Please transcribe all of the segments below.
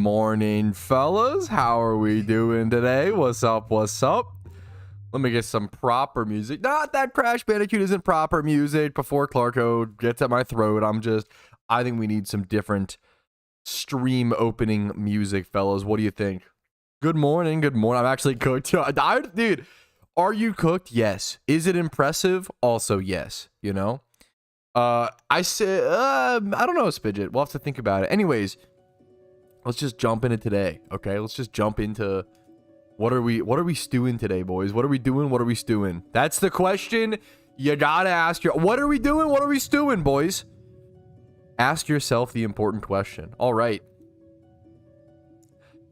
morning, fellas. How are we doing today? What's up? What's up? Let me get some proper music. Not that Crash Bandicoot isn't proper music before Clarko gets at my throat. I think we need some different stream opening music, fellas. What do you think? Good morning. Good morning. I'm actually cooked. Dude, are you cooked? Yes. Is it impressive? Also, yes. You know? I said, I don't know, Spidget. We'll have to think about it. Anyways, let's just jump into today, okay? Let's just jump into what are we stewing today, boys? What are we doing? What are we stewing? That's the question you gotta ask what are we doing? What are we stewing, boys? Ask yourself the important question. All right.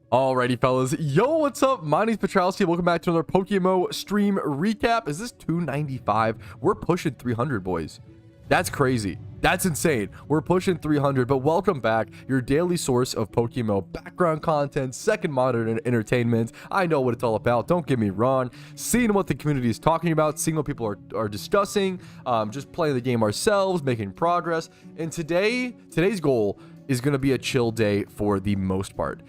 Alrighty, fellas. Yo, what's up? My name's Petrowski. Welcome back to another PokeMMO stream recap. Is this 295? We're pushing 300, boys. That's crazy. That's insane. We're pushing 300, but welcome back. Your daily source of PokeMMO background content, second monitor entertainment. I know what it's all about. Don't get me wrong. Seeing what the community is talking about, seeing what people are discussing, just playing the game ourselves, making progress. And today's goal is going to be a chill day for the most part.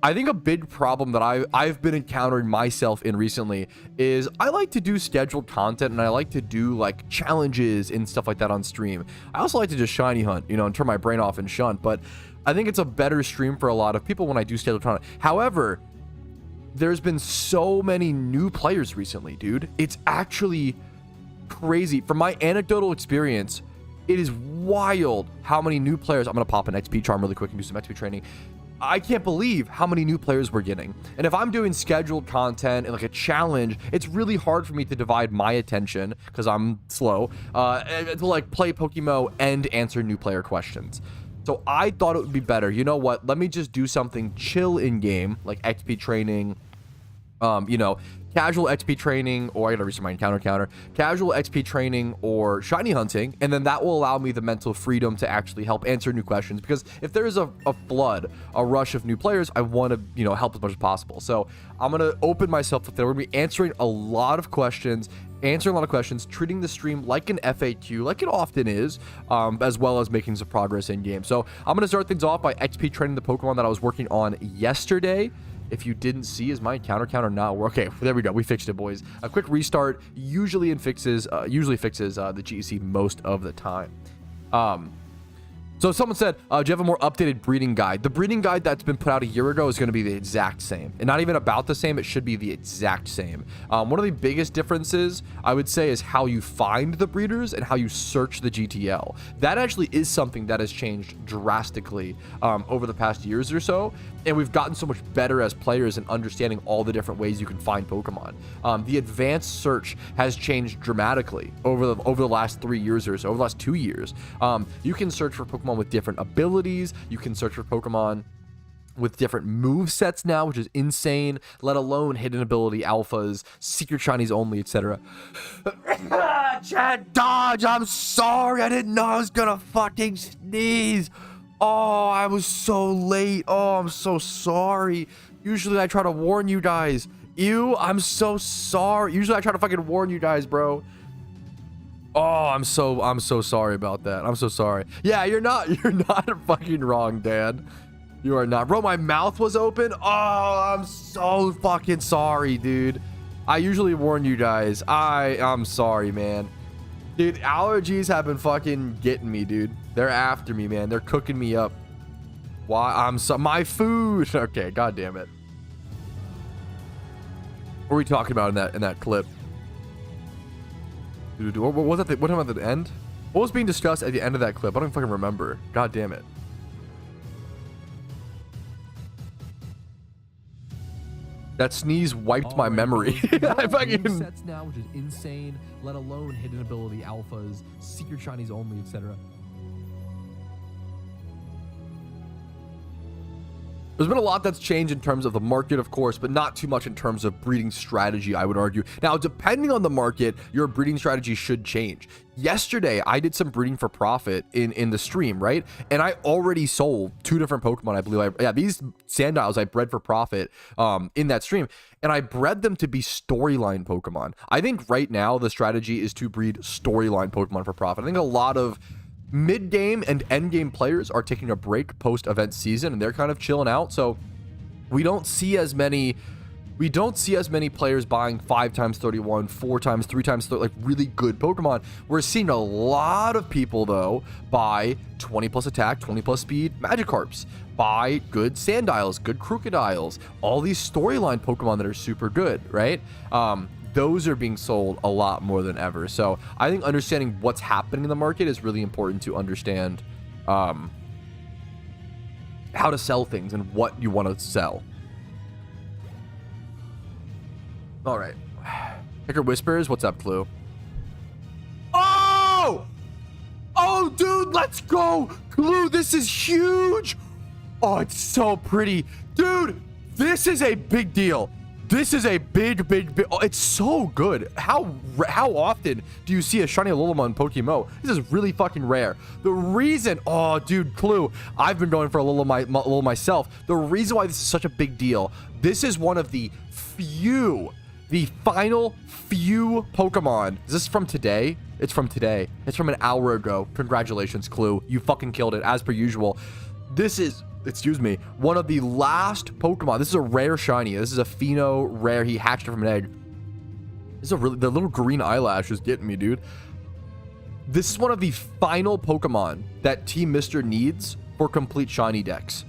I think a big problem that I've been encountering myself in recently is I like to do scheduled content and I like to do like challenges and stuff like that on stream. I also like to just shiny hunt, you know, and turn my brain off and shunt, but I think it's a better stream for a lot of people when I do scheduled content. However, there's been so many new players recently, dude. It's actually crazy. From my anecdotal experience, it is wild how many new players. I'm going to pop an XP charm really quick and do some XP training. I can't believe how many new players we're getting. And if I'm doing scheduled content and like a challenge, it's really hard for me to divide my attention because I'm slow to like play PokeMMO and answer new player questions. So I thought it would be better. You know what? Let me just do something chill in game, like XP training, you know, casual XP training, or I gotta reset my encounter counter, casual XP training or shiny hunting, and then that will allow me the mental freedom to actually help answer new questions, because if there is a flood, a rush of new players, I want to, you know, help as much as possible. So I'm gonna open myself up there. We're gonna be answering a lot of questions, treating the stream like an FAQ, like it often is, as well as making some progress in game. So I'm gonna start things off by XP training the Pokemon that I was working on yesterday. If you didn't see, is my encounter counter not work? Okay, there we go. We fixed it, boys. A quick restart usually fixes the GEC most of the time. So someone said, do you have a more updated breeding guide? The breeding guide that's been put out a year ago is going to be the exact same. And not even about the same, it should be the exact same. One of the biggest differences, I would say, is how you find the breeders and how you search the GTL. That actually is something that has changed drastically over the past years or so. And we've gotten so much better as players in understanding all the different ways you can find Pokemon. The advanced search has changed dramatically over the last 3 years or so, over the last 2 years. You can search for Pokemon with different abilities. You can search for Pokemon with different move sets now, which is insane, let alone hidden ability alphas, secret shinies only, etc. Chad Dodge, I'm sorry. I didn't know I was gonna fucking sneeze. Oh, I was so late. Oh, I'm so sorry. Usually I try to warn you guys. I'm so sorry. Usually I try to fucking warn you guys, bro. Oh, I'm so sorry about that. I'm so sorry. Yeah, you're not fucking wrong, Dad. You are not. Bro, my mouth was open. Oh, I'm so fucking sorry, dude. I usually warn you guys. I'm sorry, man. Dude, allergies have been fucking getting me, dude. They're after me, man. They're cooking me up. Why? My food. Okay, god damn it. What were we talking about in that clip? Dude, what was that? What about at the end? What was being discussed at the end of that clip? I don't fucking remember. God damn it. That sneeze wiped my memory. I fucking sets now, which is insane, let alone hidden ability alphas, secret shinies only, etc. There's been a lot that's changed in terms of the market, of course, but not too much in terms of breeding strategy, I would argue. Now, depending on the market, your breeding strategy should change. Yesterday, I did some breeding for profit in the stream, right? And I already sold 2 different Pokemon, I believe. These Sandiles I bred for profit in that stream, and I bred them to be storyline Pokemon. I think right now the strategy is to breed storyline Pokemon for profit. I think a lot of Mid game and end game players are taking a break post event season, and they're kind of chilling out. So we don't see as many players buying 5x31, 4x, 3x, like really good Pokemon. We're seeing a lot of people though buy 20 plus attack, 20 plus speed Magikarps, buy good Sandiles, good Crocodiles, all these storyline Pokemon that are super good, right? Those are being sold a lot more than ever. So I think understanding what's happening in the market is really important to understand how to sell things and what you want to sell. All right. Picker Whispers, what's up, Clue? Oh! Oh, dude, let's go! Clue, this is huge! Oh, it's so pretty. Dude, this is a big deal. This is a big. Oh, it's so good. How often do you see a shiny Alolan in PokeMMO? This is really fucking rare. The reason, oh, dude, Clue, I've been going for a little myself. The reason why this is such a big deal, this is one of the final few Pokemon. Is this from today? It's from today. It's from an hour ago. Congratulations, Clue. You fucking killed it, as per usual. This is, excuse me, one of the last Pokemon. This is a rare shiny. This is a Pheno rare. He hatched it from an egg. This is a really, the little green eyelash is getting me, dude. This is one of the final Pokemon that Team Mr. needs for complete shiny decks.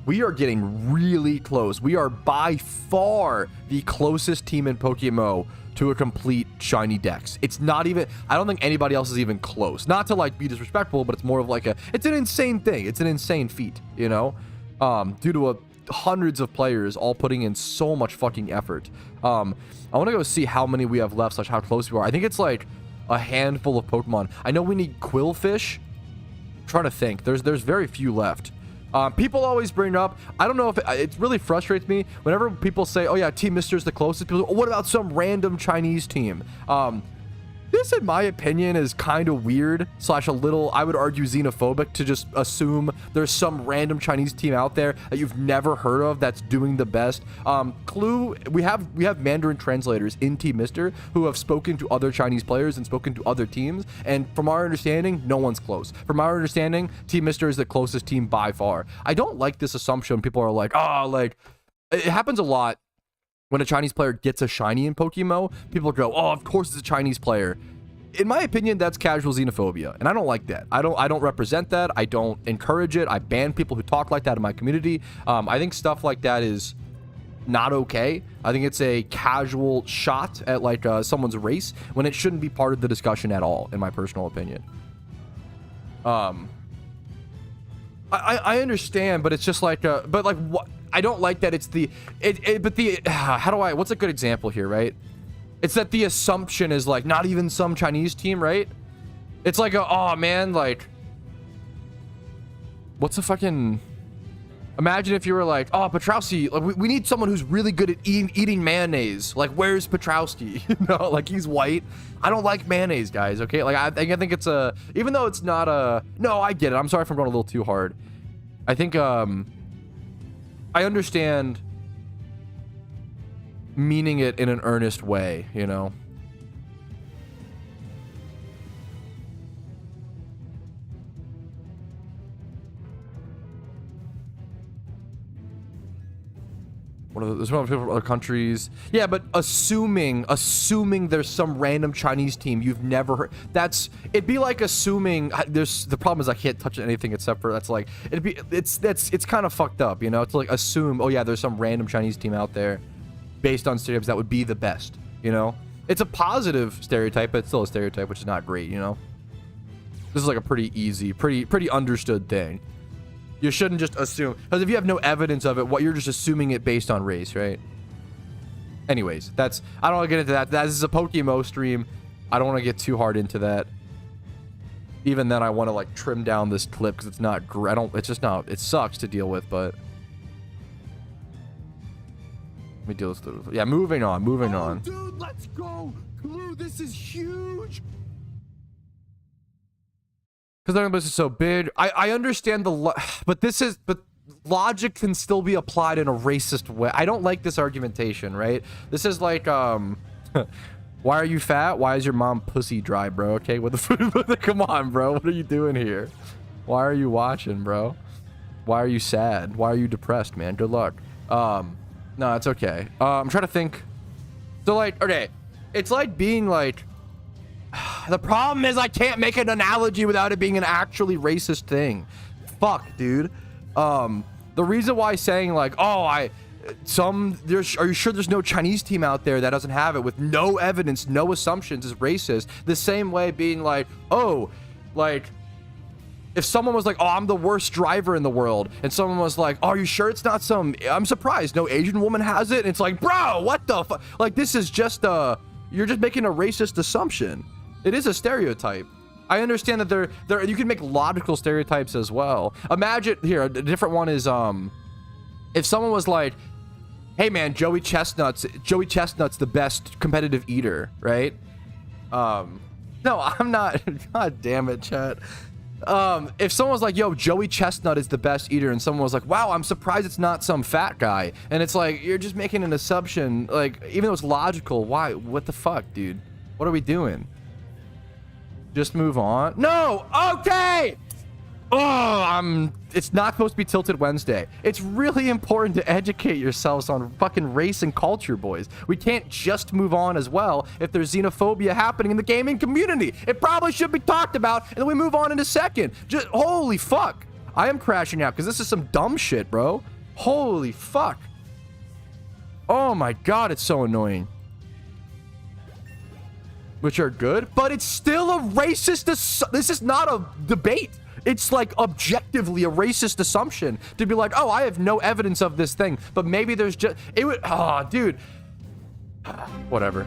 We are getting really close. We are by far the closest team in PokeMMO to a complete shiny dex. It's not even, I don't think anybody else is even close. Not to like be disrespectful, but it's more of like it's an insane thing. It's an insane feat, you know, due to hundreds of players all putting in so much fucking effort. I want to go see how many we have left, how close we are. I think it's like a handful of Pokemon. I know we need Quillfish. I'm trying to think. There's very few left. People always bring up, I don't know if it really frustrates me whenever people say, oh yeah, Team Mr. is the closest. People, oh, what about some random Chinese team? This, in my opinion, is kind of weird / a little, I would argue, xenophobic to just assume there's some random Chinese team out there that you've never heard of that's doing the best. Clue, we have Mandarin translators in Team Mr. who have spoken to other Chinese players and spoken to other teams, and from our understanding, no one's close. From our understanding, Team Mr. is the closest team by far. I don't like this assumption. People are like, oh, like, it happens a lot. When a Chinese player gets a shiny in PokeMMO, people go, oh, of course it's a Chinese player. In my opinion, that's casual xenophobia, and I don't like that. I don't represent that. I don't encourage it. I ban people who talk like that in my community. I think stuff like that is not okay. I think it's a casual shot at like someone's race when it shouldn't be part of the discussion at all, in my personal opinion. I understand, but it's just like, but like what? I don't like that it's what's a good example here, right? It's that the assumption is like not even some Chinese team, right? It's like, oh man, like, what's a fucking, imagine if you were like, oh, Petrowski, like, we need someone who's really good at eating mayonnaise. Like, where's Petrowski? You know, like, he's white. I don't like mayonnaise, guys, okay? Like, I think it's a, even though it's not a, no, I get it. I'm sorry if I'm going a little too hard. I think, I understand meaning it in an earnest way, you know? There's one of people from other countries. Yeah, but assuming there's some random Chinese team you've never heard, it'd be like assuming the problem is I can't touch anything except for it's kind of fucked up, you know, to like assume, oh yeah, there's some random Chinese team out there based on stereotypes that would be the best, you know? It's a positive stereotype, but it's still a stereotype, which is not great, you know? This is like a pretty easy, pretty understood thing. You shouldn't just assume, because if you have no evidence of it, what you're just assuming it based on race, right? Anyways, I don't want to get into that. This is a PokeMMO stream. I don't want to get too hard into that. Even then, I want to like trim down this clip because it's not great. It's just not, it sucks to deal with, but let me deal with it. Yeah, moving on. Dude, let's go. Clue, this is huge. Because this is so big. I understand but logic can still be applied in a racist way. I don't like this argumentation, right? This is like Why are you fat? Why is your mom pussy dry, bro? Okay, what the food? Come on, bro. What are you doing here? Why are you watching, bro? Why are you sad? Why are you depressed, man? Good luck. No, it's okay. I'm trying to think. So, like, okay, it's like being like, the problem is I can't make an analogy without it being an actually racist thing. Fuck, dude. The reason why saying like, oh, are you sure there's no Chinese team out there that doesn't have it with no evidence, no assumptions is racist? The same way being like, oh, like, if someone was like, oh, I'm the worst driver in the world, and someone was like, oh, are you sure it's not some, I'm surprised no Asian woman has it, and it's like, bro, what the fuck? Like, this is just you're just making a racist assumption. It is a stereotype. I understand that you can make logical stereotypes as well. Imagine here, a different one is if someone was like, hey man, Joey Chestnut's the best competitive eater, right? No, I'm not. God damn it, chat. If someone was like, yo, Joey Chestnut is the best eater, and someone was like, wow, I'm surprised it's not some fat guy, and it's like, you're just making an assumption, like, even though it's logical. Why? What the fuck, dude? What are we doing? Just move on? No! Okay! Oh, it's not supposed to be Tilted Wednesday. It's really important to educate yourselves on fucking race and culture, boys. We can't just move on as well if there's xenophobia happening in the gaming community. It probably should be talked about, and then we move on in a second. Just, holy fuck. I am crashing out because this is some dumb shit, bro. Holy fuck. Oh my god, it's so annoying. Which are good, but it's still a racist. This is not a debate. It's like objectively a racist assumption to be like, oh, I have no evidence of this thing, but maybe there's just, it would, oh, dude. Whatever.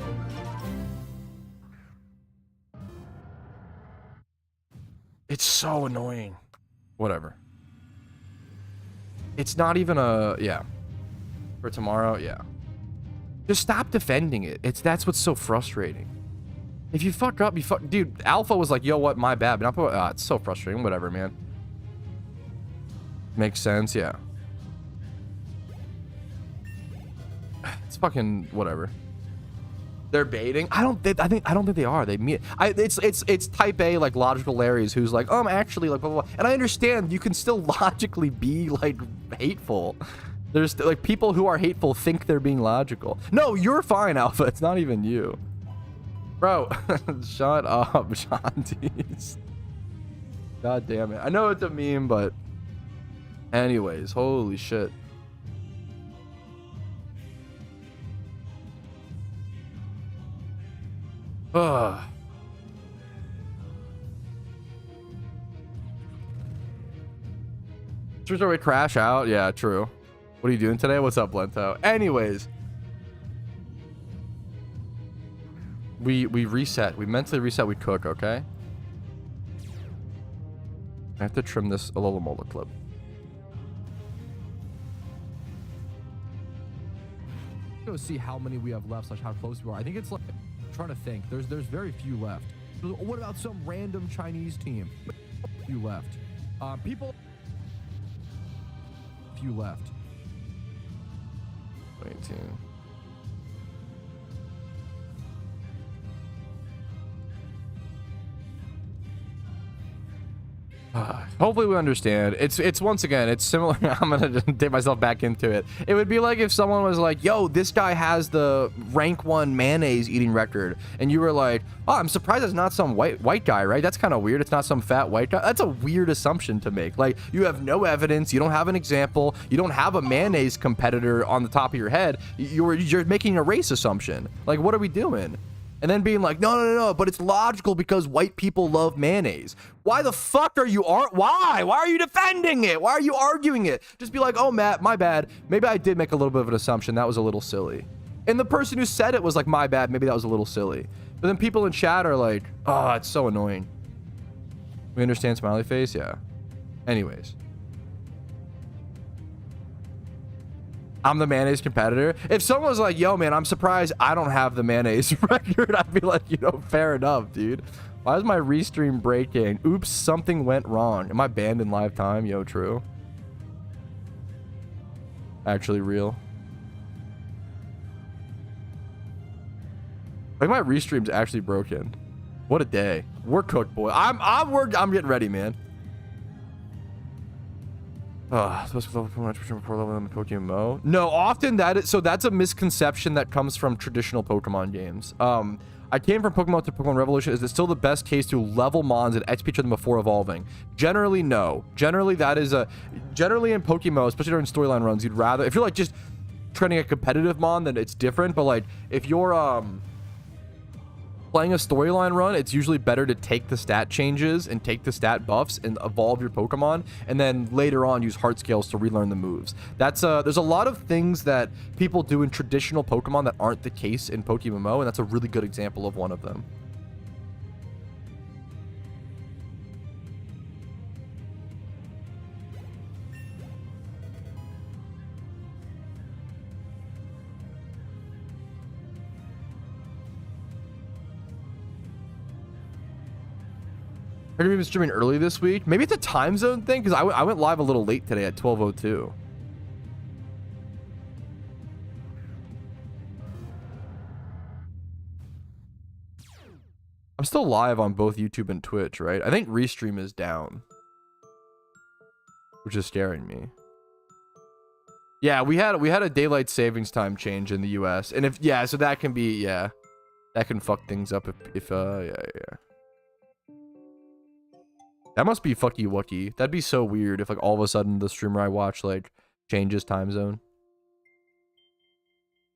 It's so annoying. Whatever. It's not even a, yeah. For tomorrow, yeah. Just stop defending it. That's what's so frustrating. If you fuck up, you fuck. Dude, Alpha was like, yo, what? My bad. But it's so frustrating. Whatever, man. Makes sense. Yeah. It's fucking whatever. They're baiting. I don't think they are. They mean it's type A, like logical Larry's who's like, I'm actually like blah, blah, blah. And I understand you can still logically be like hateful. There's like people who are hateful think they're being logical. No, you're fine, Alpha. It's not even you. Bro, shut up, Shanties. God damn it. I know it's a meme, but anyways, holy shit. Ugh. Should we crash out? Yeah, true. What are you doing today? What's up, Lento? Anyways. We reset. We mentally reset. We cook, okay? I have to trim this a little more clip. Go see how many we have left, / how close we are. I think it's like, I'm trying to think. There's very few left. What about some random Chinese team? Few left. Few left. 18. Hopefully we understand. It's once again, it's similar. I'm gonna take myself back into it. It would be like if someone was like, yo, this guy has the rank 1 mayonnaise eating record, and you were like, oh, I'm surprised it's not some white guy, right? That's kind of weird. It's not some fat white guy. That's a weird assumption to make. Like, you have no evidence, you don't have an example, you don't have a mayonnaise competitor on the top of your head. You're making a race assumption. Like, what are we doing? And then being like, no, but it's logical because white people love mayonnaise. Why the fuck are you why are you defending it? Why are you arguing it? Just be like, oh, Matt, my bad. Maybe I did make a little bit of an assumption. That was a little silly. And the person who said it was like, my bad. Maybe that was a little silly. But then people in chat are like, oh, it's so annoying. We understand smiley face? Yeah. Anyways. I'm the mayonnaise competitor. If someone was like, yo, man, I'm surprised I don't have the mayonnaise record, I'd be like, you know, fair enough, dude. Why is my restream breaking? Oops, something went wrong. Am I banned in live time? Yo, true. Actually real. Like my restream's actually broken. What a day. We're cooked, boy. I'm getting ready, man. Supposed to level before leveling the PokeMMO. No, often that's a misconception that comes from traditional Pokemon games. I came from Pokemon to Pokemon Revolution. Is it still the best case to level Mons and XP them before evolving? Generally, no. Generally, generally in Pokemon, especially during storyline runs, you'd rather, if you're like just training a competitive Mon, then it's different. But like if you're playing a storyline run, it's usually better to take the stat changes and take the stat buffs and evolve your Pokemon, and then later on use heart scales to relearn the moves. That's there's a lot of things that people do in traditional Pokemon that aren't the case in PokeMMO, and that's a really good example of one of them. Are you even streaming early this week? Maybe it's a time zone thing, because I went live a little late today at 12:02. I'm still live on both YouTube and Twitch, right? I think Restream is down, which is scaring me. Yeah, we had a daylight savings time change in the US, and so that can be, that can fuck things up if yeah. That must be fucky wucky. That'd be so weird if like all of a sudden the streamer I watch like changes time zone.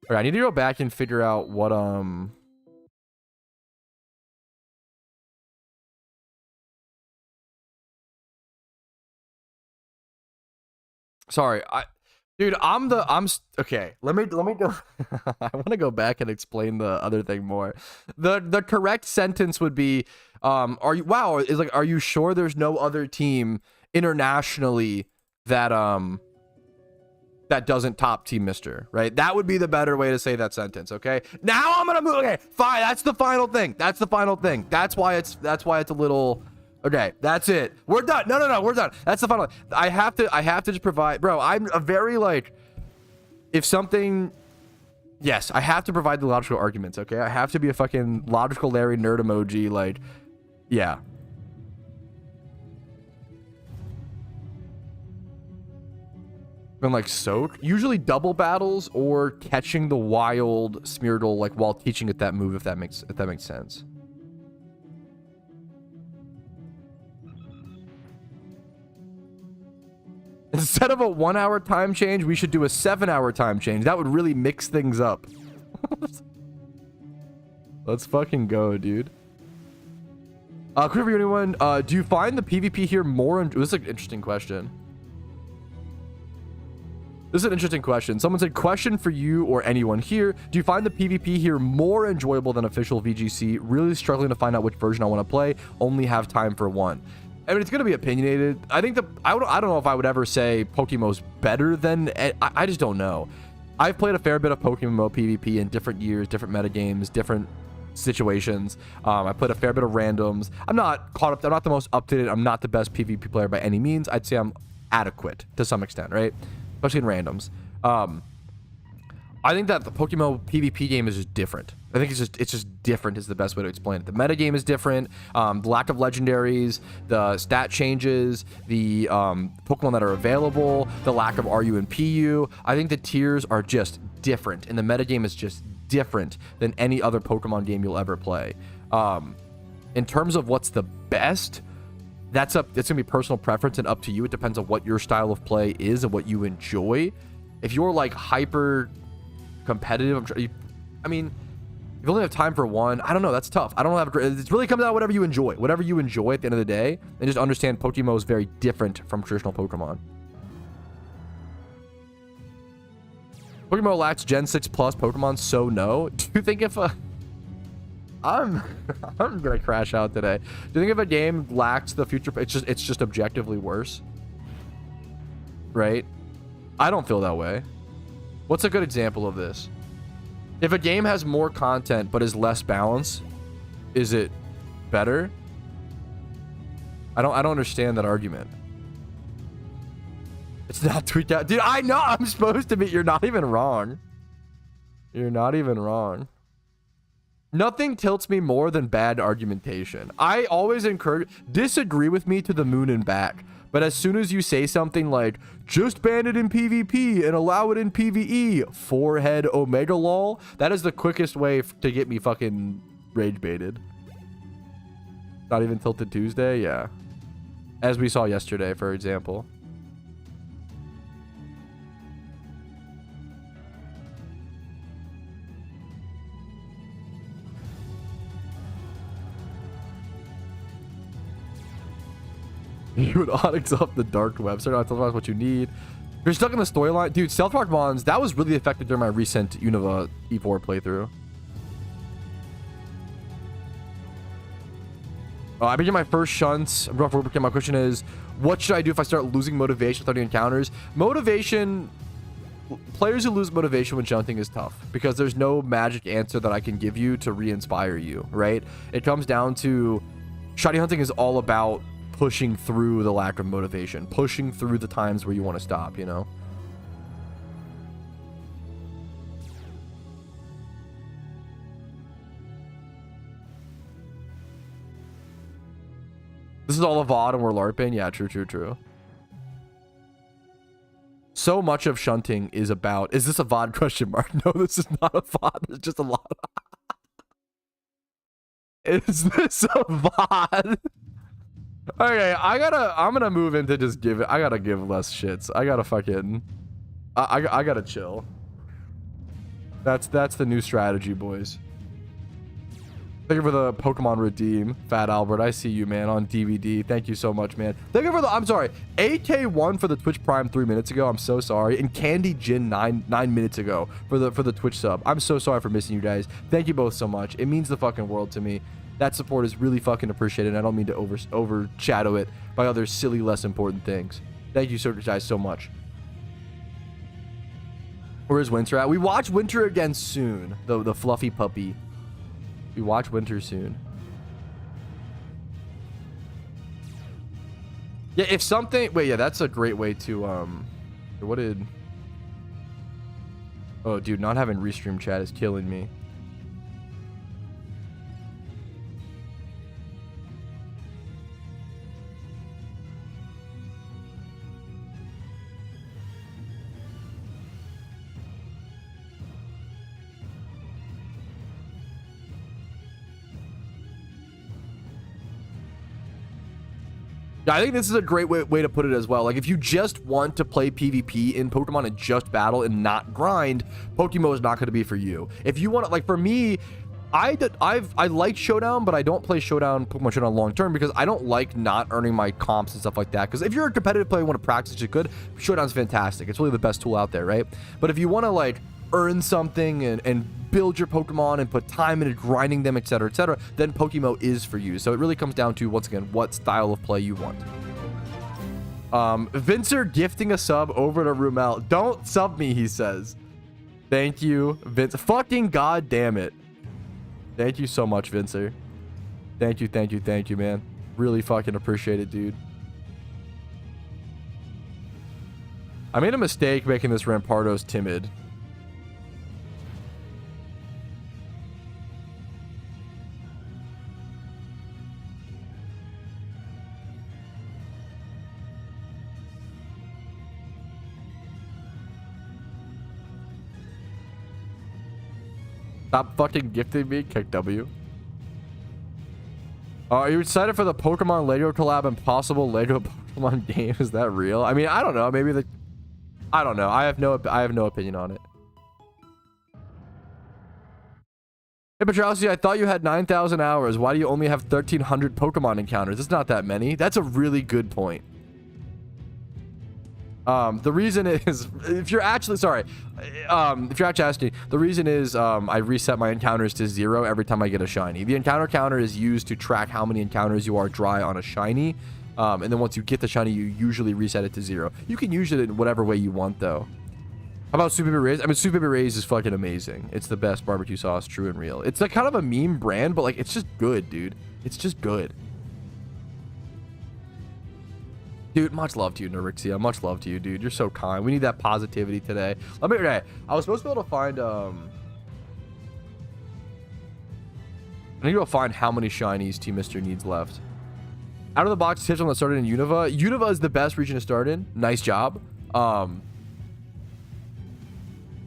Alright, I need to go back and figure out what sorry, dude, okay, let me go. I want to go back and explain the other thing more. The correct sentence would be, are you sure there's no other team internationally that that doesn't top Team Mister, right? That would be the better way to say that sentence, okay? Now I'm gonna move. Okay, fine, that's the final thing. That's why it's a little. Okay, that's it. We're done. No, we're done. That's the final. I have to just provide, bro. I'm a very like, if something, yes, I have to provide the logical arguments. Okay, I have to be a fucking logical Larry nerd emoji. Like, yeah. Been like soak, usually double battles or catching the wild Smeargle like while teaching it that move, if that makes sense. Instead of a 1 hour time change, we should do a 7 hour time change. That would really mix things up. Let's fucking go, dude. Quick review, anyone. Do you find the PvP here more? This is an interesting question. This is an interesting question. Someone said, question for you or anyone here. Do you find the PvP here more enjoyable than official VGC? Really struggling to find out which version I want to play. Only have time for one. I mean, it's going to be opinionated. I think I don't know if I would ever say PokeMMO's better than, I just don't know. I've played a fair bit of PokeMMO PvP in different years, different metagames, different situations. I played a fair bit of randoms. I'm not caught up. I'm not the most up to date. I'm not the best PvP player by any means. I'd say I'm adequate to some extent, right? Especially in randoms. I think that the PokeMMO PvP game is just different. I think it's just different is the best way to explain it. The metagame is different. The lack of legendaries, the stat changes, the Pokemon that are available, the lack of RU and PU. I think the tiers are just different, and the metagame is just different than any other Pokemon game you'll ever play. In terms of what's the best, it's gonna be personal preference and up to you. It depends on what your style of play is and what you enjoy. If you're like hyper competitive, I mean, if you only have time for one, I don't know, that's tough. I don't have it really comes out whatever you enjoy at the end of the day, and just understand PokeMMO is very different from traditional Pokemon. PokeMMO lacks Gen 6 plus Pokemon, so no. Do you think if I'm gonna crash out today. Do you think if a game lacks the future, it's just objectively worse? Right? I don't feel that way. What's a good example of this? If a game has more content but is less balanced, is it better? I don't understand that argument. It's not tweaked out. Dude, I know I'm supposed to be. You're not even wrong. You're not even wrong. Nothing tilts me more than bad argumentation. I always disagree with me to the moon and back. But as soon as you say something like, just ban it in PvP and allow it in PvE, forehead omega lol, that is the quickest way to get me fucking rage baited. Not even Tilted Tuesday? Yeah. As we saw yesterday, for example. You would onyx up the dark web. So not telling us what you need. You're stuck in the storyline. Dude, Stealth Rock Bonds, that was really effective during my recent Unova E4 playthrough. I begin my first shunts. My question is, what should I do if I start losing motivation with 30 encounters? Motivation... Players who lose motivation when shunting is tough because there's no magic answer that I can give you to re-inspire you, right? It comes down to... Shiny hunting is all about pushing through the lack of motivation, pushing through the times where you want to stop, you know? This is all a VOD and we're LARPing? Yeah, true. So much of shunting is about... Is this a VOD question mark? No, this is not a VOD. There's just a lot of... Is this a VOD? Okay, I'm gonna move into just give it. I gotta give less shits. I gotta fucking... I gotta chill. That's the new strategy, boys. Thank you for the Pokemon Redeem, Fat Albert. I see you, man, on DVD. Thank you so much, man. Thank you for the... I'm sorry. AK1 for the Twitch Prime 3 minutes ago. I'm so sorry. And Candy Jin 9 minutes ago for the Twitch sub. I'm so sorry for missing you guys. Thank you both so much. It means the fucking world to me. That support is really fucking appreciated. And I don't mean to overshadow it by other silly, less important things. Thank you guys so much. Where's Winter at? We watch Winter again soon. The fluffy puppy. We watch Winter soon. Yeah, if something... Wait, yeah, that's a great way to... What did... Oh, dude, not having restream chat is killing me. I think this is a great way to put it as well. Like, if you just want to play PvP in Pokemon and just battle and not grind, PokeMMO is not going to be for you. If you want to, like, for me, I like Showdown, but I don't play Showdown, Pokemon Showdown long term because I don't like not earning my comps and stuff like that. Because if you're a competitive player and want to practice, which is good, Showdown's fantastic. It's really the best tool out there, right? But if you want to, like, earn something and build your Pokemon and put time into grinding them, etc., then PokeMMO is for you. So it really comes down to, once again, what style of play you want. Vincer gifting a sub over to Rumel. Don't sub me, he says. Thank you, Vince. Fucking god damn it. Thank you so much, Vincer. Thank you, man. Really fucking appreciate it, dude. I made a mistake making this Rampardos timid. Stop fucking gifting me. Kick W. Are you excited for the Pokemon Lego collab and possible Lego Pokemon game? Is that real? I mean, I don't know. Maybe I don't know. I have no opinion on it. Hey, Petrossi, I thought you had 9,000 hours. Why do you only have 1,300 Pokemon encounters? It's not that many. That's a really good point. The reason is, if you're actually asking, the reason is, I reset my encounters to 0 every time I get a shiny. The encounter counter is used to track how many encounters you are dry on a shiny. And then once you get the shiny, you usually reset it to 0. You can use it in whatever way you want, though. How about Super Baby Ray's? I mean, Super Baby Ray's is fucking amazing. It's the best barbecue sauce, true and real. It's like kind of a meme brand, but like, it's just good, dude. It's just good. Dude, much love to you, Norixia. Much love to you, dude. You're so kind. We need that positivity today. Okay, I was supposed to be able to find, I need to go find how many shinies Team Mister needs left. Out of the box tips on that started in Unova. Unova is the best region to start in. Nice job.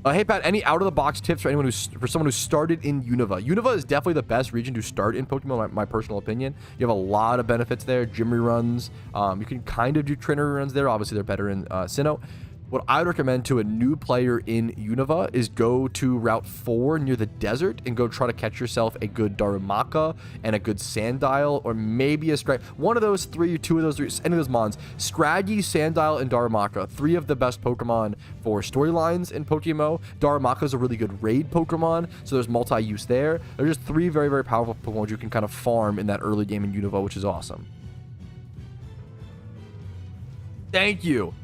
Hey Pat, any out of the box tips for anyone for someone who started in Unova? Unova is definitely the best region to start in Pokemon, my personal opinion. You have a lot of benefits there. Gym reruns. You can kind of do trainer reruns there. Obviously, they're better in Sinnoh. What I would recommend to a new player in Unova is go to Route 4 near the desert and go try to catch yourself a good Darumaka and a good Sandile, or maybe a Scraggy. One of those three, two of those three, any of those mons. Scraggy, Sandile, and Darumaka. Three of the best Pokemon for storylines in PokeMMO. Darumaka is a really good raid Pokemon, so there's multi-use there. They're just three very, very powerful Pokemon you can kind of farm in that early game in Unova, which is awesome. Thank you.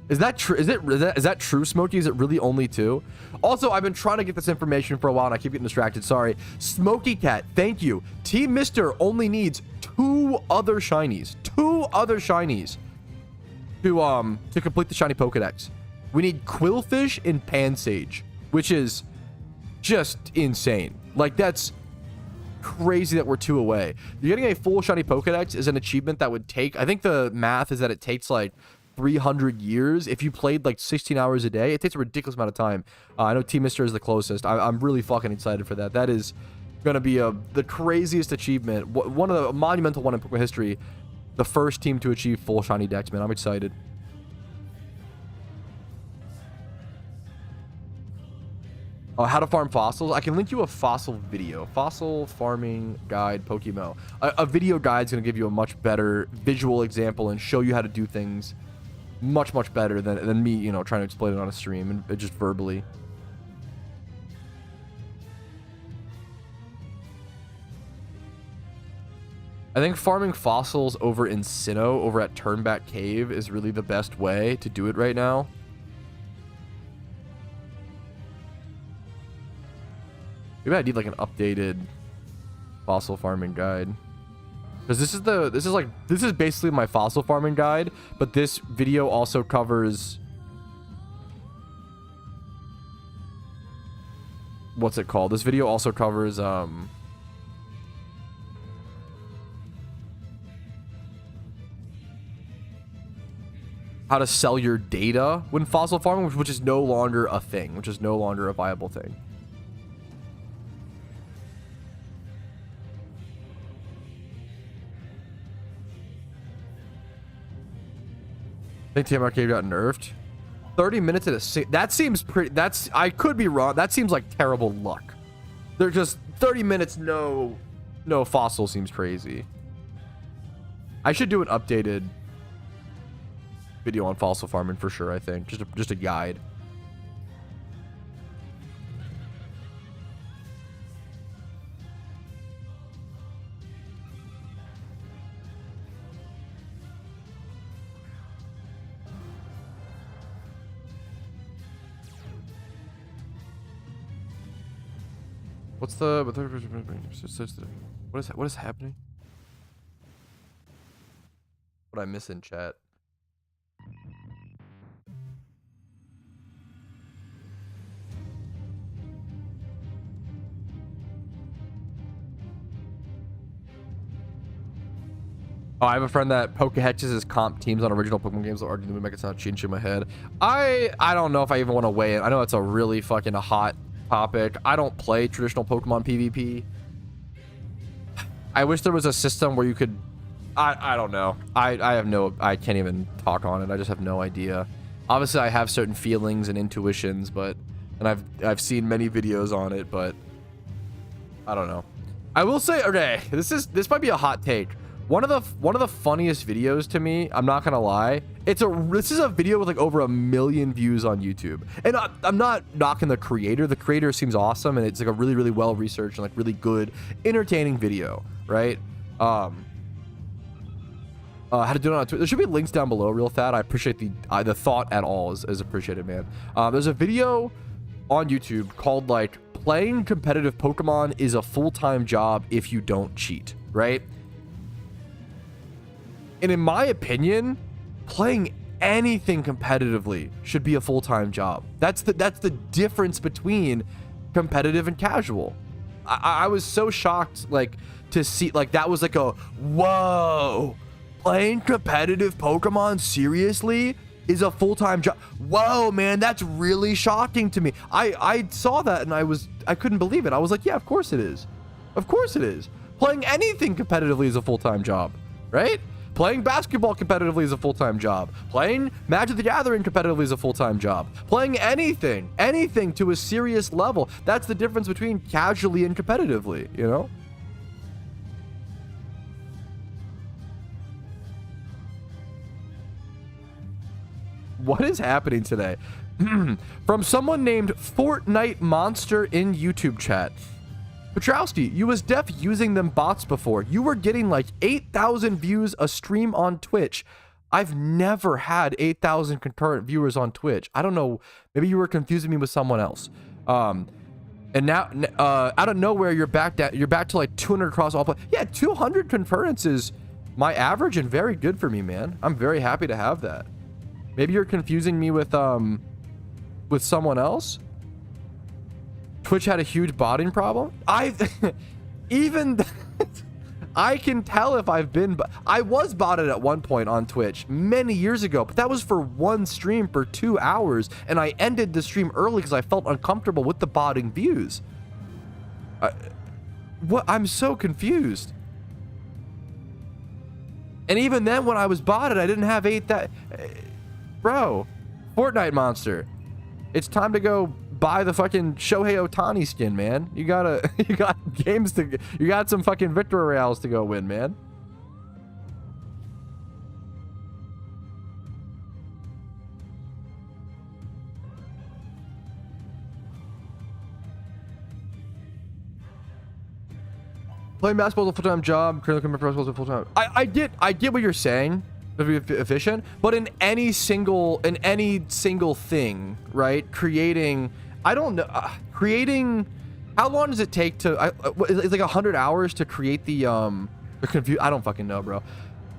Is that true? Is that true, Smokey? Is it really only two? Also, I've been trying to get this information for a while and I keep getting distracted. Sorry. Smokey Cat, thank you. Team Mister only needs 2 other shinies. 2 other shinies to complete the shiny Pokedex. We need Quillfish and Pansage, which is just insane. Like, that's crazy that we're 2 away. You're getting a full shiny Pokedex is an achievement that would take, I think the math is that it takes like 300 years. If you played like 16 hours a day, it takes a ridiculous amount of time. I know Team Mister is the closest. I'm really fucking excited for that. That is going to be the craziest achievement. One of the monumental one in Pokemon history. The first team to achieve full shiny decks, man. I'm excited. How to farm fossils. I can link you a fossil video. Fossil farming guide PokeMMO. A video guide is going to give you a much better visual example and show you how to do things much better than me, you know, trying to explain it on a stream and just verbally. I think farming fossils over in Sinnoh, over at Turnback Cave, is really the best way to do it right now. Maybe I need like an updated fossil farming guide. Because this is basically my fossil farming guide, but this video also covers what's it called? This video also covers how to sell your data when fossil farming, which is no longer a thing, which is no longer a viable thing. I think TMR Cave got nerfed. 30 minutes at a... That seems pretty... I could be wrong. That seems like terrible luck. They're just... 30 minutes, no fossil seems crazy. I should do an updated video on fossil farming for sure, I think. Just a guide. What's the... What is happening? What I miss in chat? Oh, I have a friend that Pokeheches his comp teams on original Pokemon games that are arguing to make it sound chinch in my head. I don't know if I even want to weigh it. I know it's a really fucking hot topic. I don't play traditional Pokemon PvP. I wish there was a system where you could... I don't know. I can't even talk on it. I just have no idea. Obviously, I have certain feelings and intuitions, but... And I've seen many videos on it, but... I don't know. I will say, okay, this might be a hot take. One of the funniest videos to me, I'm not gonna lie, this is a video with like over 1 million views on YouTube. And I'm not knocking the creator. The creator seems awesome and it's like a really, really well researched and like really good, entertaining video, right? How to do it on Twitter. There should be links down below real fast. I appreciate the thought at all is appreciated, man. There's a video on YouTube called like playing competitive Pokemon is a full-time job if you don't cheat, right? And in my opinion, playing anything competitively should be a full-time job. That's the difference between competitive and casual. I was so shocked, like, to see, like, that was like a, whoa, playing competitive Pokemon seriously is a full-time job. Whoa, man, that's really shocking to me. I saw that and I couldn't believe it. I was like, yeah, of course it is. Of course it is. Playing anything competitively is a full-time job, right? Playing basketball competitively is a full-time job. Playing Magic the Gathering competitively is a full-time job. Playing anything to a serious level. That's the difference between casually and competitively, you know? What is happening today? From someone named Fortnite Monster in YouTube chat. Petrowski, you was def using them bots before. You were getting like 8,000 views a stream on Twitch. I've never had 8,000 concurrent viewers on Twitch. I don't know. Maybe you were confusing me with someone else. And now, out of nowhere, you're back to like 200 across all play. Yeah, 200 concurrents is my average and very good for me, man. I'm very happy to have that. Maybe you're confusing me with someone else. Twitch had a huge botting problem. I can tell if I've been, I was botted at one point on Twitch many years ago, but that was for one stream for 2 hours, and I ended the stream early because I felt uncomfortable with the botting views. What? I'm so confused. And even then, when I was botted, I didn't have bro, Fortnite Monster, it's time to go buy the fucking Shohei Ohtani skin, man. You got some fucking Victory Royales to go win, man. Playing basketball is a full-time job. Currently coming pro is a full-time. I get what you're saying. To be efficient, but in any single thing, right? Creating, I don't know, creating. How long does it take to? It's like 100 hours to create the I don't fucking know, bro.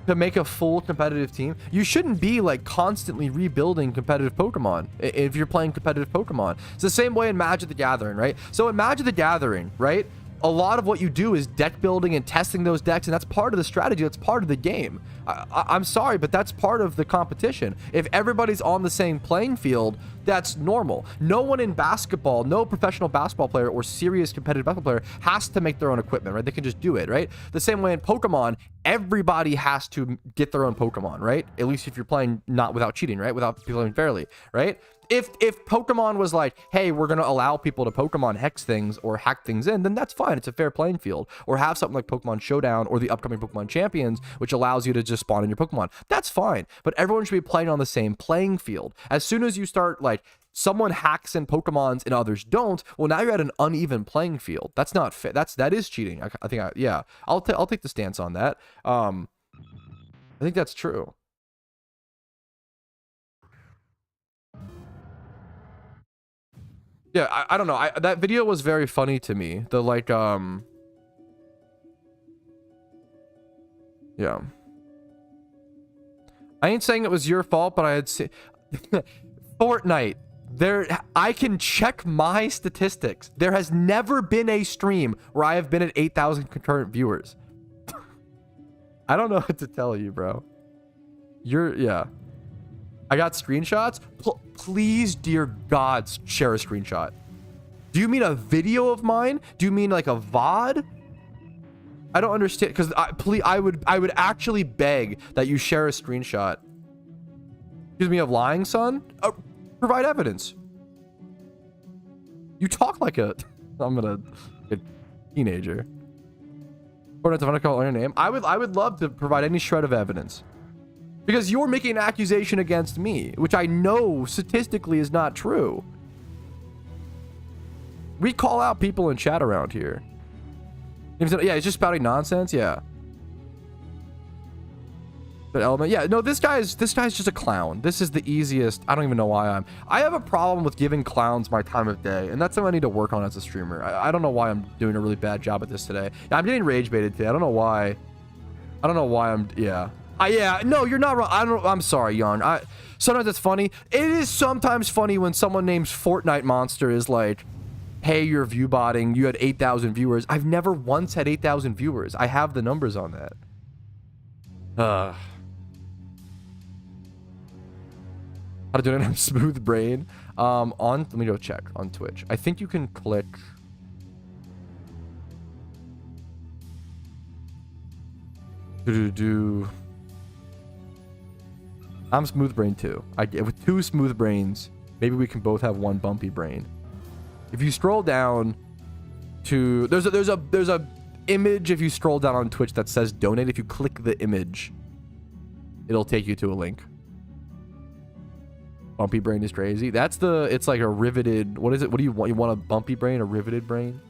To make a full competitive team, you shouldn't be like constantly rebuilding competitive Pokemon if you're playing competitive Pokemon. It's the same way in Magic the Gathering, right? So in Magic the Gathering, right? A lot of what you do is deck building and testing those decks, and that's part of the strategy. That's part of the game. I'm sorry, but that's part of the competition. If everybody's on the same playing field, that's normal. No one in basketball, no professional basketball player or serious competitive basketball player has to make their own equipment, right? They can just do it, right? The same way in Pokemon, everybody has to get their own Pokemon, right? At least if you're playing not without cheating, right? Without playing fairly, right? If Pokemon was like, hey, we're going to allow people to Pokemon hex things or hack things in, then that's fine. It's a fair playing field. Or have something like Pokemon Showdown or the upcoming Pokemon Champions, which allows you to just spawn in your Pokemon. That's fine. But everyone should be playing on the same playing field. As soon as you start, like, someone hacks in Pokemons and others don't, well, now you're at an uneven playing field. That's not fair. That is cheating. I think, yeah, I'll take the stance on that. I think that's true. Yeah, I don't know. That video was very funny to me. The like, yeah. I ain't saying it was your fault, but I had seen Fortnite. I can check my statistics. There has never been a stream where I have been at 8,000 concurrent viewers. I don't know what to tell you, bro. Yeah. I got screenshots. Please, dear God, share a screenshot. Do you mean a video of mine? Do you mean like a VOD? I don't understand, because I would actually beg that you share a screenshot. Excuse me, of lying, son? Provide evidence. You talk like a teenager. Or to call your name. I would love to provide any shred of evidence. Because you're making an accusation against me, which I know statistically is not true. We call out people in chat around here. Yeah, he's just spouting nonsense. Yeah. But element. Yeah, no, this guy's just a clown. This is the easiest. I don't even know why I have a problem with giving clowns my time of day, and that's something I need to work on as a streamer. I don't know why I'm doing a really bad job at this today. Yeah, I'm getting rage baited today. I don't know why I'm. Yeah. Yeah, no, you're not wrong. I'm sorry, Yarn. Sometimes it's funny. It is sometimes funny when someone named Fortnite Monster is like, hey, you're view botting, you had 8,000 viewers. I've never once had 8,000 viewers. I have the numbers on that. How to do it on Smooth Brain. Let me go check on Twitch. I think you can click. I'm Smooth Brain too. I get with 2 smooth brains. Maybe we can both have 1 bumpy brain. If you scroll down to there's a image if you scroll down on Twitch that says donate. If you click the image, it'll take you to a link. Bumpy brain is crazy. That's it's like a riveted, what is it? What do you want? You want a bumpy brain, a riveted brain?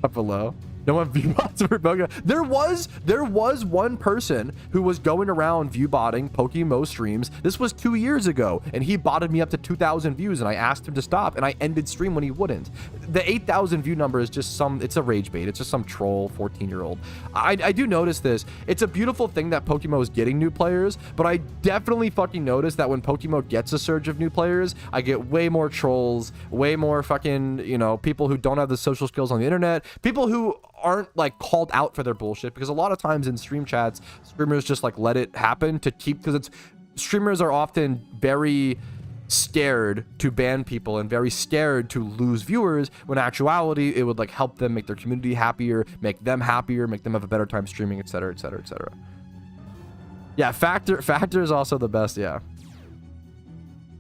Up below. No one view bots for Pokemon. There was one person who was going around view botting PokeMMO streams. This was 2 years ago, and he botted me up to 2,000 views, and I asked him to stop, and I ended stream when he wouldn't. The 8,000 view number is just it's a rage bait. It's just some troll 14-year-old. I do notice this. It's a beautiful thing that PokeMMO is getting new players, but I definitely fucking notice that when PokeMMO gets a surge of new players, I get way more trolls, way more fucking, you know, people who don't have the social skills on the internet, people who aren't like called out for their bullshit, because a lot of times in stream chats, streamers just like let it happen to keep, because streamers are often very scared to ban people and very scared to lose viewers, when in actuality it would like help them make their community happier, make them happier, make them have a better time streaming, etc, etc, etc. Yeah, factor is also the best. Yeah.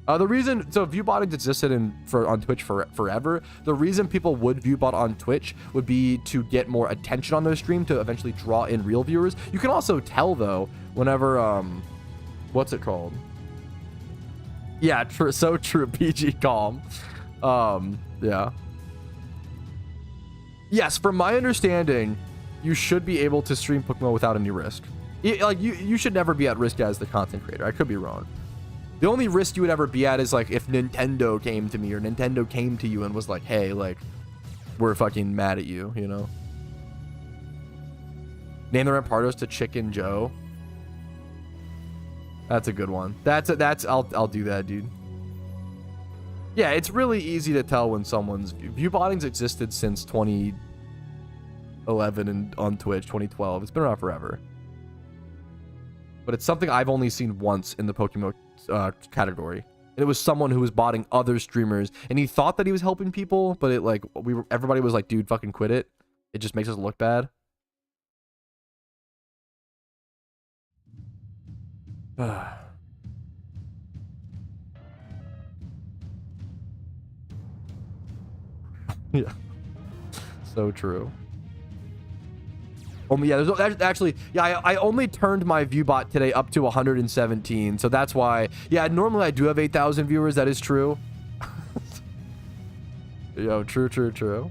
The reason, so viewbotting existed on Twitch forever. The reason people would viewbot on Twitch would be to get more attention on their stream, to eventually draw in real viewers. You can also tell though, whenever, what's it called? Yeah, so true, PG Calm. Yeah. Yes, from my understanding, you should be able to stream PokeMMO without any risk. Like, you should never be at risk as the content creator. I could be wrong. The only risk you would ever be at is like if Nintendo came to me, or Nintendo came to you and was like, hey, like, we're fucking mad at you, you know? Name the Rampardos to Chicken Joe. That's a good one. I'll do that, dude. Yeah, it's really easy to tell when someone's viewbotting's existed since 2011 and on Twitch, 2012. It's been around forever. But it's something I've only seen once in the PokeMMO category. And it was someone who was botting other streamers, and he thought that he was helping people, but it like everybody was like, dude, fucking quit it. It just makes us look bad. Yeah. So true. Yeah, there's actually, yeah, I only turned my viewbot today up to 117, so that's why. Yeah, normally I do have 8,000 viewers. That is true. Yo, true.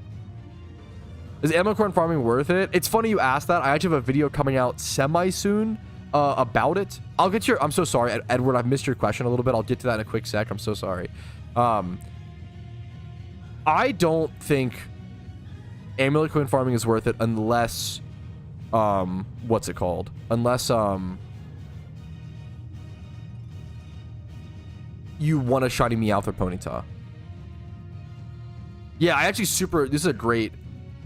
Is Amelcorn farming worth it? It's funny you asked that. I actually have a video coming out semi-soon about it. I'll get your... I'm so sorry, Edward. I've missed your question a little bit. I'll get to that in a quick sec. I'm so sorry. I don't think Amelcorn farming is worth it unless... what's it called? Unless, you want a shiny Meowth or Ponyta. Yeah, I actually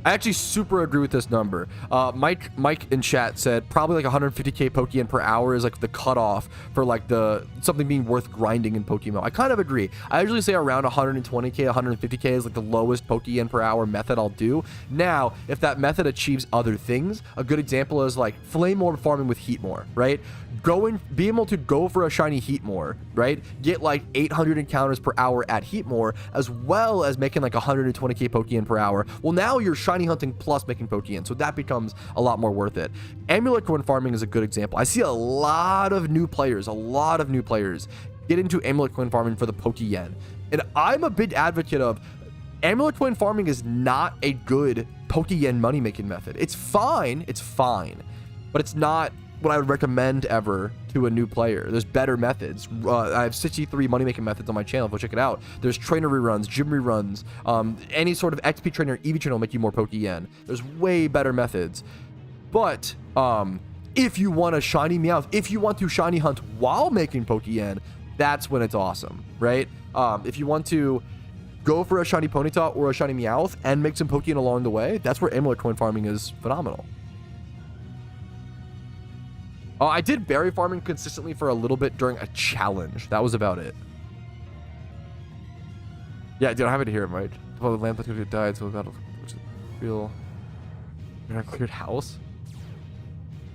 I actually super agree with this number. Mike in chat said probably like 150k Pokeyen per hour is like the cutoff for like something being worth grinding in PokeMMO. I kind of agree. I usually say around 120k, 150k is like the lowest Pokeyen per hour method I'll do. Now, if that method achieves other things, a good example is like Flame Orb farming with Heatmore, right? Be able to go for a shiny Heatmore, right? Get like 800 encounters per hour at Heatmore, as well as making like 120k Pokeyen per hour. Well, now you're shiny hunting plus making Pokeyen, so that becomes a lot more worth it. Amulet-Coin farming is a good example. I see a lot of new players get into Amulet-Coin farming for the Pokeyen, and I'm a big advocate of Amulet-Coin farming is not a good Pokeyen money making method. It's fine, but it's not what I would recommend ever to a new player. There's better methods. I have 63 money making methods on my channel. Go check it out. There's trainer reruns, gym reruns, any sort of XP trainer, EV trainer will make you more Pokeyen. There's way better methods. But if you want a shiny Meowth, if you want to shiny hunt while making Pokeyen, that's when it's awesome, right? If you want to go for a shiny Ponyta or a shiny Meowth and make some Pokemon along the way, that's where amulet coin farming is phenomenal. I did berry farming consistently for a little bit during a challenge. That was about it. Yeah, dude, I have it here, right? Well, the lamp that died, so battle, which is real. You're a cleared house?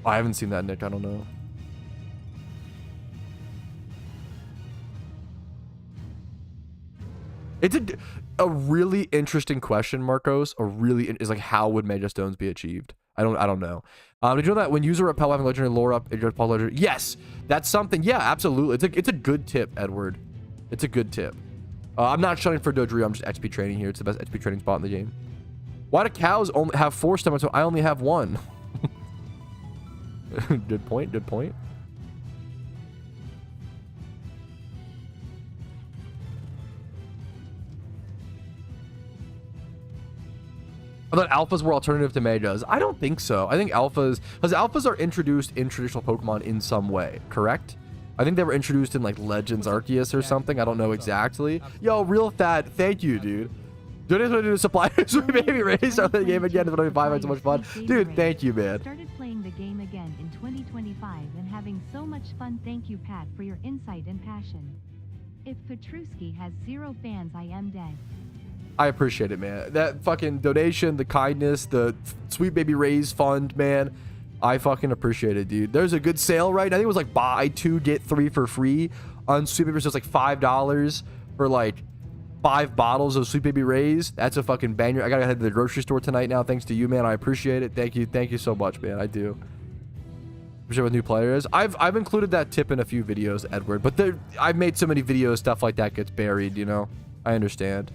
Oh, I haven't seen that, Nick. I don't know. It's a really interesting question, Marcos. Is like, how would Mega Stones be achieved? I don't know. Did you know that when user repel having legendary lore up, it just Paul legendary? Yes, that's something. Yeah, absolutely. It's a good tip, Edward. It's a good tip. I'm not shunning for Dodrio. I'm just XP training here. It's the best XP training spot in the game. Why do cows only have 4 stomachs? I only have 1. Good point. Good point. I thought alphas were alternative to megas. I don't think so. I think alphas, because alphas are introduced in traditional Pokemon in some way, correct? I think they were introduced in like Legends Arceus or something. I don't know exactly. Yo, real Thad, thank you, dude. Doing this to suppliers with baby race. Start the game again. It's going to be 5 so much fun. Dude, thank you, man. Started playing the game again in 2025 and having so much fun. Thank you, Pat, for your insight and passion. If Petruski has 0 fans, I am dead. I appreciate it, man. That fucking donation, the kindness, the Sweet Baby Raise fund, man. I fucking appreciate it, dude. There's a good sale, right? I think it was like buy 2, get 3 for free on Sweet Baby. So it's like $5 for like 5 bottles of Sweet Baby Raise. That's a fucking banger. I gotta head to the grocery store tonight now. Thanks to you, man. I appreciate it. Thank you. Thank you so much, man. I do. Appreciate with new players. I've included that tip in a few videos, Edward. But I've made so many videos, stuff like that gets buried, you know? I understand.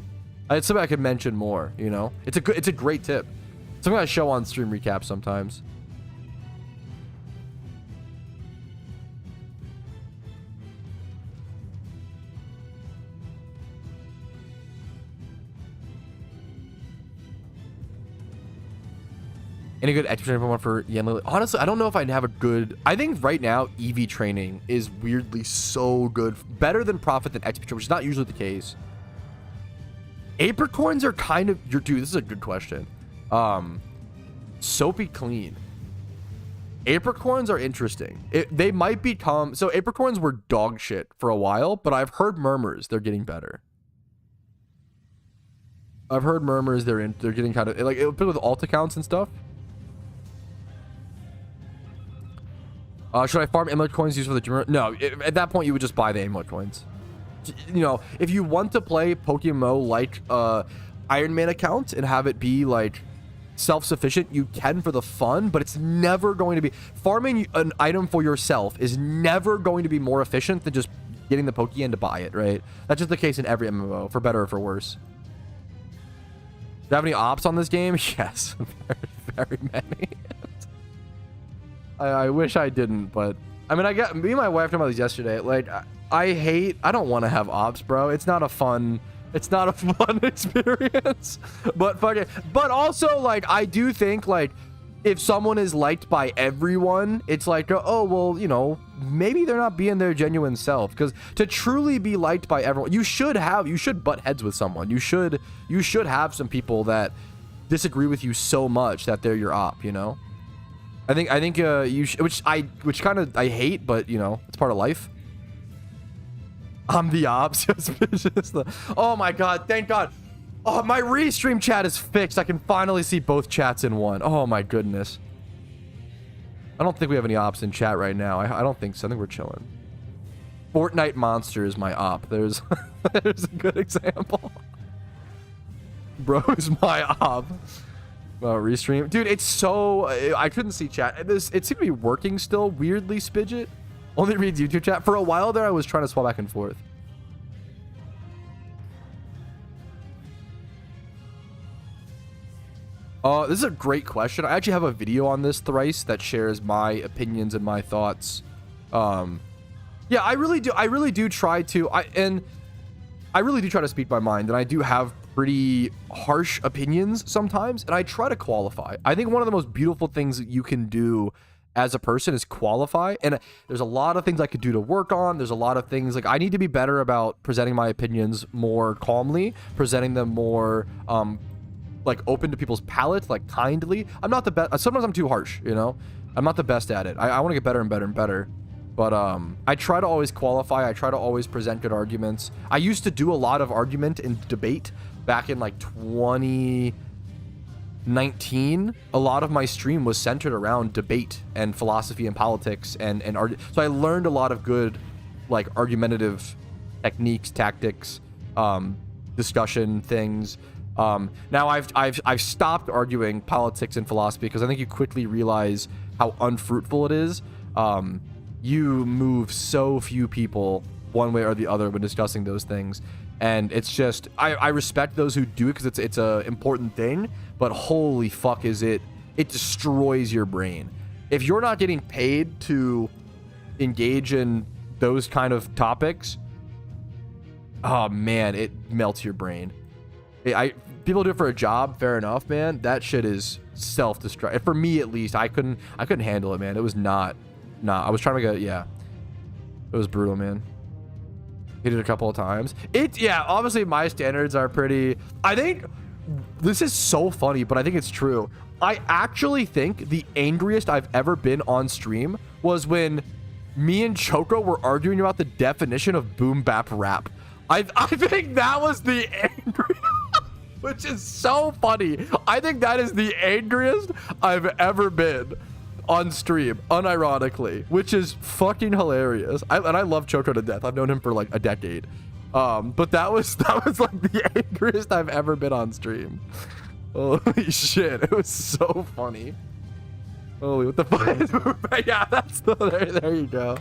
It's something I could mention more, you know? It's a great tip. Something I show on stream recaps sometimes. Any good XP training Pokemon for Yen? Honestly, I don't know if I'd have a good... I think right now, EV training is weirdly so good. Better than Profit than XP training, which is not usually the case. Apricorns are kind of... Dude, this is a good question. Soapy Clean. Apricorns are interesting. They might become... So Apricorns were dog shit for a while, but I've heard murmurs they're getting better. I've heard murmurs they're getting kind of... Like, with alt accounts and stuff. Should I farm amulet coins used for the gym? No, at that point you would just buy the amulet coins. You know, if you want to play PokeMMO like Iron Man account and have it be like self-sufficient, you can for the fun, but it's never going to be... Farming an item for yourself is never going to be more efficient than just getting the Pokeyen to buy it, right? That's just the case in every MMO, for better or for worse. Do you have any ops on this game? Yes, very, very many. I wish I didn't, but I mean, me and my wife talked about this yesterday. Like, I don't want to have ops, bro. It's not a fun experience. But also, like, I do think, like, if someone is liked by everyone, it's like, oh, well, you know, maybe they're not being their genuine self. Because to truly be liked by everyone, you should butt heads with someone. You should have some people that disagree with you so much that they're your op, you know? I think you which kind of I hate, but you know, it's part of life. I'm the ops. Oh my god, thank god. Oh, my restream chat is fixed. I can finally see both chats in one. Oh my goodness. I don't think we have any ops in chat right now. I don't think so. I think we're chilling. Fortnite Monster is my op. There's there's a good example. Bro is my op. Restream, dude. It's so I couldn't see chat. It seemed to be working still. Weirdly, Spidget only reads YouTube chat. For a while there, I was trying to swap back and forth. This is a great question. I actually have a video on this thrice that shares my opinions and my thoughts. Yeah, I really do try to. I really do try to speak my mind, and I do have pretty harsh opinions sometimes, and I try to qualify. I think one of the most beautiful things that you can do as a person is qualify. And there's a lot of things I could do to work on. There's a lot of things like I need to be better about presenting my opinions more calmly, presenting them more like open to people's palates, like kindly. I'm not the best. Sometimes I'm too harsh, you know. I'm not the best at it. I want to get better and better and better. But I try to always qualify. I try to always present good arguments. I used to do a lot of argument and debate back in like 2019. A lot of my stream was centered around debate and philosophy and politics and so I learned a lot of good like argumentative techniques, tactics, discussion things. Now I've stopped arguing politics and philosophy because I think you quickly realize how unfruitful it is. You move so few people one way or the other when discussing those things, and it's just I respect those who do it because it's a important thing, but holy fuck is it destroys your brain if you're not getting paid to engage in those kind of topics. Oh man, it melts your brain. People do it for a job, fair enough, man. That shit is self-destruct. For me at least, I couldn't handle it, man. It was not. Nah, I was trying to get, yeah. It was brutal, man. Hit it a couple of times. Yeah, obviously my standards are pretty, I think, this is so funny, but I think it's true. I actually think the angriest I've ever been on stream was when me and Choco were arguing about the definition of boom bap rap. I think that was the angriest, which is so funny. I think that is the angriest I've ever been on stream, unironically, which is fucking hilarious. And I love Choco to death. I've known him for like a decade. But that was like the angriest I've ever been on stream. Holy shit, it was so funny. Holy, what the fuck? Yeah, that's there you go.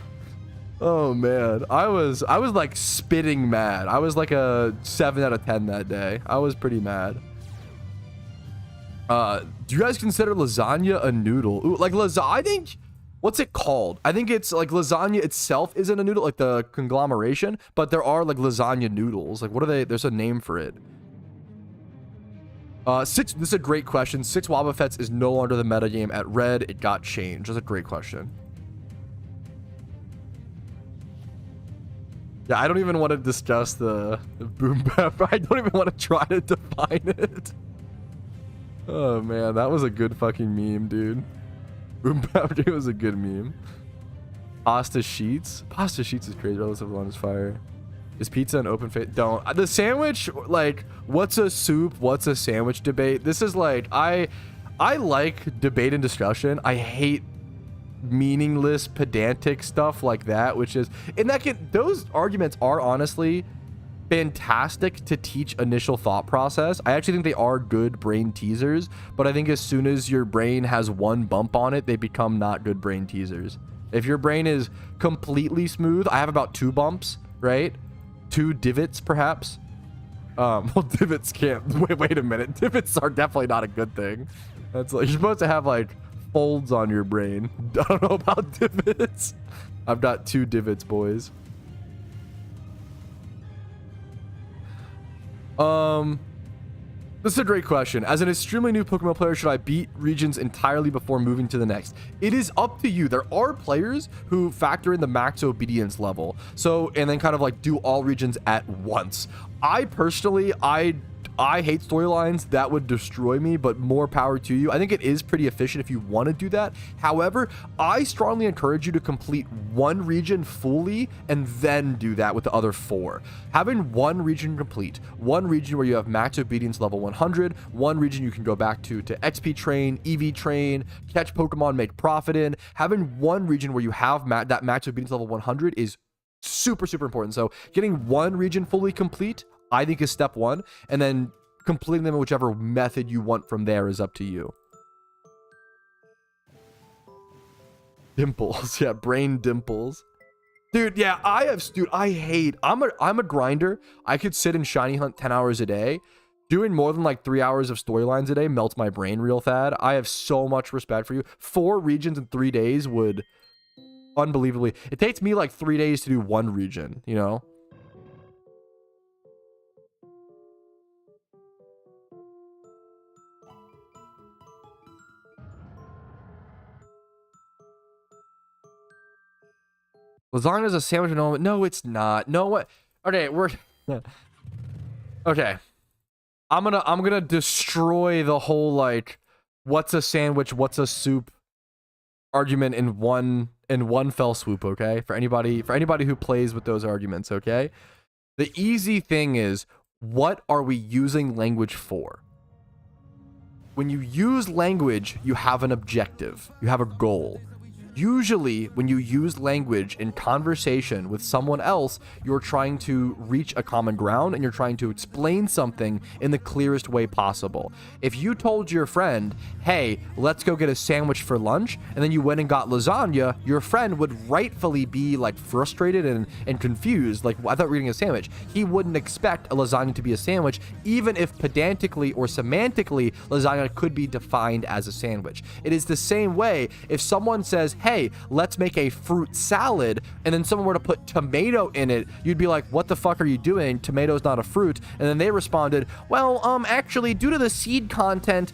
Oh man, I was like spitting mad. I was like a 7 out of 10 that day. I was pretty mad. Do you guys consider lasagna a noodle? Ooh, like lasagna, I think, what's it called? I think it's like lasagna itself isn't a noodle, like the conglomeration, but there are like lasagna noodles. Like what are they? There's a name for it. This is a great question. 6 Wobbuffets is no longer the metagame at Red. It got changed. That's a great question. Yeah, I don't even want to discuss the boom bap. I don't even want to try to define it. Oh man, that was a good fucking meme, dude. Boom bap dude was a good meme. Pasta sheets. Pasta sheets is crazy. Relative on his fire. Is pizza an open face? Don't. The sandwich, like, what's a soup? What's a sandwich debate? This is like, I like debate and discussion. I hate meaningless, pedantic stuff like that, which is, and that can, those arguments are honestly fantastic to teach initial thought process. I actually think they are good brain teasers, but I think as soon as your brain has one bump on it, they become not good brain teasers. If your brain is completely smooth, I have about 2 bumps, right? 2 divots, perhaps. Well, divots can't, wait a minute. Divots are definitely not a good thing. That's like, you're supposed to have like folds on your brain. I don't know about divots. I've got 2 divots, boys. This is a great question. As an extremely new Pokemon player, should I beat regions entirely before moving to the next? It is up to you. There are players who factor in the max obedience level. So, and then kind of like do all regions at once. I personally, I hate storylines that would destroy me, but more power to you. I think it is pretty efficient if you want to do that. However, I strongly encourage you to complete 1 region fully and then do that with the other 4. Having 1 region complete, 1 region where you have max obedience level 100, 1 region you can go back to XP train, EV train, catch Pokemon, make profit in. Having 1 region where you have that max obedience level 100 is super, super important. So getting 1 region fully complete, I think, is step 1, and then completing them in whichever method you want from there is up to you. Dimples. Yeah, brain dimples. Dude, yeah, I'm a grinder. I could sit and shiny hunt 10 hours a day. Doing more than like 3 hours of storylines a day melts my brain real fast. I have so much respect for you. 4 regions in 3 days would unbelievably, it takes me like 3 days to do 1 region, you know? Lasagna is a sandwich. No, it's not. No, what? Okay, we're okay. I'm gonna destroy the whole like what's a sandwich, what's a soup argument in one fell swoop, okay? For anybody who plays with those arguments, okay? The easy thing is, what are we using language for? When you use language, you have an objective, you have a goal. Usually, when you use language in conversation with someone else, you're trying to reach a common ground and you're trying to explain something in the clearest way possible. If you told your friend, hey, let's go get a sandwich for lunch, and then you went and got lasagna, your friend would rightfully be like frustrated and confused. Like, I thought we were getting a sandwich. He wouldn't expect a lasagna to be a sandwich, even if pedantically or semantically, lasagna could be defined as a sandwich. It is the same way if someone says, hey, let's make a fruit salad, and then someone were to put tomato in it, you'd be like, what the fuck are you doing? Tomato's not a fruit. And then they responded, well, actually, due to the seed content,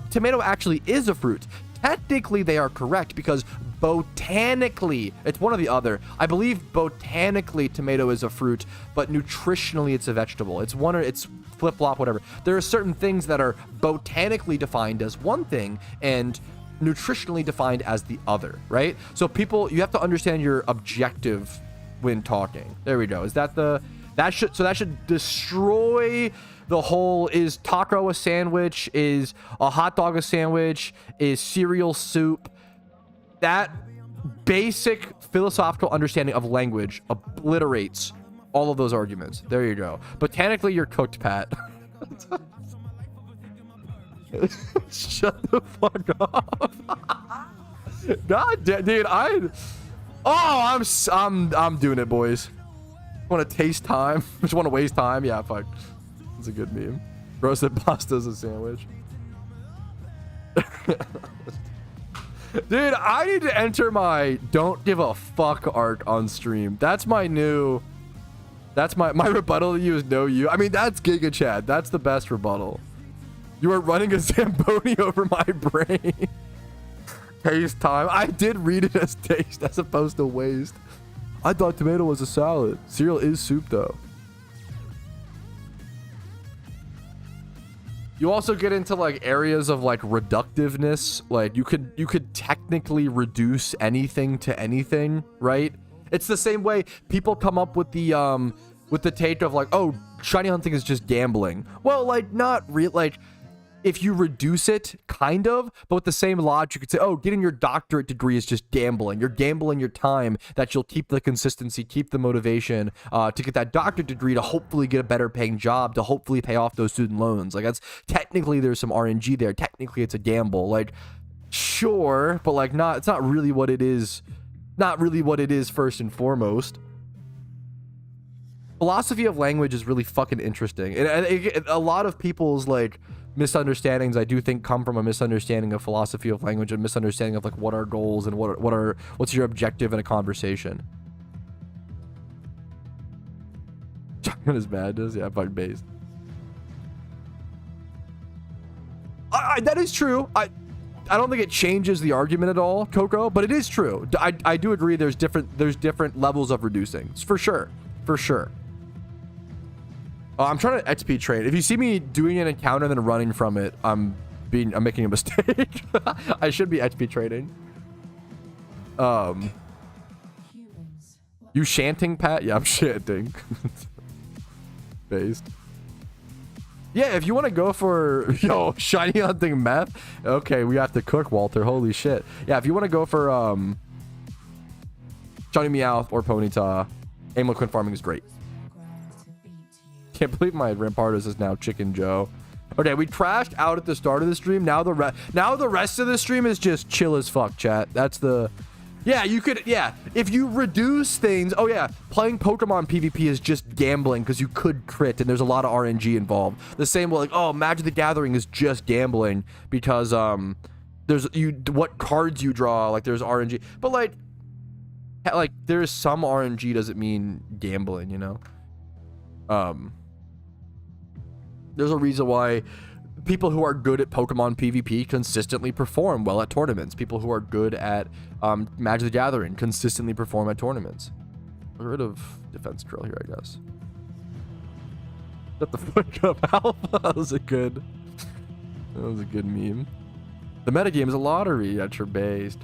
tomato actually is a fruit. Technically, they are correct because botanically, it's one or the other. I believe botanically tomato is a fruit, but nutritionally it's a vegetable. It's one or it's flip-flop, whatever. There are certain things that are botanically defined as one thing and nutritionally defined as the other, right? So people, you have to understand your objective when talking. There we go. Is that that should destroy the whole, is taco a sandwich? Is a hot dog a sandwich? Is cereal soup? That basic philosophical understanding of language obliterates all of those arguments. There you go. Botanically, you're cooked, Pat. Shut the fuck up. God damn, dude, I'm doing it, boys. Want to taste time? Just want to waste time? Yeah, fuck. It's a good meme. Roasted pasta is a sandwich. Dude, I need to enter my don't give a fuck arc on stream. That's my new... That's my rebuttal to you is no you. I mean, that's Giga Chad. That's the best rebuttal. You are running a Zamboni over my brain. Taste time. I did read it as taste as opposed to waste. I thought tomato was a salad. Cereal is soup, though. You also get into like areas of like reductiveness. Like you could technically reduce anything to anything, right? It's the same way people come up with the take of like, oh, shiny hunting is just gambling. Well, like not real, like if you reduce it, kind of, but with the same logic, you could say, oh, getting your doctorate degree is just gambling. You're gambling your time that you'll keep the consistency, keep the motivation to get that doctorate degree to hopefully get a better paying job, to hopefully pay off those student loans. Like that's technically there's some RNG there. Technically it's a gamble. Like, sure, but like not, it's not really what it is. Not really what it is first and foremost. Philosophy of language is really fucking interesting. And a lot of people's like misunderstandings, I do think, come from a misunderstanding of philosophy of language and misunderstanding of like what are goals and what's your objective in a conversation. Shotgun is madness. Yeah, fuck based. That is true. I don't think it changes the argument at all, Coco, but it is true. I do agree there's different levels of reducing. For sure. For sure. I'm trying to XP trade. If you see me doing an encounter and then running from it, I'm making a mistake. I should be XP trading. You shanting, Pat? Yeah, I'm shanting. Based. Yeah, if you want to go for, yo, shiny hunting meth. Okay, we have to cook, Walter. Holy shit. Yeah, if you want to go for Johnny Meowth or Ponyta, aim liquid farming is great. Can't believe my Rampardos is now Chicken Joe. Okay, we crashed out at the start of the stream. Now the rest of the stream is just chill as fuck, chat. That's the... Yeah, you could... Yeah, if you reduce things... Oh, yeah, playing Pokemon PvP is just gambling because you could crit and there's a lot of RNG involved. The same way, like, oh, Magic the Gathering is just gambling because there's... what cards you draw, like, there's RNG. But, like, there's some RNG doesn't mean gambling, you know? There's a reason why people who are good at Pokemon PvP consistently perform well at tournaments. People who are good at Magic the Gathering consistently perform at tournaments. Get rid of defense drill here, I guess. Shut the fuck up, Alpha. That was a good meme. The metagame is a lottery. That's your based.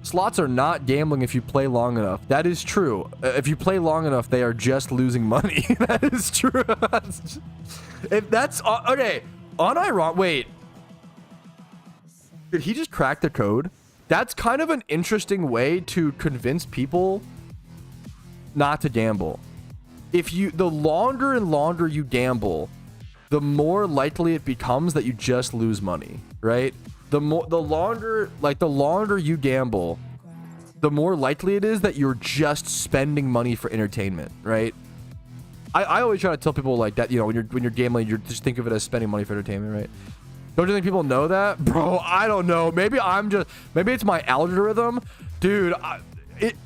Slots are not gambling if you play long enough. That is true. If you play long enough, they are just losing money. That is true. If that's okay, unironic. Wait, did he just crack the code? That's kind of an interesting way to convince people not to gamble. If you, the longer and longer you gamble, the more likely it becomes that you just lose money, right? The longer you gamble, the more likely it is that you're just spending money for entertainment, right? I always try to tell people like that, you know, when you're gambling, you just think of it as spending money for entertainment, right? Don't you think people know that? Bro, I don't know. Maybe it's my algorithm. Dude,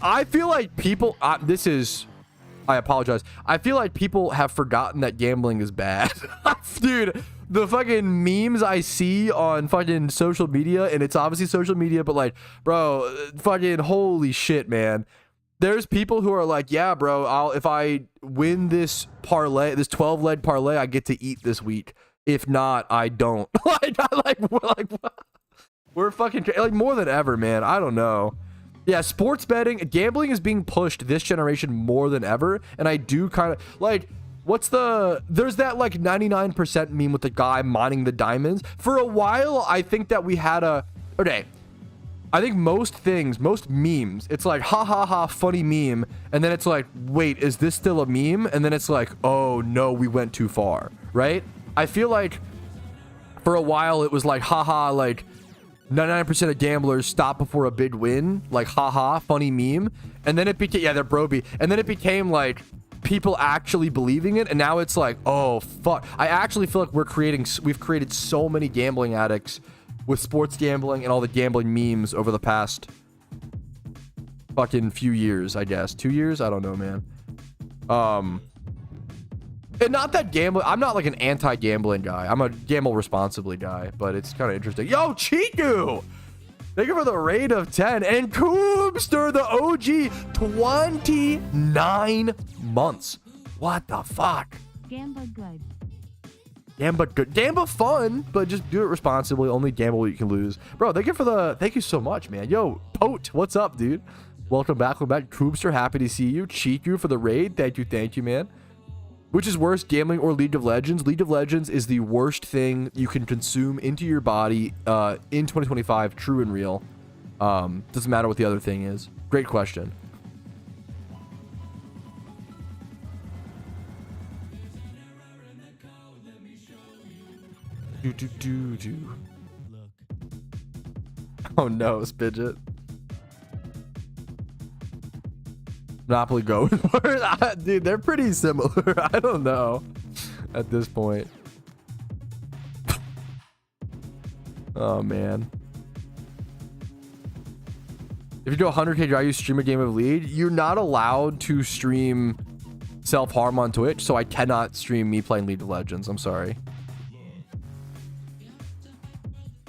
I feel like people, I apologize. I feel like people have forgotten that gambling is bad. Dude, the fucking memes I see on fucking social media, and it's obviously social media, but like, bro, fucking holy shit, man. There's people who are like, yeah, bro, if I win this parlay, this 12-leg parlay, I get to eat this week. If not, I don't. We're fucking like more than ever, man. I don't know. Yeah, sports betting, gambling is being pushed this generation more than ever. And I do kind of like, there's that like 99% meme with the guy mining the diamonds. For a while, I think that we had okay. I think most memes, it's like, ha ha ha, funny meme. And then it's like, wait, is this still a meme? And then it's like, oh no, we went too far, right? I feel like for a while it was like, haha, like 99% of gamblers stop before a big win, like haha, funny meme. And then it became, yeah, they're broby. And then it became like people actually believing it. And now it's like, oh fuck. I actually feel like we've created so many gambling addicts with sports gambling and all the gambling memes over the past fucking few years, I guess. 2 years? I don't know, man. And not that gambling, I'm not like an anti-gambling guy. I'm a gamble responsibly guy, but it's kind of interesting. Yo, Chiku! Thank you for the raid of 10. And Koobster, the OG, 29 months. What the fuck? Gamba good. Gamba good. Gamba fun, but just do it responsibly. Only gamble what you can lose. Bro, thank you so much, man. Yo, Pote, what's up, dude? Welcome back. Koobster, happy to see you. Chiku for the raid. Thank you, man. Which is worse, gambling or League of Legends? League of Legends is the worst thing you can consume into your body in 2025, true and real. Doesn't matter what the other thing is. Great question. Oh no, Spidget. Monopoly Go. Dude, they're pretty similar. I don't know at this point. Oh man. If you do 100k drive, you stream a game of League. You're not allowed to stream self-harm on Twitch, so I cannot stream me playing League of Legends. I'm sorry.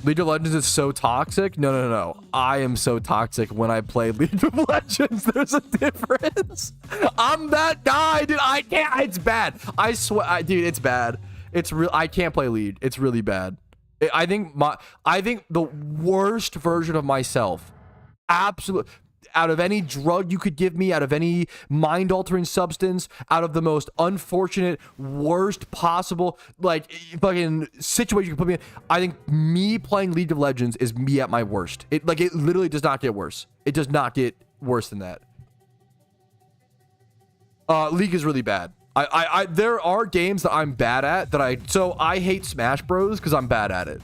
League of Legends is so toxic. No. I am so toxic when I play League of Legends. There's a difference. I'm that guy, dude. I can't. It's bad. I swear, dude. It's bad. It's real. I can't play League. It's really bad. I think the worst version of myself. Absolute. Out of any drug you could give me, out of any mind-altering substance, out of the most unfortunate, worst possible, like, fucking situation you can put me in, I think me playing League of Legends is me at my worst. It literally does not get worse. It does not get worse than that. League is really bad. There are games that I'm bad at so I hate Smash Bros because I'm bad at it.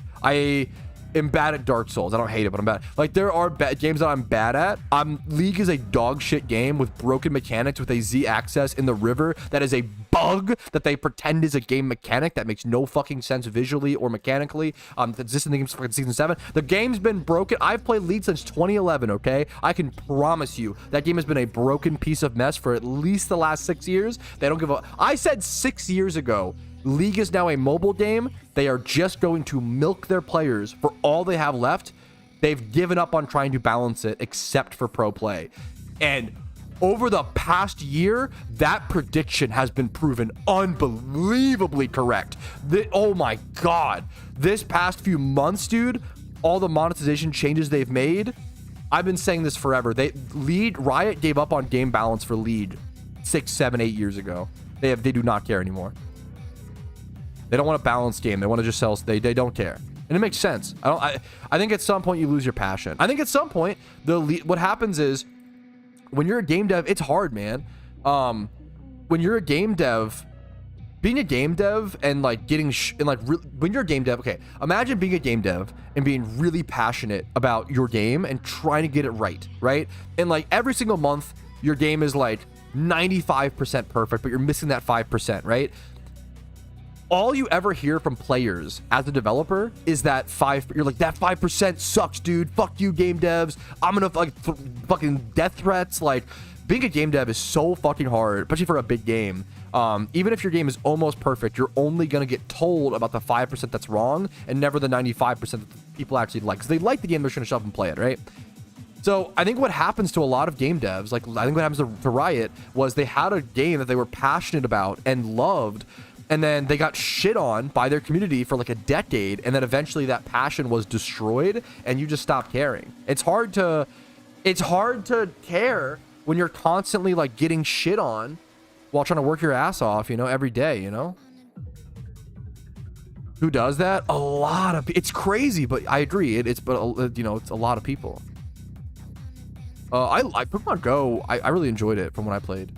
am bad at Dark Souls. I don't hate it, but I'm bad. Like, there are games that I'm bad at. League is a dog shit game with broken mechanics with a Z axis in the river that is a bug that they pretend is a game mechanic that makes no fucking sense visually or mechanically. That exists in the game's fucking season 7. The game's been broken. I've played League since 2011, okay? I can promise you that game has been a broken piece of mess for at least the last 6 years. They don't give a... I said 6 years ago, League is now a mobile game. They are just going to milk their players for all they have left. They've given up on trying to balance it except for pro play. And over the past year, that prediction has been proven unbelievably correct. Oh my God. This past few months, dude, all the monetization changes they've made. I've been saying this forever. Riot gave up on game balance for League 6, 7, 8 years ago. They do not care anymore. They don't want a balanced game. They want to just sell. They don't care, and it makes sense. I think at some point you lose your passion. I think at some point what happens is when you're a game dev, it's hard, man. When you're a game dev, being a game dev and like when you're a game dev, okay, imagine being a game dev and being really passionate about your game and trying to get it right? And like every single month, your game is like 95% perfect, but you're missing that 5%, right? All you ever hear from players as a developer is that you're like, that 5% sucks, dude. Fuck you, game devs. I'm gonna fucking death threats. Like, being a game dev is so fucking hard, especially for a big game. Even if your game is almost perfect, you're only gonna get told about the 5% that's wrong and never the 95% that people actually like. Because they like the game, they're just gonna shove and play it, right? So I think what happens to a lot of game devs, like I think what happens to Riot, was they had a game that they were passionate about and loved, and then they got shit on by their community for like a decade, and then eventually that passion was destroyed and you just stopped caring. It's hard to care when you're constantly like getting shit on while trying to work your ass off, you know, every day, you know? Who does that? A lot of it's crazy, but I agree. It's a lot of people. I Pokemon Go, I really enjoyed it from when I played.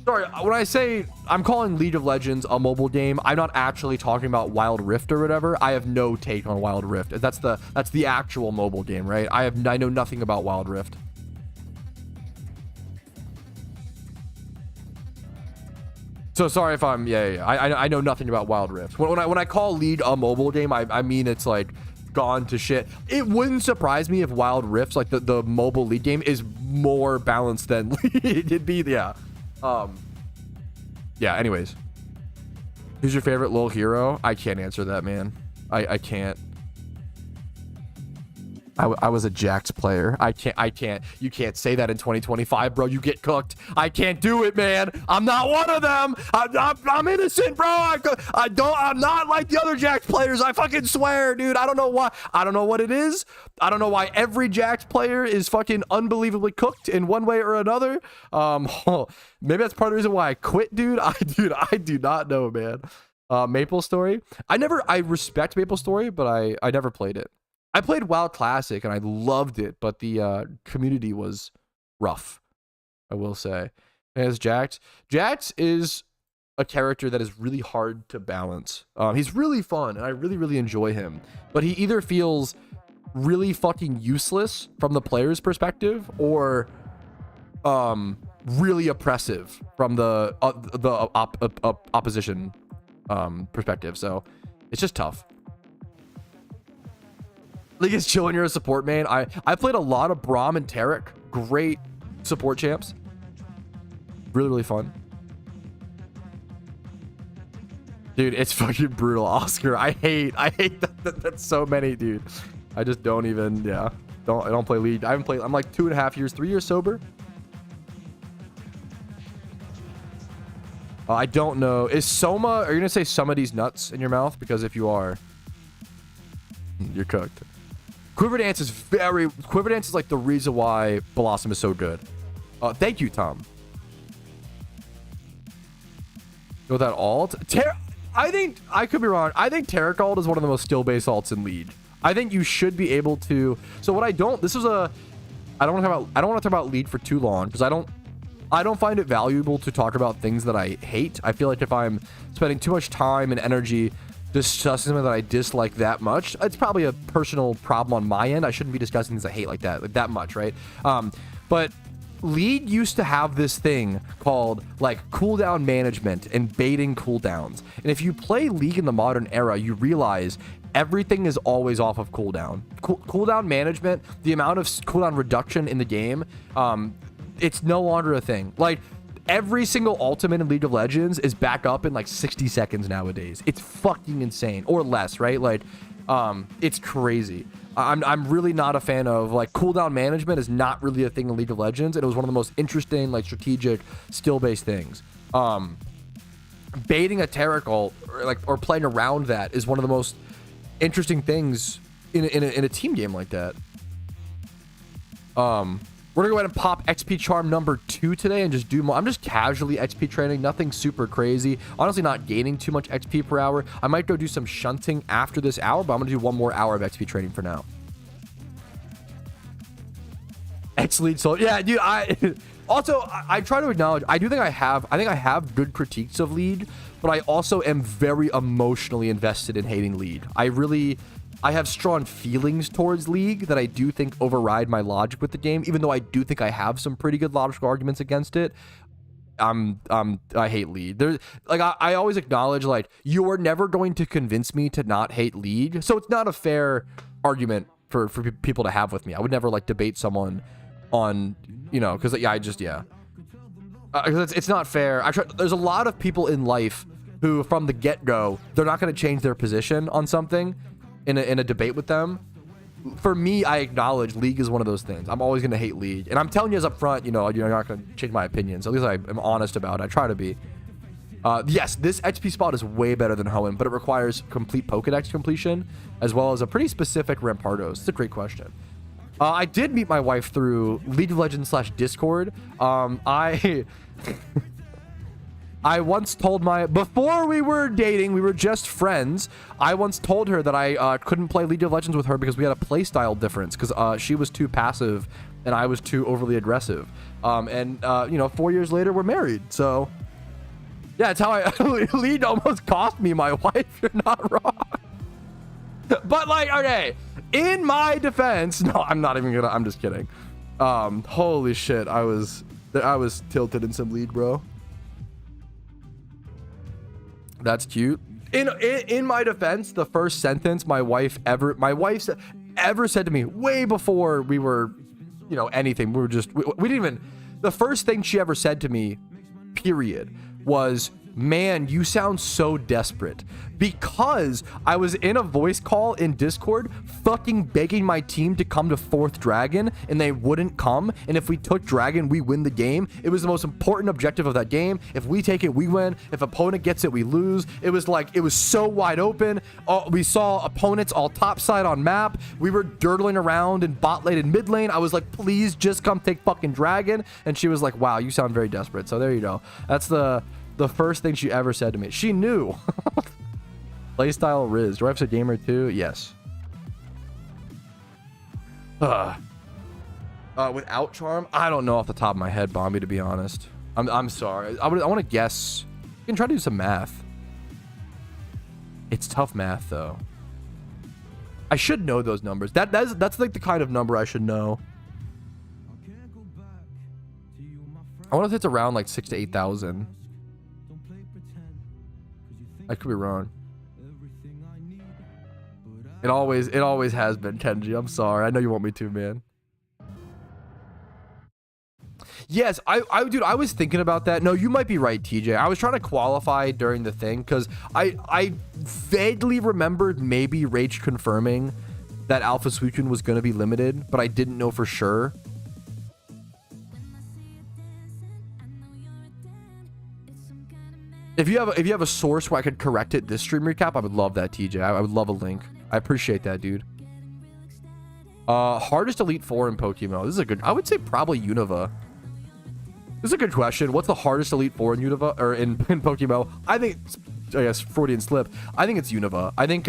Sorry, when I say I'm calling League of Legends a mobile game, I'm not actually talking about Wild Rift or whatever. I have no take on Wild Rift. That's the actual mobile game, right? I know nothing about Wild Rift. So sorry if I'm I know nothing about Wild Rift. When I call League a mobile game, I mean it's like gone to shit. It wouldn't surprise me if Wild Rift, like the mobile League game, is more balanced than it'd be. Yeah, anyways, who's your favorite little hero? I can't answer that, man. I can't. I was a Jax player. I can't. You can't say that in 2025, bro. You get cooked. I can't do it, man. I'm not one of them. I'm innocent, bro. I'm not like the other Jax players. I fucking swear, dude. I don't know why. I don't know what it is. I don't know why every Jax player is fucking unbelievably cooked in one way or another. Maybe that's part of the reason why I quit, dude. I do not know, man. Maple Story. I respect Maple Story, but I never played it. I played WoW Classic and I loved it, but the community was rough, I will say. As Jax is a character that is really hard to balance. He's really fun and I really, really enjoy him, but he either feels really fucking useless from the player's perspective or really oppressive from the opposition perspective. So it's just tough. Like, it's chill when you're a support main. I played a lot of Braum and Tarek. Great support champs. Really, really fun. Dude, it's fucking brutal, Oscar. I hate that's so many, dude. I just don't even, I don't play League. I'm like 2.5 years, 3 years sober. I don't know. Is Soma, are you gonna say somebody's nuts in your mouth? Because if you are, you're cooked. Quiver Dance is like the reason why Blossom is so good. Thank you, Tom. Know that alt? I think, I could be wrong. I think Tarek ult is one of the most skill-based alts in League. I think you should be able to. So what I don't want to talk about League for too long because I don't find it valuable to talk about things that I hate. I feel like if I'm spending too much time and energy discussing something that I dislike that much. It's probably a personal problem on my end. I shouldn't be discussing things I hate like that much, right? But League used to have this thing called like cooldown management and baiting cooldowns. And if you play League in the modern era, you realize everything is always off of cooldown. Cooldown management, the amount of cooldown reduction in the game, it's no longer a thing. Like every single ultimate in League of Legends is back up in like 60 seconds nowadays. It's fucking insane, or less, right? Like it's crazy. I'm really not a fan of like cooldown management is not really a thing in League of Legends, and it was one of the most interesting like strategic skill-based things. Baiting a Taric ult or playing around that is one of the most interesting things in a team game like that. We're gonna go ahead and pop XP charm number 2 today and just do more. I'm just casually XP training, nothing super crazy. Honestly, not gaining too much XP per hour. I might go do some shunting after this hour, but I'm gonna do 1 more hour of XP training for now. X lead soul. Yeah, dude. I try to acknowledge. I think I have good critiques of League, but I also am very emotionally invested in hating League. I have strong feelings towards League that I do think override my logic with the game, even though I do think I have some pretty good logical arguments against it. I hate League. There's like I always acknowledge like you are never going to convince me to not hate League, so it's not a fair argument for people to have with me. I would never like debate someone on, you know, because it's not fair. There's a lot of people in life who from the get-go they're not going to change their position on something in a debate with them. For me, I acknowledge League is one of those things. I'm always going to hate League, and I'm telling you as up front, you know, you're not going to change my opinions. At least I am honest about it. I try to be. Yes, this XP spot is way better than Hoenn, but it requires complete Pokedex completion as well as a pretty specific Rampardos. It's a great question. I did meet my wife through League of Legends /Discord. I once told before we were dating, we were just friends. I once told her that I couldn't play League of Legends with her because we had a playstyle difference, because she was too passive and I was too overly aggressive. You know, 4 years later, we're married. So, yeah, it's how League almost cost me my wife. You're not wrong. But, like, okay, in my defense, no, I'm not even gonna, I'm just kidding. Holy shit, I was tilted in some League, bro. That's cute. In my defense, the first sentence my wife ever said to me way before we were, you know, anything. We didn't even. The first thing she ever said to me, period, was, "Man, you sound so desperate." Because I was in a voice call in Discord fucking begging my team to come to 4th Dragon, and they wouldn't come, and if we took Dragon, we win the game. It was the most important objective of that game. If we take it, we win. If opponent gets it, we lose. It was like, it was so wide open. We saw opponents all topside on map. We were dirtling around in bot lane and mid lane. I was like, please just come take fucking Dragon. And she was like, wow, you sound very desperate. So there you go. That's the first thing she ever said to me. She knew. Playstyle Riz. Do I have a gamer too? Yes. Without charm? I don't know off the top of my head, Bombi, to be honest. I'm sorry. I want to guess. You can try to do some math. It's tough math, though. I should know those numbers. That's like the kind of number I should know. I wonder if it's around like 6,000 to 8,000. I could be wrong. It always has been, Kenji. I'm sorry. I know you want me to, man. Yes, dude, I was thinking about that. No, you might be right, TJ. I was trying to qualify during the thing because I vaguely remembered maybe Rage confirming that Alpha Suicune was going to be limited, but I didn't know for sure. If you have a source where I could correct it this stream recap, I would love that, TJ. I would love a link. I appreciate that, dude. Hardest Elite Four in PokeMMO. This is a good. I would say probably Unova. This is a good question. What's the hardest Elite Four in Unova or in PokeMMO? I think it's, I guess, Freudian slip. I think it's Unova. I think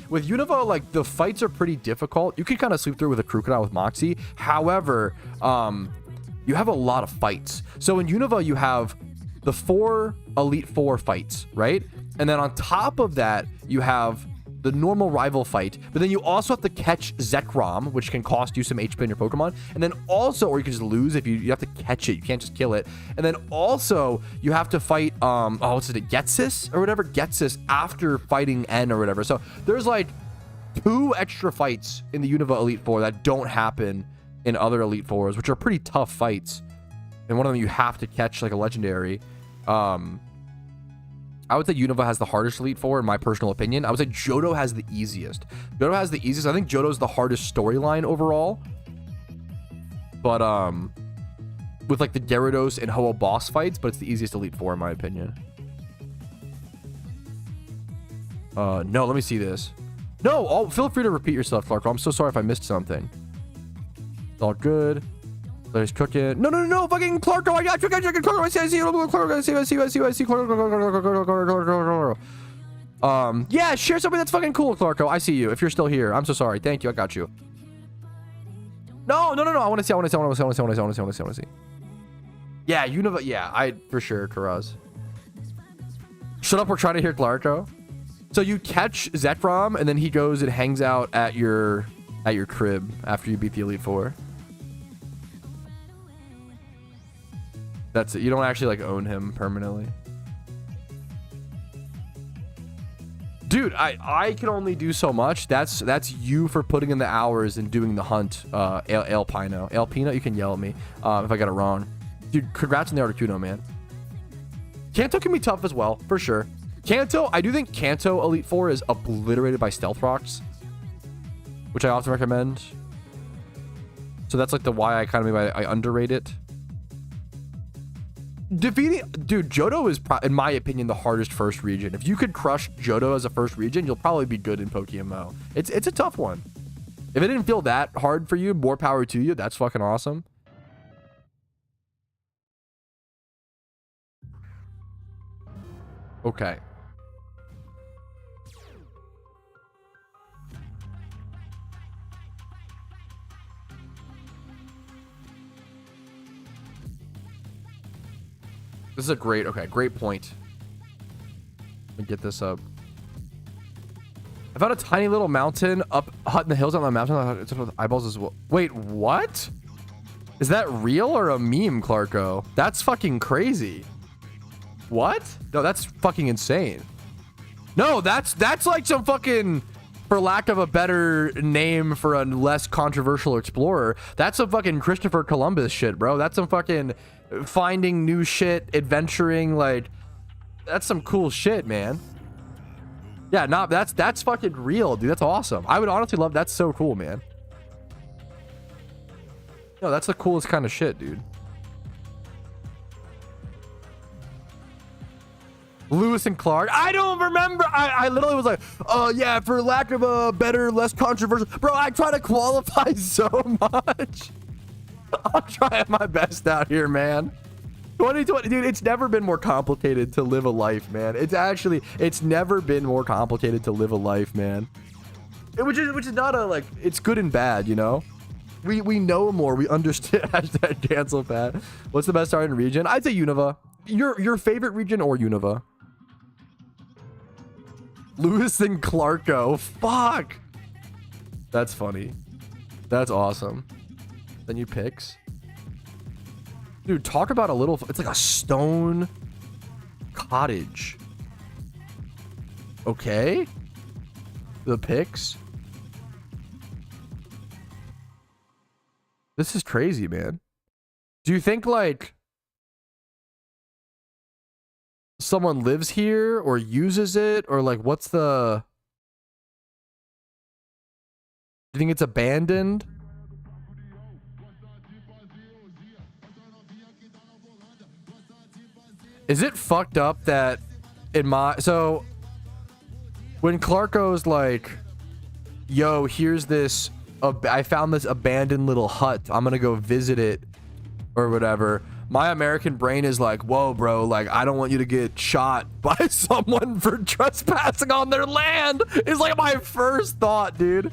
with Unova, like the fights are pretty difficult. You can kind of sleep through with a Crocodile with Moxie. However, you have a lot of fights. So in Unova, you have the 4 Elite Four fights, right? And then on top of that, you have the normal rival fight, but then you also have to catch Zekrom, which can cost you some HP on your Pokemon. And then also, or you can just lose if you have to catch it. You can't just kill it. And then also you have to fight, what's it, Getsis or whatever? Getsis after fighting N or whatever. So there's like 2 extra fights in the Unova Elite Four that don't happen in other Elite Fours, which are pretty tough fights. And one of them you have to catch like a legendary. I would say Unova has the hardest Elite Four in my personal opinion. I would say Johto has the easiest. Johto has the easiest. I think Johto's the hardest storyline overall. But with like the Gyarados and Ho-Oh boss fights, but it's the easiest Elite Four in my opinion. No, let me see this. No, feel free to repeat yourself, Clark. I'm so sorry if I missed something. It's all good. There's cooking. No, fucking Clarko, I got you, Clarko, I see you, Clarko, I see, Clarko. Yeah, share something that's fucking cool, Clarko. I see you. If you're still here, I'm so sorry. Thank you, I got you. No, I want to see. Yeah, Unova, yeah, I for sure, Karaz. Shut up, we're trying to hear Clarko. So you catch Zekrom, and then he goes and hangs out at your crib after you beat the Elite Four. That's it. You don't actually like own him permanently. Dude, I can only do so much. That's you for putting in the hours and doing the hunt. Alpino, you can yell at me if I got it wrong. Dude, congrats on the Articuno, man. Kanto can be tough as well, for sure. Kanto, I do think Kanto Elite Four is obliterated by Stealth Rocks, which I often recommend. So that's like the why I underrate it. Defeating, dude, Johto is, in my opinion, the hardest first region. If you could crush Johto as a first region, you'll probably be good in PokeMMO. It's a tough one. If it didn't feel that hard for you, more power to you. That's fucking awesome. Okay. This is a great point. Let me get this up. I found a tiny little mountain up hut in the hills on the mountain. It's with eyeballs as well. Wait, what? Is that real or a meme, Clarko? That's fucking crazy. What? No, that's fucking insane. No, that's like some fucking, for lack of a better name for a less controversial explorer, that's some fucking Christopher Columbus shit, bro. That's some fucking finding new shit, adventuring, like that's some cool shit, man. Yeah, that's fucking real, dude. That's awesome. I would honestly love, that's so cool, man. No, that's the coolest kind of shit, dude. Lewis and Clark. I don't remember. I literally was like, oh yeah, for lack of a better, less controversial. Bro, I try to qualify so much. I'm trying my best out here, man. 2020, dude, it's never been more complicated to live a life, man. It's never been more complicated to live a life, man. Which is not a, like, it's good and bad, you know? We know more. We understand. Hashtag cancel Pat. What's the best starting region? I'd say Unova. Your favorite region or Unova? Lewis and Clarko. Fuck. That's funny. That's awesome. Then you picks. Dude, talk about a little, it's like a stone cottage. Okay. The picks. This is crazy, man. Do you think like someone lives here or uses it, or like what's the, do you think it's abandoned? Is it fucked up that in my, so when Clarko's like, yo, here's this, I found this abandoned little hut, I'm gonna go visit it or whatever, my American brain is like, whoa, bro, like, I don't want you to get shot by someone for trespassing on their land. It's like my first thought, dude.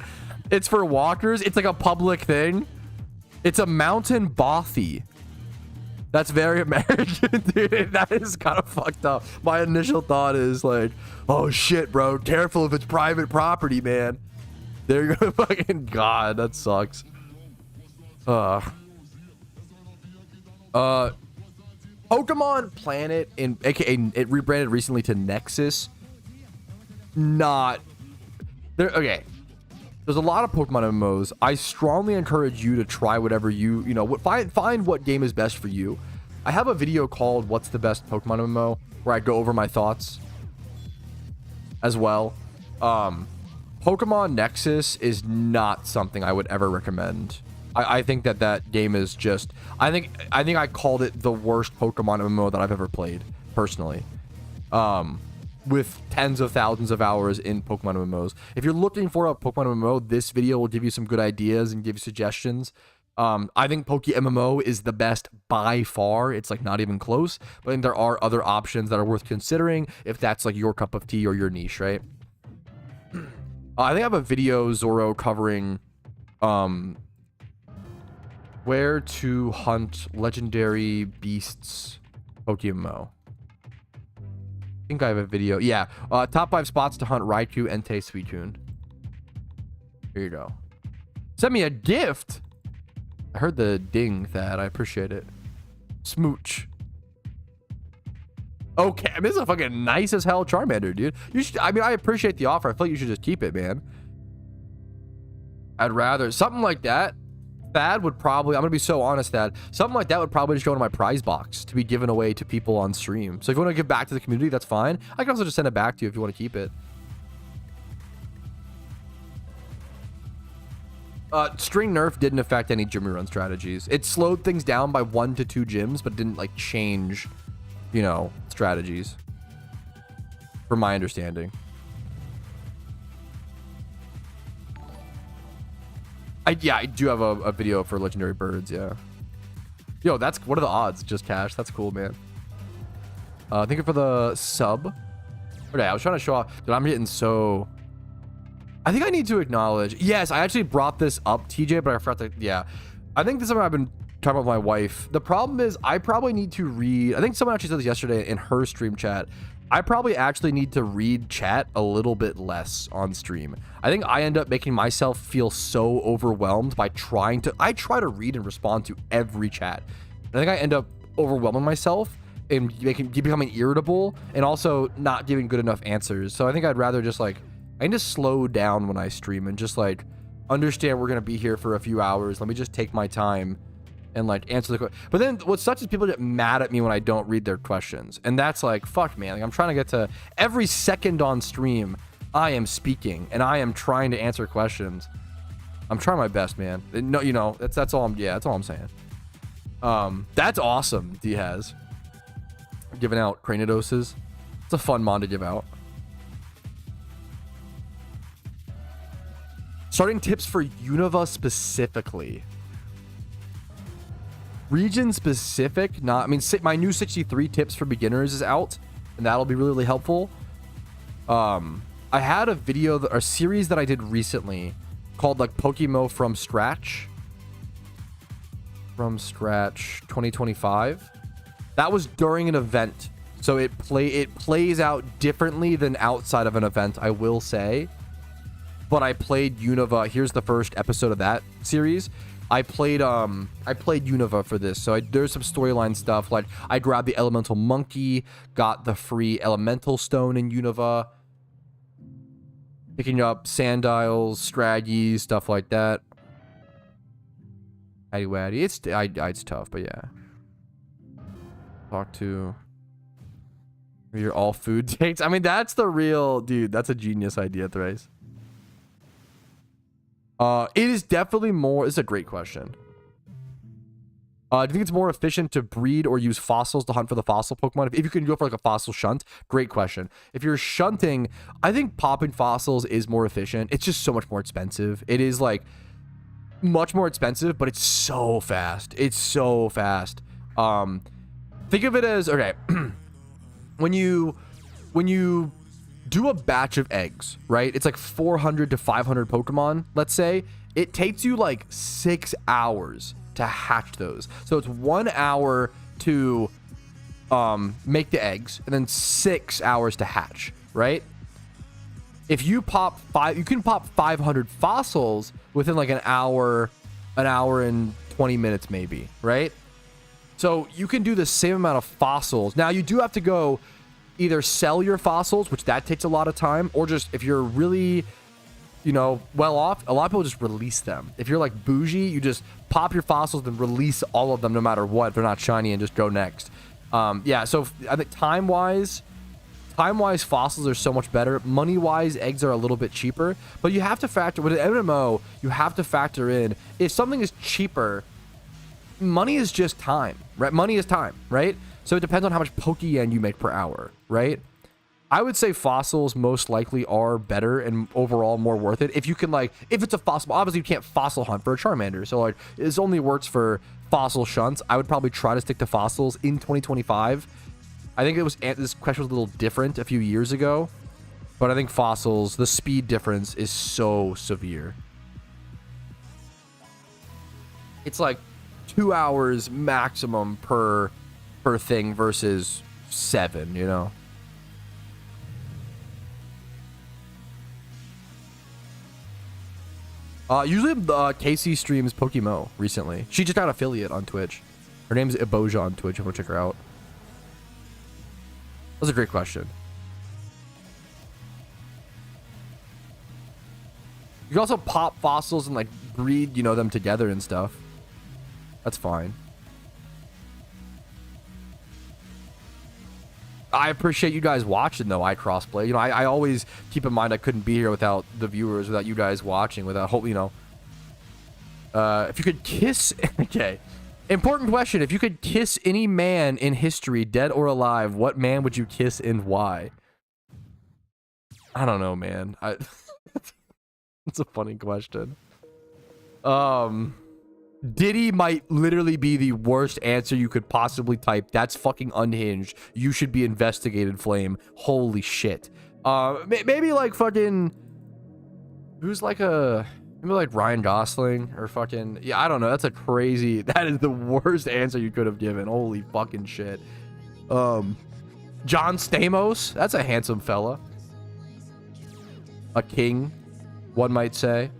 It's for walkers. It's like a public thing. It's a mountain bothy. That's very American, dude. That is kind of fucked up. My initial thought is like, oh shit, bro. Careful if it's private property, man. They're gonna fucking God, that sucks. Pokemon Planet in aka it rebranded recently to Nexus. Not there. Okay. There's a lot of Pokemon MMOs. I strongly encourage you to try whatever you know, find what game is best for you. I have a video called What's the Best Pokemon MMO where I go over my thoughts as well. Pokemon Nexus is not something I would ever recommend. I think that game is just I think I called it the worst Pokemon MMO that I've ever played personally. With tens of thousands of hours in Pokemon MMOs. If you're looking for a Pokemon MMO, this video will give you some good ideas and give you suggestions. I think PokeMMO is the best by far. It's like not even close, but I think there are other options that are worth considering if that's like your cup of tea or your niche, right? I think I have a video, Zoro, covering where to hunt legendary beasts PokeMMO. I think I have a video. Yeah. Top 5 spots to hunt Raikou, Entei, Suicune. Here you go. Send me a gift. I heard the ding, Thad. I appreciate it. Smooch. Okay. I mean, this is a fucking nice as hell Charmander, dude. You should, I mean, I appreciate the offer. I feel like you should just keep it, man. I'd rather something like that. Thad would probably, I'm gonna be so honest, Thad, something like that would probably just go into my prize box to be given away to people on stream. So if you want to give back to the community, that's fine. I can also just send it back to you if you want to keep it. String nerf didn't affect any gym run strategies. It slowed things down by 1 to 2 gyms, but didn't like change, you know, strategies. From my understanding. Yeah, I do have a video for legendary birds, yeah. Yo, what are the odds? Just cash. That's cool, man. Thank you for the sub. Okay, I was trying to show off. Dude, I'm getting so... I think I need to acknowledge... Yes, I actually brought this up, TJ, but I forgot to... Yeah. I think this is something I've been talking about with my wife. The problem is I probably need to read... I think someone actually said this yesterday in her stream chat. I probably actually need to read chat a little bit less on stream. I think I end up making myself feel so overwhelmed by trying to... I try to read and respond to every chat. I think I end up overwhelming myself and becoming irritable and also not giving good enough answers. So I think I'd rather just like... I need to slow down when I stream and just like understand we're going to be here for a few hours. Let me just take my time and like answer the question. But then what sucks is people get mad at me when I don't read their questions. And that's like, fuck, man. Like, I'm trying to get to every second on stream. I am speaking and I am trying to answer questions. I'm trying my best, man. No, you know, that's all that's all I'm saying. That's awesome. Diaz giving out Cranidoses. It's a fun mod to give out. Starting tips for Unova specifically. Region specific, not, I mean, my new 63 tips for beginners is out, and that'll be really, really helpful. I had a video, a series that I did recently called like PokeMMO from Scratch 2025. That was during an event, so it plays out differently than outside of an event, I will say. But I played Unova. Here's the first episode of that series. I played Unova for this, so there's some storyline stuff. Like I grabbed the elemental monkey, got the free elemental stone in Unova, picking up Sandiles, Scraggies, stuff like that. Addy Waddy, it's tough, but yeah. Talk to your all food takes. I mean, that's the real dude. That's a genius idea, Thrace. It is definitely more... This is a great question. Do you think it's more efficient to breed or use fossils to hunt for the fossil Pokemon? If you can go for like a fossil shunt, great question. If you're shunting, I think popping fossils is more efficient. It's just so much more expensive. It is like much more expensive, but it's so fast. It's so fast. Think of it as... Okay. when you do a batch of eggs, right? It's like 400 to 500 Pokemon, let's say. It takes you like 6 hours to hatch those. So it's 1 hour to make the eggs, and then 6 hours to hatch, right? If you pop you can pop 500 fossils within like an hour and 20 minutes maybe, right? So you can do the same amount of fossils. Now you do have to go either sell your fossils, which that takes a lot of time, or just if you're really, you know, well off, a lot of people just release them. If you're like bougie, you just pop your fossils and release all of them no matter what. If they're not shiny, and just go next. Yeah, so I think time-wise, fossils are so much better. Money-wise, eggs are a little bit cheaper. But you have to factor, with an MMO, you have to factor in, if something is cheaper, money is just time, right? Money is time, right? So it depends on how much Poke-Yen you make per hour, right? I would say fossils most likely are better and overall more worth it. If you can, like, if it's a fossil, obviously you can't fossil hunt for a Charmander. So, like, this only works for fossil shunts. I would probably try to stick to fossils in 2025. I think this question was a little different a few years ago. But I think fossils, the speed difference is so severe. It's like 2 hours maximum per thing versus 7, you know? Usually Casey streams PokeMMO recently. She just got affiliate on Twitch. Her name's Iboja on Twitch. I'm gonna check her out. That was a great question. You can also pop fossils and like breed, you know, them together and stuff. That's fine. I appreciate you guys watching though. I crossplay. You know, I always keep in mind I couldn't be here without the viewers, without you guys watching, without hope. You know, if you could kiss. Okay, important question. If you could kiss any man in history, dead or alive, what man would you kiss and why? I don't know, man. It's a funny question. Diddy might literally be the worst answer you could possibly type. That's fucking unhinged. You should be investigated, Flame. Holy shit. Maybe like fucking... Who's like a... Maybe like Ryan Gosling or fucking... Yeah, I don't know. That's a crazy... That is the worst answer you could have given. Holy fucking shit. John Stamos. That's a handsome fella. A king, one might say.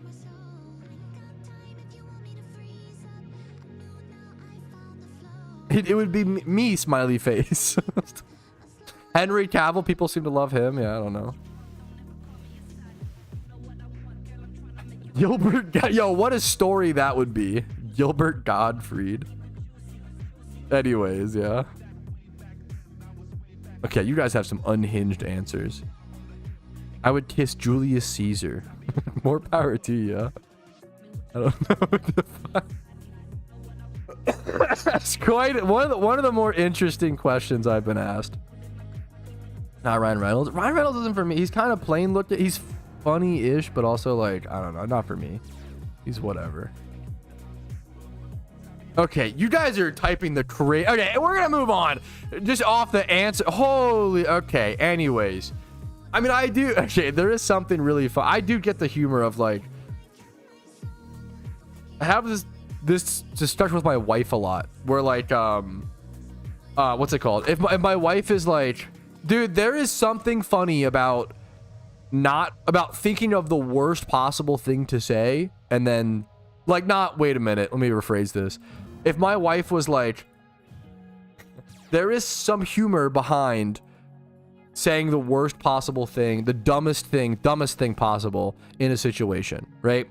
It would be me, smiley face. Henry Cavill, people seem to love him. Yeah, I don't know. Gilbert, yo, what a story that would be. Gilbert Gottfried. Anyways, yeah. Okay, you guys have some unhinged answers. I would kiss Julius Caesar. More power to you. I don't know what the fuck. That's quite one of the more interesting questions I've been asked. Not Ryan Reynolds. Ryan Reynolds isn't for me. He's kind of plain looking. He's funny-ish, but also like, I don't know, not for me. He's whatever. Okay, you guys are typing the crazy. Okay, we're gonna move on. Just off the answer. Holy. Okay. Anyways, I mean, I do. Okay, there is something really fun. I do get the humor of like. I have this discussion with my wife a lot where like what's it called, if my wife is like, dude, there is something funny about thinking of the worst possible thing to say and then like, not, wait a minute, let me rephrase this. If my wife was like, there is some humor behind saying the worst possible thing, the dumbest thing possible in a situation, right?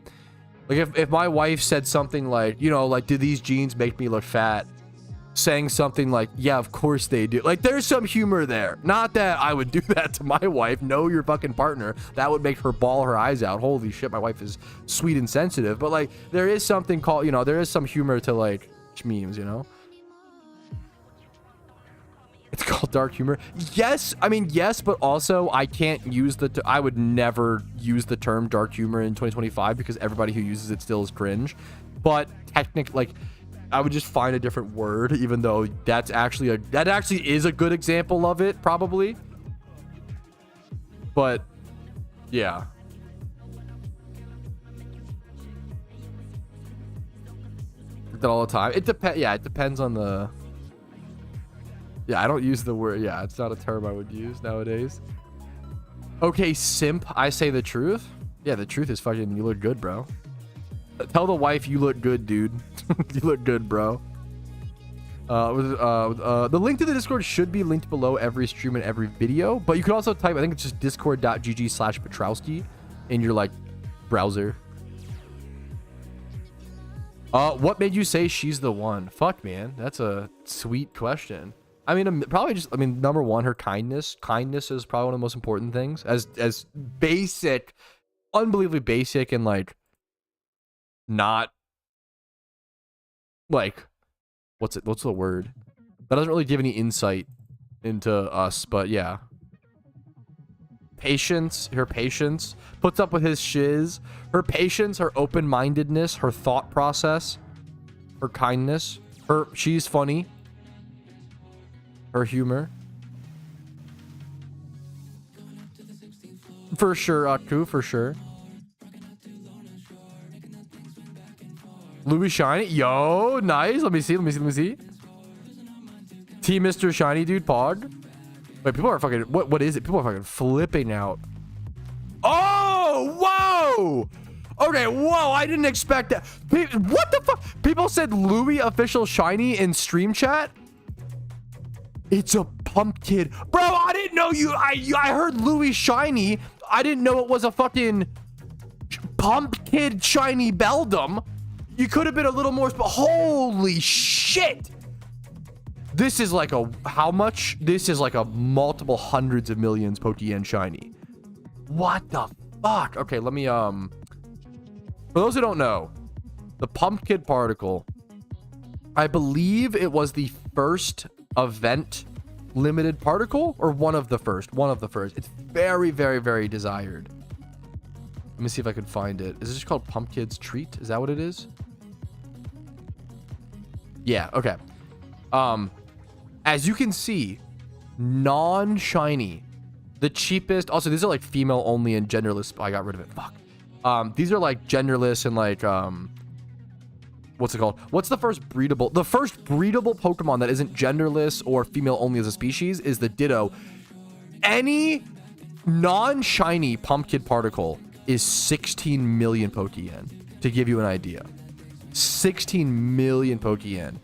Like if my wife said something like, you know, like, do these jeans make me look fat? Saying something like, yeah, of course they do. Like, there's some humor there. Not that I would do that to my wife. Know your fucking partner. That would make her bawl her eyes out. Holy shit, my wife is sweet and sensitive. But like, there is something called, you know, there is some humor to like memes, you know? It's called dark humor. Yes, I mean, yes, but also I can't use I would never use the term dark humor in 2025 because everybody who uses it still is cringe. But technically, like, I would just find a different word, even though that actually is a good example of it, probably. But yeah. That all the time. It depends. Yeah, it depends on the. Yeah, I don't use the word. Yeah, it's not a term I would use nowadays. Okay, simp. I say the truth. Yeah, the truth is fucking. You look good, bro. Tell the wife you look good, dude. You look good, bro. The link to the Discord should be linked below every stream and every video, but you could also type, I think it's just discord.gg/Petrowski in your like browser. What made you say she's the one? Fuck, man, that's a sweet question. I mean, probably just, I mean, number one, her kindness. Kindness is probably one of the most important things. As basic, unbelievably basic, and like not like what's the word? That doesn't really give any insight into us, but yeah. Patience, her patience, puts up with his shiz. Her patience, her open-mindedness, her thought process, her kindness, she's funny. Her humor. For sure, Aku, for sure. Louis Shiny. Yo, nice. Let me see. Team Mr. Shiny, dude, Pog. Wait, people are fucking... What is it? People are fucking flipping out. Oh, whoa! Okay, whoa, I didn't expect that. What the fuck? People said Louis official Shiny in stream chat? It's a pumpkin. Bro, I didn't know you... I heard Louis Shiny. I didn't know it was a fucking pumpkin Shiny Beldum. You could have been a little more... Holy shit! This is like a... How much? This is like a multiple hundreds of millions Pokeyen Shiny. What the fuck? Okay, let me... For those who don't know, the Pumpkin Particle, I believe it was the first event limited particle, or one of the first. It's very, very, very desired. Let me see if I can find it. Is this just called Pumpkin's Treat? Is that what it is? Yeah, okay. As you can see, non-shiny, the cheapest. Also, these are like female only and genderless. Oh, I got rid of it. Fuck. These are like genderless and like what's it called? What's the first breedable? The first breedable Pokemon that isn't genderless or female only as a species is the Ditto. Any non-shiny Pumpkin Particle is 16 million Pokeyen, to give you an idea. 16 million Pokeyen.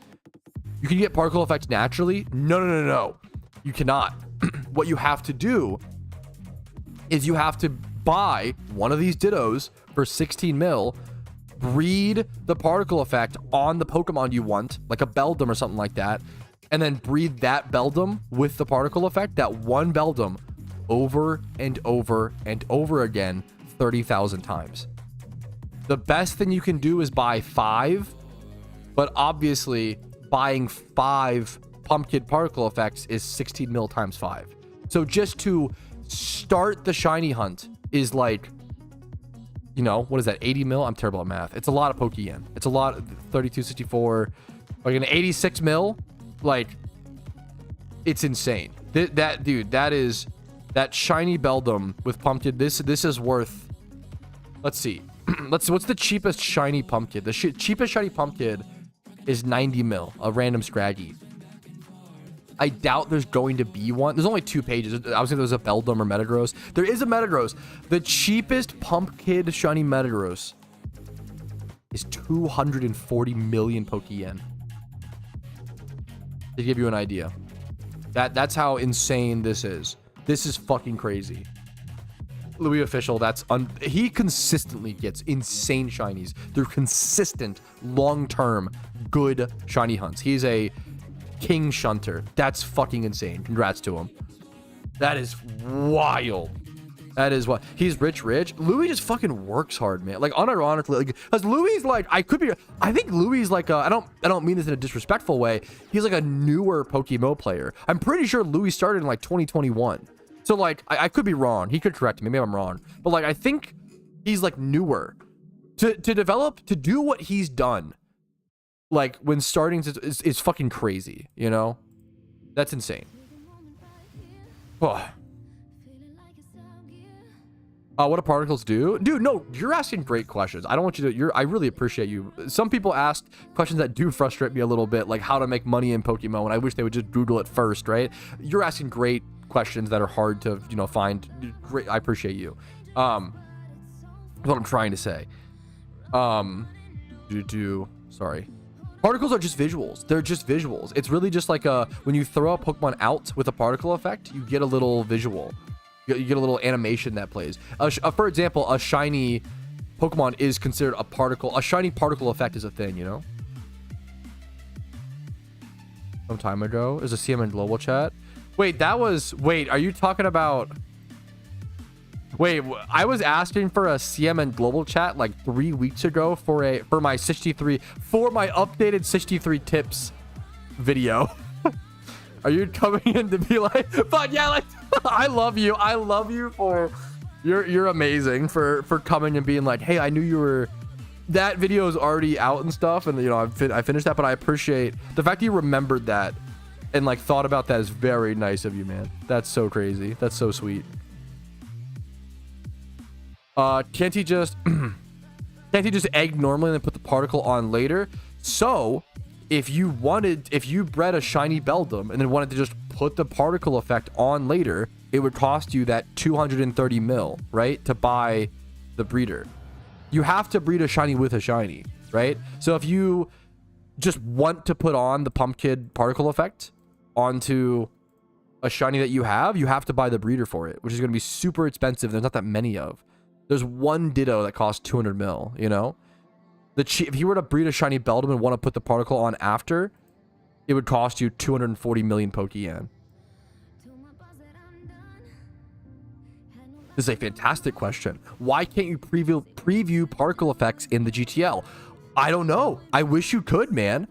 You can get particle effects naturally. No. You cannot. What you have to do is you have to buy one of these Dittos for 16 mil, breed the particle effect on the Pokemon you want, like a Beldum or something like that, and then breed that Beldum with the particle effect, that one Beldum, over and over and over again 30,000 times. The best thing you can do is buy 5, but obviously buying 5 Pumpkin Particle effects is 16 mil times 5. So just to start the shiny hunt is like, you know, what is that, 80 mil? I'm terrible at math. It's a lot of Pokeyen. It's a lot, 32, 64, like an 86 mil. Like, it's insane. That dude, that is, that shiny Beldum with Pumpkin, this is worth, let's see. Let's see, what's the cheapest shiny Pumpkin? The cheapest shiny Pumpkin is 90 mil, a random Scraggy. I doubt there's going to be one. There's only 2 pages. I was saying there's a Beldum or Metagross. There is a Metagross. The cheapest Pumpkin shiny Metagross is 240 million Pokeyen. To give you an idea. That's how insane this is. This is fucking crazy. Louis official, he consistently gets insane shinies. They're consistent, long-term, good shiny hunts. He's a king shunter. That's fucking insane. Congrats to him. That is wild. That is what he's rich. Louis just fucking works hard, man. Like, unironically, like, because Louis is like, I think Louis is like I don't mean this in a disrespectful way. He's like a newer PokeMMO player. I'm pretty sure Louis started in like 2021. So like, I could be wrong. He could correct me. Maybe I'm wrong. But like, I think he's like newer to develop, to do what he's done. Like, when starting to is fucking crazy, you know? That's insane. Oh. What do particles do? Dude, no, you're asking great questions. I don't want you to, I really appreciate you. Some people asked questions that do frustrate me a little bit, like how to make money in PokeMMO, and I wish they would just Google it first, right? You're asking great questions that are hard to, you know, find. Great, I appreciate you. That's what I'm trying to say. Sorry. Particles are just visuals. They're just visuals. It's really just like when you throw a Pokemon out with a particle effect, you get a little visual. You get a little animation that plays. For example, a shiny Pokemon is considered a particle. A shiny particle effect is a thing, you know? Some time ago. Is a CM in global chat. Wait, are you talking about... Wait, I was asking for a CM in global chat like 3 weeks ago for my updated 63 tips video. Are you coming in to be like, but yeah, like, I love you for, you're amazing for coming and being like, hey, I knew you were, that video is already out and stuff, and you know, I finished that, but I appreciate the fact that you remembered that and like thought about that is very nice of you, man. That's so crazy. That's so sweet. Can't he just egg normally and then put the particle on later? So if you bred a shiny Beldum and then wanted to just put the particle effect on later, it would cost you that 230 mil, right? To buy the breeder. You have to breed a shiny with a shiny, right? So if you just want to put on the pumpkin particle effect onto a shiny that you have to buy the breeder for it, which is going to be super expensive. There's not that many of. There's one Ditto that costs 200 mil, you know? If you were to breed a shiny Beldum and want to put the particle on after, it would cost you 240 million Pokeyen. This is a fantastic question. Why can't you preview particle effects in the GTL? I don't know. I wish you could, man.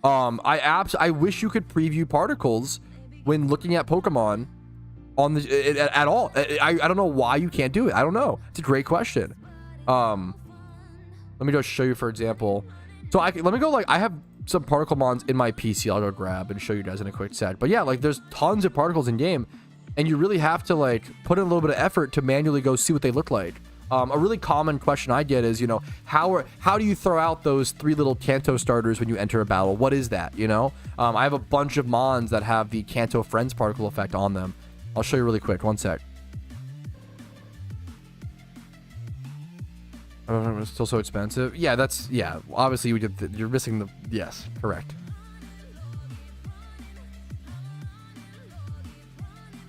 I wish you could preview particles when looking at Pokemon on the at all. I don't know why you can't do it. I don't know. It's a great question. Let me go show you, for example. So let me go, like, I have some particle mons in my PC. I'll go grab and show you guys in a quick sec. But yeah, like, there's tons of particles in game, and you really have to like put in a little bit of effort to manually go see what they look like. A really common question I get is, you know, how do you throw out those 3 little Kanto starters when you enter a battle? What is that, you know? I have a bunch of mons that have the Kanto Friends particle effect on them. I'll show you really quick. One sec. It's still so expensive. Yeah, obviously you're missing the, yes, correct.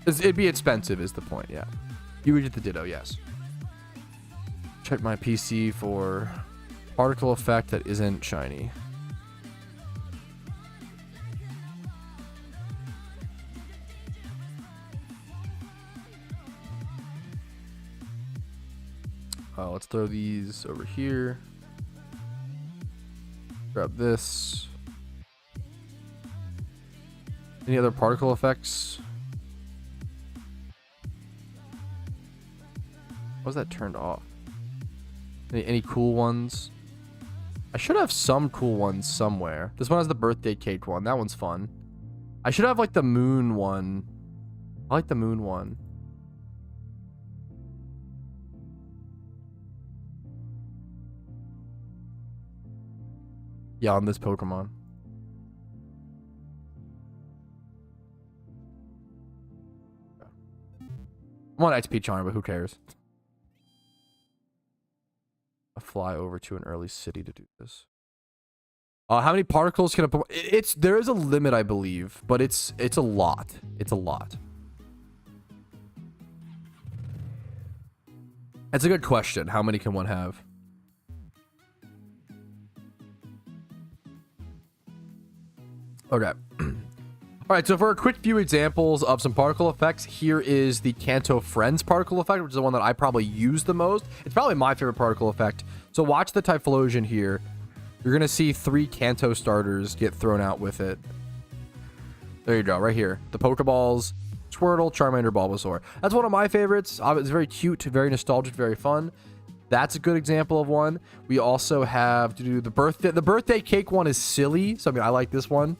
It'd be expensive is the point. Yeah, you would get the Ditto. Yes. Check my PC for particle effect that isn't shiny. Let's throw these over here. Grab this. Any other particle effects? Was that turned off? Any cool ones? I should have some cool ones somewhere. This one has the birthday cake one. That one's fun. I should have like the moon one. I like the moon one. Yeah, on this Pokemon. I'm on XP Charm, but who cares? I fly over to an early city to do this. How many particles can a there is a limit, I believe, but it's a lot. It's a lot. That's a good question. How many can one have? Okay. All right, so for a quick few examples of some particle effects, here is the Kanto Friends particle effect, which is the one that I probably use the most. It's probably my favorite particle effect. So watch the Typhlosion here. You're going to see 3 Kanto starters get thrown out with it. There you go, right here. The Pokeballs, Squirtle, Charmander, Bulbasaur. That's one of my favorites. It's very cute, very nostalgic, very fun. That's a good example of one. We also have to do the birthday cake one is silly. So I mean, I like this one.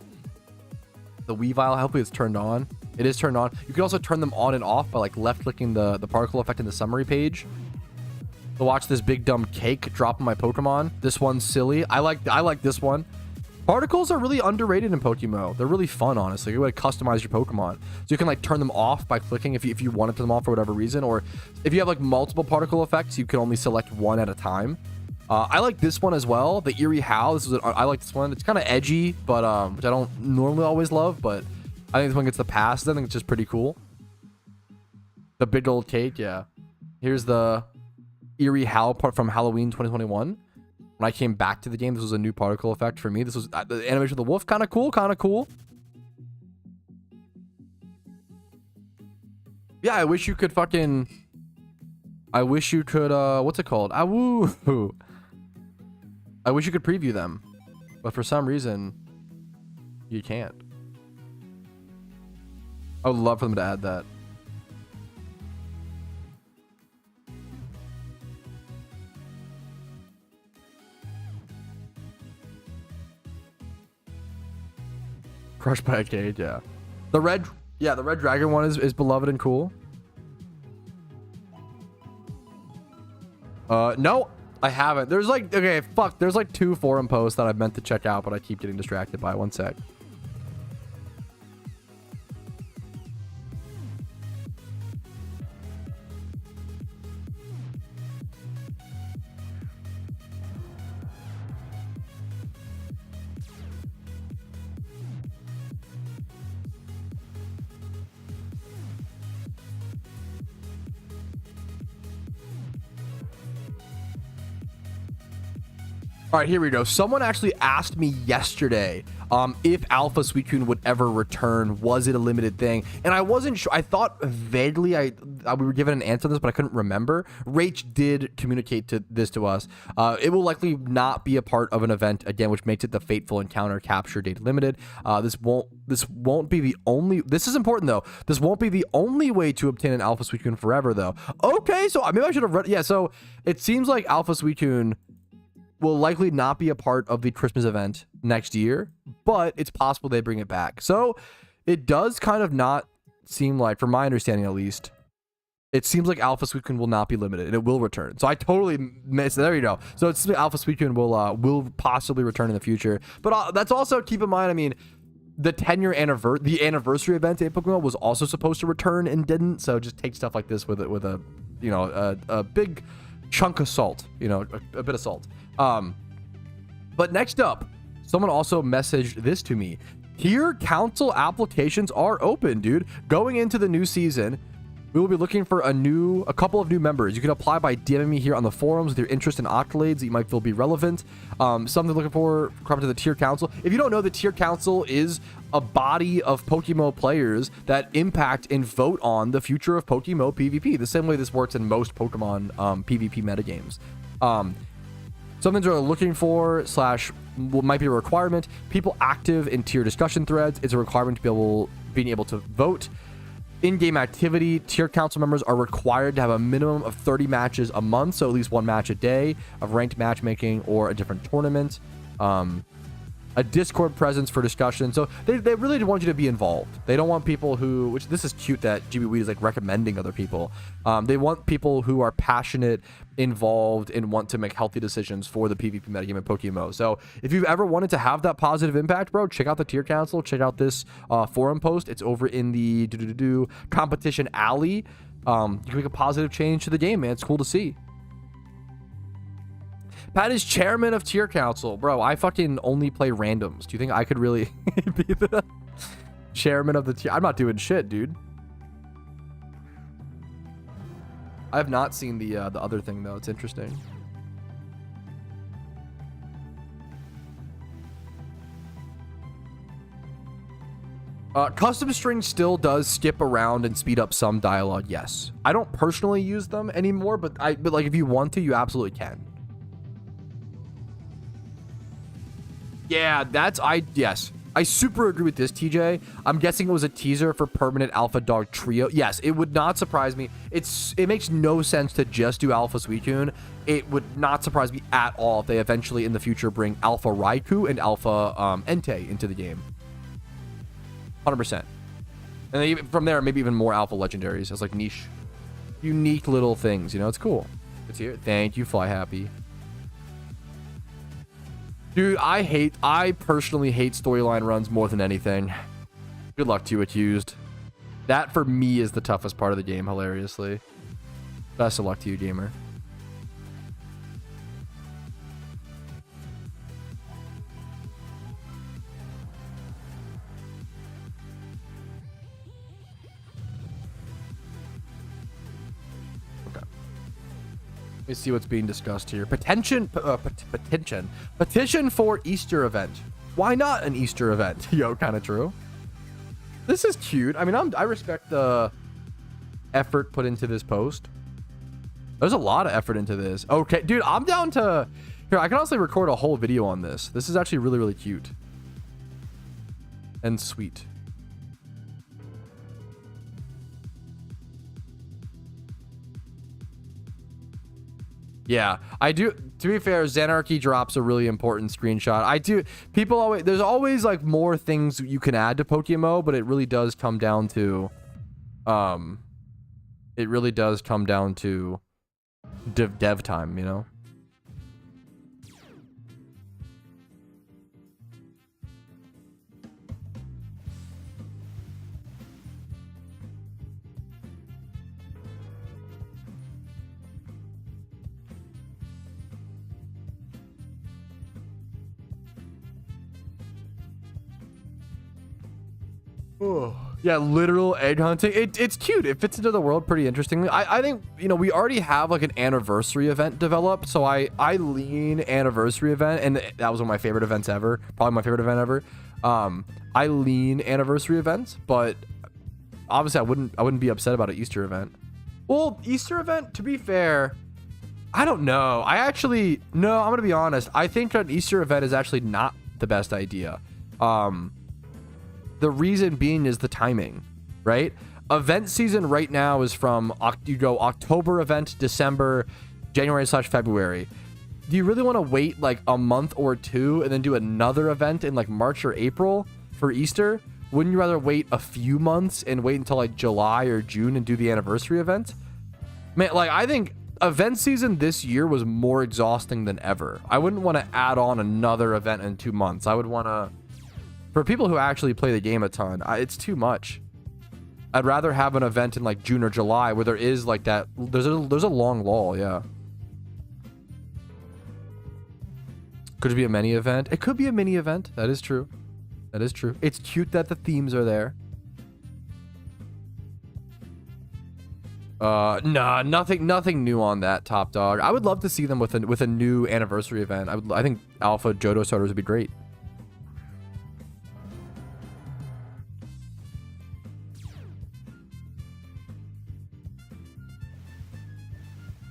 The Weavile, hopefully it's turned on. It is turned on. You can also turn them on and off by like left clicking the particle effect in the summary page. to watch this big dumb cake drop on my Pokemon. This one's silly. I like this one. Particles are really underrated in PokeMMO. They're really fun, honestly. You would customize your Pokemon. So you can like turn them off by clicking if you want to turn them off for whatever reason. Or if you have like multiple particle effects, you can only select one at a time. I like this one as well. The Eerie Howl. I like this one. It's kind of edgy, but which I don't normally always love, but I think this one gets the pass. I think it's just pretty cool. The big old cake, yeah. Here's the Eerie Howl part from Halloween 2021. When I came back to the game, this was a new particle effect for me. This was the animation of the wolf. Kind of cool. Kind of cool. Yeah, I wish you could fucking... I wish you could, what's it called? I wish you could preview them. But for some reason, you can't. I would love for them to add that. Crushed by a cage, yeah. The red dragon one is beloved and cool. No, I haven't. There's like, okay, fuck. There's like 2 forum posts that I've meant to check out, but I keep getting distracted by. One sec. All right, here we go. Someone actually asked me yesterday if Alpha Suicune would ever return. Was it a limited thing? And I wasn't sure. I thought vaguely we were given an answer to this, but I couldn't remember. Rach did communicate this to us. It will likely not be a part of an event again, which makes it the Fateful Encounter Capture Date limited. This won't be the only. This is important though. This won't be the only way to obtain an Alpha Suicune forever though. Okay, so maybe I should have read. Yeah, so it seems like Alpha Suicune will likely not be a part of the Christmas event next year, but it's possible they bring it back. So it does kind of not seem like, from my understanding at least, it seems like Alpha Suicune will not be limited and it will return. So I totally missed. There you go. So it's Alpha Suicune will possibly return in the future. But that's also, keep in mind, I mean, the 10-year anniversary event at PokeMMO was also supposed to return and didn't. So just take stuff like this with a you know, a big chunk of salt, you know, a bit of salt. But next up, someone also messaged this to me. Tier council applications are open, dude. Going into the new season, we will be looking for a couple of new members. You can apply by DMing me here on the forums with your interest in accolades that you might feel be relevant. Something looking for coming to the tier council. If you don't know, the tier council is a body of PokeMMO players that impact and vote on the future of PokeMMO PvP, the same way this works in most Pokemon PvP metagames. Something they're looking for / might be a requirement. People active in tier discussion threads. It's a requirement to being able to vote. In-game activity, tier council members are required to have a minimum of 30 matches a month, so at least 1 match a day of ranked matchmaking or a different tournament. A Discord presence for discussion. So they really want you to be involved. They don't want people who, which this is cute that GB Weed is like recommending other people. They want people who are passionate, involved, and want to make healthy decisions for the PvP metagame at PokeMMO. So if you've ever wanted to have that positive impact, bro, check out the tier council. Check out this forum post. It's over in the competition alley. You can make a positive change to the game, man. It's cool to see. Pat is chairman of tier council. Bro, I fucking only play randoms. Do you think I could really be the chairman of the tier? I'm not doing shit, dude. I have not seen the other thing, though. It's interesting. Custom string still does skip around and speed up some dialogue, yes. I don't personally use them anymore, but like if you want to, you absolutely can. Yeah, yes. I super agree with this, TJ. I'm guessing it was a teaser for permanent Alpha Dog Trio. Yes, it would not surprise me. It makes no sense to just do Alpha Suicune. It would not surprise me at all if they eventually in the future bring Alpha Raikou and Alpha Entei into the game. 100%. And then from there, maybe even more Alpha Legendaries as like niche, unique little things. You know, it's cool. It's here. Thank you, Fly Happy. Dude, I personally hate storyline runs more than anything. Good luck to you, Accused. That, for me, is the toughest part of the game, hilariously. Best of luck to you, gamer. Okay. Let me see what's being discussed here. Petition for Easter event. Why not an Easter event? Yo, kind of true. This is cute. I mean, I respect the effort put into this post. There's a lot of effort into this. Okay, dude, I'm down to... Here, I can honestly record a whole video on this. This is actually really, really cute. And sweet. Yeah, I do. To be fair, Xanarchy drops a really important screenshot. I do. People always, there's always like more things you can add to PokeMMO, but it really does come down to, dev time, you know? Oh, yeah, literal egg hunting. It's cute. It fits into the world pretty interestingly. I think, you know, we already have like an anniversary event developed, so I lean anniversary event, and that was one of my favorite events ever. Probably my favorite event ever. I lean anniversary events, but obviously I wouldn't be upset about an Easter event. Well, Easter event, to be fair, I don't know. I'm gonna be honest. I think an Easter event is actually not the best idea. The reason being is the timing, right? Event season right now is from, you go October event, December, January/February. Do you really want to wait like a month or two and then do another event in like March or April for Easter? Wouldn't you rather wait a few months and wait until like July or June and do the anniversary event? Man, like, I think event season this year was more exhausting than ever. I wouldn't want to add on another event in 2 months. I would want to... For people who actually play the game a ton, it's too much. I'd rather have an event in like June or July where there is like that. There's a long lull, yeah. Could it be a mini event? It could be a mini event. That is true. That is true. It's cute that the themes are there. Nah, nothing new on that, Top Dog. I would love to see them with a new anniversary event. I think Alpha Johto starters would be great.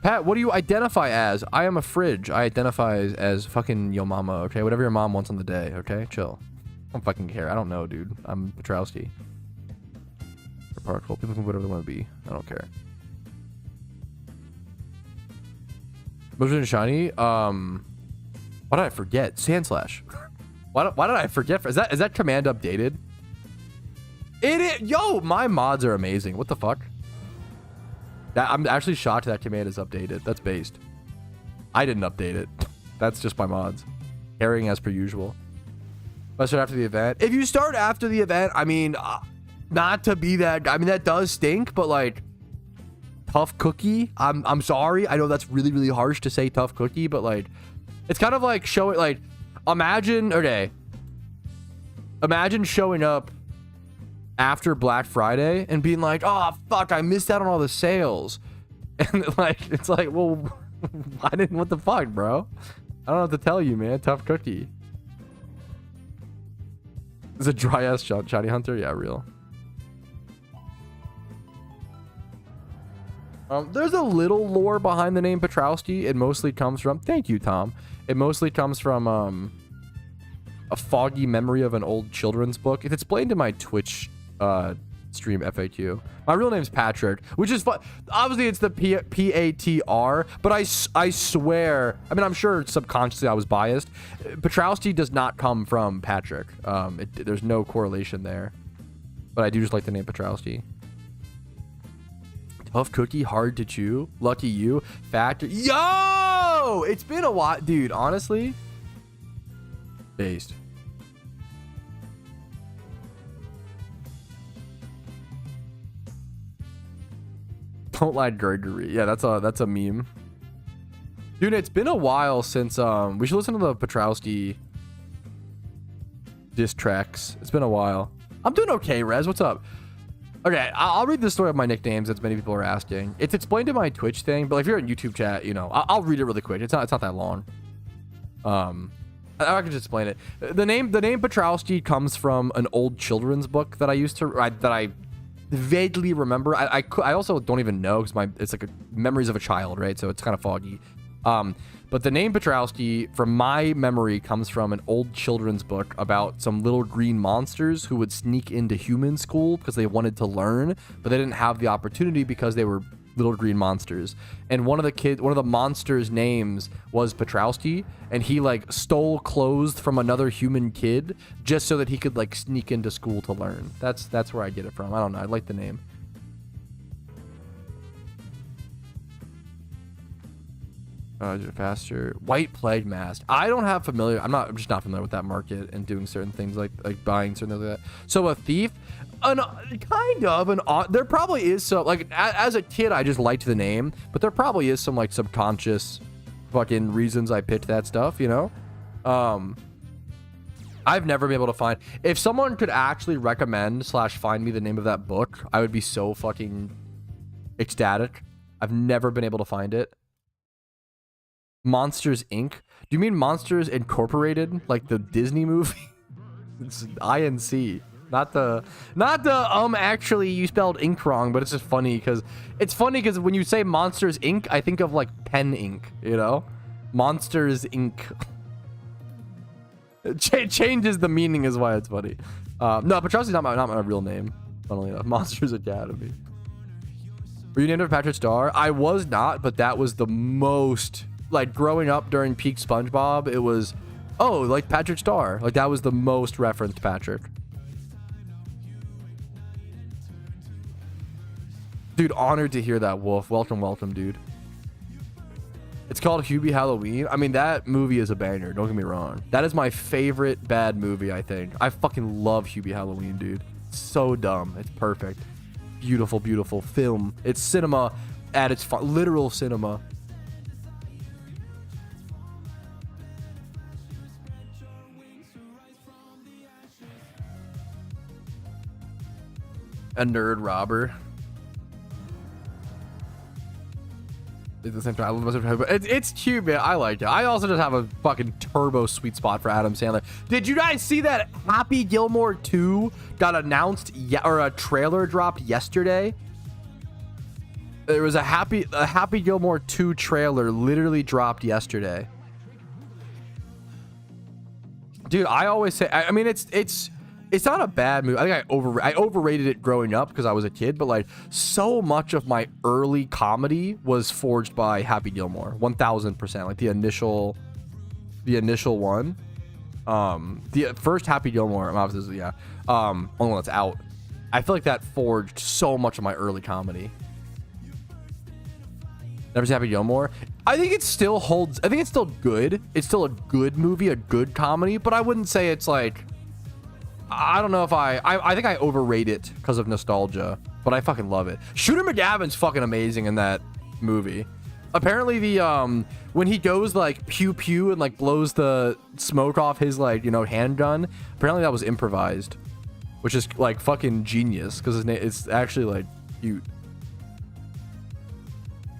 Pat, what do you identify as? I am a fridge. I identify as fucking yo mama, okay? Whatever your mom wants on the day, okay? Chill. I don't fucking care. I don't know, dude. I'm Petrowski. Particle. People can be whatever they want to be. I don't care. Motion Shiny. Why did I forget? Sandslash. Why did I forget? Is that command updated? Yo, my mods are amazing. What the fuck? I'm actually shocked that command is updated. That's based. I didn't update it. That's just my mods. Carrying as per usual. Let's start after the event. If you start after the event, I mean, not to be that. I mean, that does stink, but like, tough cookie. I'm sorry. I know that's really, really harsh to say tough cookie, but like, it's kind of like showing, like, imagine showing up after Black Friday and being like, oh fuck, I missed out on all the sales, and like, it's like, well, what the fuck, bro? I don't know what to tell you, man. Tough cookie. Is a dry ass shiny hunter? Yeah, real. There's a little lore behind the name Petrowski. It mostly comes from, thank you, Tom. It mostly comes from a foggy memory of an old children's book. It's explained in my Twitch stream FAQ. My real name's Patrick, which is fun. Obviously, it's the P-A-T-R, but I swear, I mean, I'm sure subconsciously I was biased. Petrowski does not come from Patrick. There's no correlation there, but I do just like the name Petrowski. Tough cookie, hard to chew. Lucky you. Factor. Yo! It's been a while. Dude, honestly. Based. Don't like Gregory. Yeah, that's a meme. Dude, it's been a while since we should listen to the Petrowski diss tracks. It's been a while. I'm doing okay, Rez. What's up? Okay, I'll read the story of my nicknames that many people are asking. It's explained in my Twitch thing, but if you're in YouTube chat, you know, I'll read it really quick. It's not that long. I can just explain it. The name Petrowski comes from an old children's book that I used to that I vaguely remember. I also don't even know because it's like memories of a child, right? So it's kind of foggy. But the name Petrowski, from my memory, comes from an old children's book about some little green monsters who would sneak into human school because they wanted to learn, but they didn't have the opportunity because they were little green monsters. And one of the monsters' names was Petrowski, and he like stole clothes from another human kid just so that he could like sneak into school to learn. That's where I get it from. I don't know. I like the name. Faster. White Plague Mask. I'm just not familiar with that market and doing certain things like buying certain things like that. So a thief, there probably is some, like, as a kid I just liked the name, but there probably is some like subconscious fucking reasons I picked that stuff, you know. I've never been able to find, if someone could actually recommend / find me the name of that book, I would be so fucking ecstatic. I've never been able to find it. Monsters Inc. Do you mean Monsters Incorporated, like the Disney movie? It's INC, not the actually you spelled ink wrong, but it's just funny because when you say Monsters Inc., I think of like pen ink, you know. Monsters Inc. It changes the meaning is why it's funny. No, Petrowski's not my real name, funnily enough. Monsters Academy. Were you named after Patrick Star? I was not, but that was the most, like, growing up during peak SpongeBob, it was, oh, like Patrick Star. Like, that was the most referenced Patrick. Dude, honored to hear that, Wolf. Welcome, dude. It's called Hubie Halloween. I mean, that movie is a banger. Don't get me wrong. That is my favorite bad movie, I think. I fucking love Hubie Halloween, dude. It's so dumb. It's perfect. Beautiful, beautiful film. It's cinema at its literal cinema. A nerd robber. It's the same time. I love myself, but it's cute, man. I like it. I also just have a fucking turbo sweet spot for Adam Sandler. Did you guys see that Happy Gilmore 2 got announced, or a trailer dropped yesterday? There was a Happy Gilmore 2 trailer literally dropped yesterday. Dude, I always say, I mean, it's not a bad movie. I think I overrated it growing up because I was a kid, but like so much of my early comedy was forged by Happy Gilmore, 1000%. Like the initial one, the first Happy Gilmore, obviously, yeah, only one that's out. I feel like that forged so much of my early comedy. Never seen Happy Gilmore. I think it still holds. I think it's still good. It's still a good movie, a good comedy, but I wouldn't say it's like. I don't know if I think I overrate it because of nostalgia, but I fucking love it. Shooter McGavin's fucking amazing in that movie. Apparently the when he goes like pew pew and like blows the smoke off his like, you know, handgun, apparently that was improvised, which is like fucking genius because his name, it's actually like cute.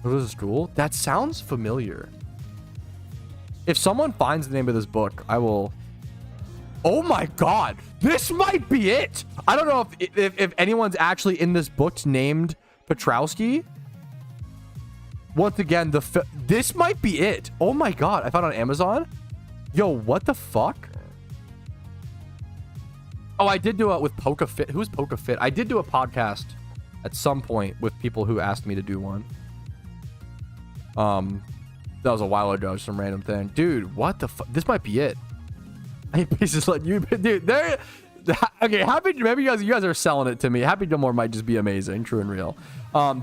What is a school? That sounds familiar. If someone finds the name of this book, I will. Oh my god, this might be it. I don't know if anyone's actually in this book named Petrowski. Once again, this might be it. Oh my god, I found it on Amazon. Yo, what the fuck? Oh, I did do it with PokeFit. Who's PokeFit? I did do a podcast at some point with people who asked me to do one. That was a while ago, some random thing. Dude, what the fuck? This might be it. I just let you, dude. Okay, maybe you guys are selling it to me. Happy Gilmore might just be amazing, true and real.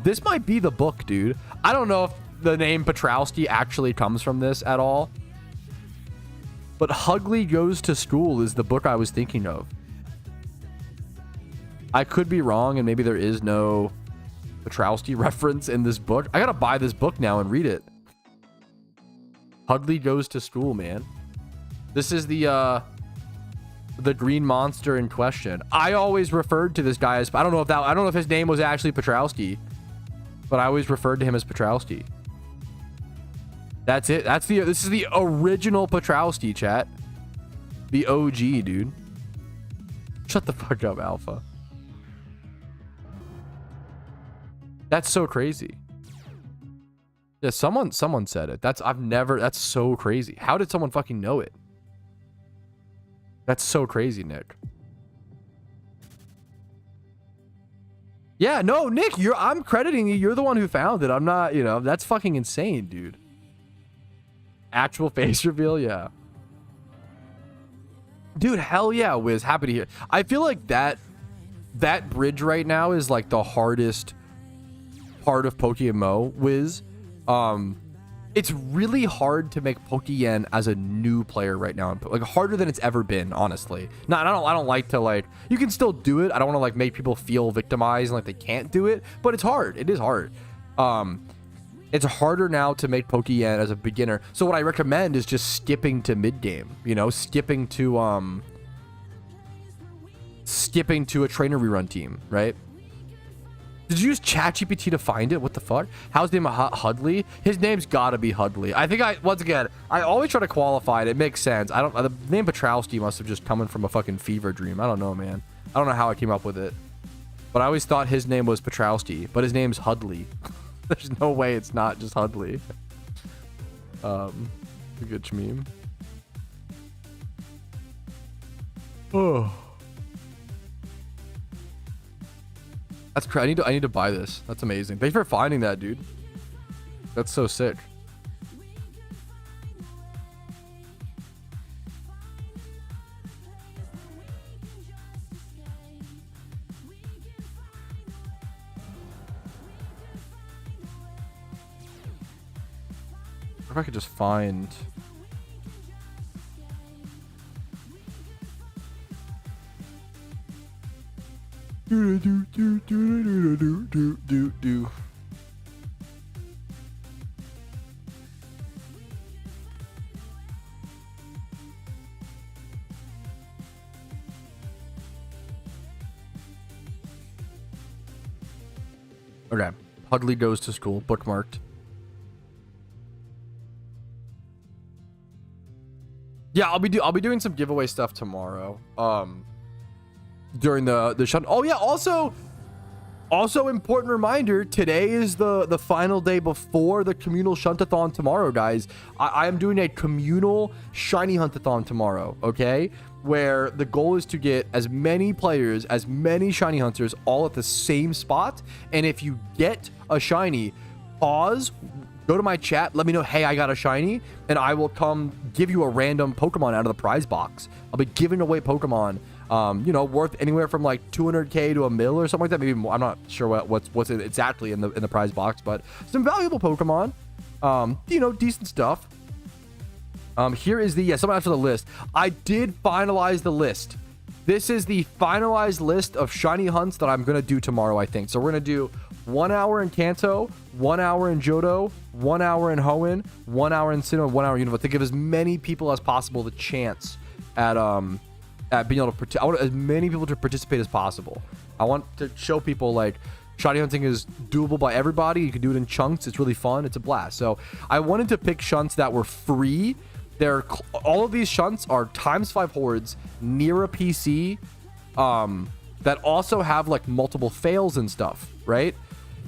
This might be the book, dude. I don't know if the name Petrowski actually comes from this at all. But Hugly Goes to School is the book I was thinking of. I could be wrong, and maybe there is no Petrowski reference in this book. I gotta buy this book now and read it. Hugly Goes to School, man. This is the green monster in question. I always referred to this guy as, I don't know if his name was actually Petrowski, but I always referred to him as Petrowski. That's it. This is the original Petrowski, chat. The OG, dude. Shut the fuck up, Alpha. That's so crazy. Yeah, someone said it. That's so crazy. How did someone fucking know it? That's so crazy, Nick. Yeah, no, Nick, I'm crediting you. You're the one who found it. I'm not, that's fucking insane, dude. Actual face reveal, yeah. Dude, hell yeah, Wiz. Happy to hear. I feel like that bridge right now is like the hardest part of PokeMMO, Wiz. It's really hard to make Pokeyen as a new player right now, like harder than it's ever been, honestly. No, I don't like to, like, you can still do it. I don't want to like make people feel victimized and like they can't do it, but it's hard. It is hard. It's harder now to make Pokeyen as a beginner. So what I recommend is just skipping to mid game, skipping to a trainer rerun team, right? Did you use ChatGPT to find it? What the fuck? How's his name? Hudley? His name's gotta be Hudley. I think once again, I always try to qualify it. It makes sense. The name Petrowski must have just come from a fucking fever dream. I don't know, man. I don't know how I came up with it. But I always thought his name was Petrowski, but his name's Hudley. There's no way it's not just Hudley. A good meme. Oh. That's crazy. I need to buy this. That's amazing. Thanks for finding that, dude. That's so sick. If I could just find. Do. Okay, Hudley Goes to School, bookmarked. Yeah, I'll be doing some giveaway stuff tomorrow. During the shut. Oh yeah, also important reminder, today is the final day before the communal shuntathon tomorrow, guys. I am doing a communal shiny huntathon tomorrow, okay? Where the goal is to get as many players, as many shiny hunters all at the same spot. And if you get a shiny, pause, go to my chat, let me know, hey, I got a shiny, and I will come give you a random Pokemon out of the prize box. I'll be giving away Pokemon, worth anywhere from like 200k to a mil or something like that. Maybe more. I'm not sure what's exactly in the prize box, but some valuable Pokemon. Decent stuff. Here is someone after the list. I did finalize the list. This is the finalized list of shiny hunts that I'm gonna do tomorrow, I think. So we're gonna do 1 hour in Kanto, 1 hour in Johto, 1 hour in Hoenn, 1 hour in Sinnoh, 1 hour in Unova, to give as many people as possible the chance at being able to I want as many people to participate as possible. I want to show people like shiny hunting is doable by everybody. You can do it in chunks. It's really fun. It's a blast. So I wanted to pick shunts that were free. All of these shunts are ×5 hordes near a PC that also have like multiple fails and stuff, right?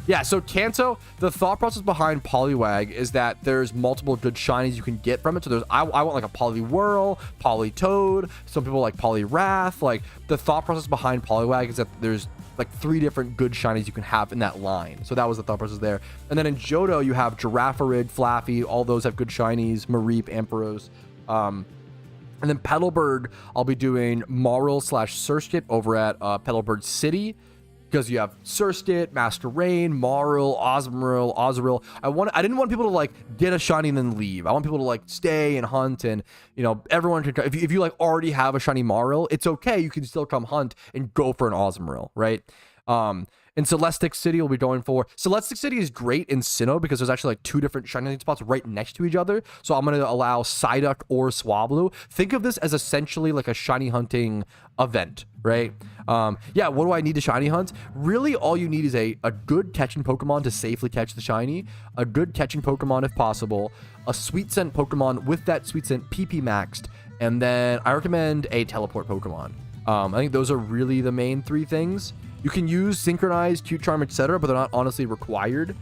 Yeah, so Kanto, the thought process behind Poliwag is that there's multiple good shinies you can get from it. So I want like a Poliwhirl, Politoad, some people like Poliwrath. Like the thought process behind Poliwag is that there's like 3 different good shinies you can have in that line. So that was the thought process there. And then in Johto, you have Girafarig, Flaffy, all those have good shinies, Mareep, Ampharos. And then Petalburg, I'll be doing Marl / Surskit over at Petalburg City, because you have Surskit, Master Rain, Marl, Ozril. I didn't want people to like get a shiny and then leave. I want people to like stay and hunt, and you know, everyone can. If you like already have a shiny Marl, it's okay. You can still come hunt and go for an Ozril, right? In Celestic City, we'll be going for... Celestic City is great in Sinnoh because there's actually like 2 different shiny hunting spots right next to each other. So I'm going to allow Psyduck or Swablu. Think of this as essentially like a shiny hunting event, right? Yeah, what do I need to shiny hunt? Really, all you need is a good catching Pokemon to safely catch the shiny, a good catching Pokemon if possible, a Sweet Scent Pokemon with that Sweet Scent PP maxed, and then I recommend a Teleport Pokemon. I think those are really the main 3 things. You can use Synchronized, Cute Charm, etc., but they're not honestly required.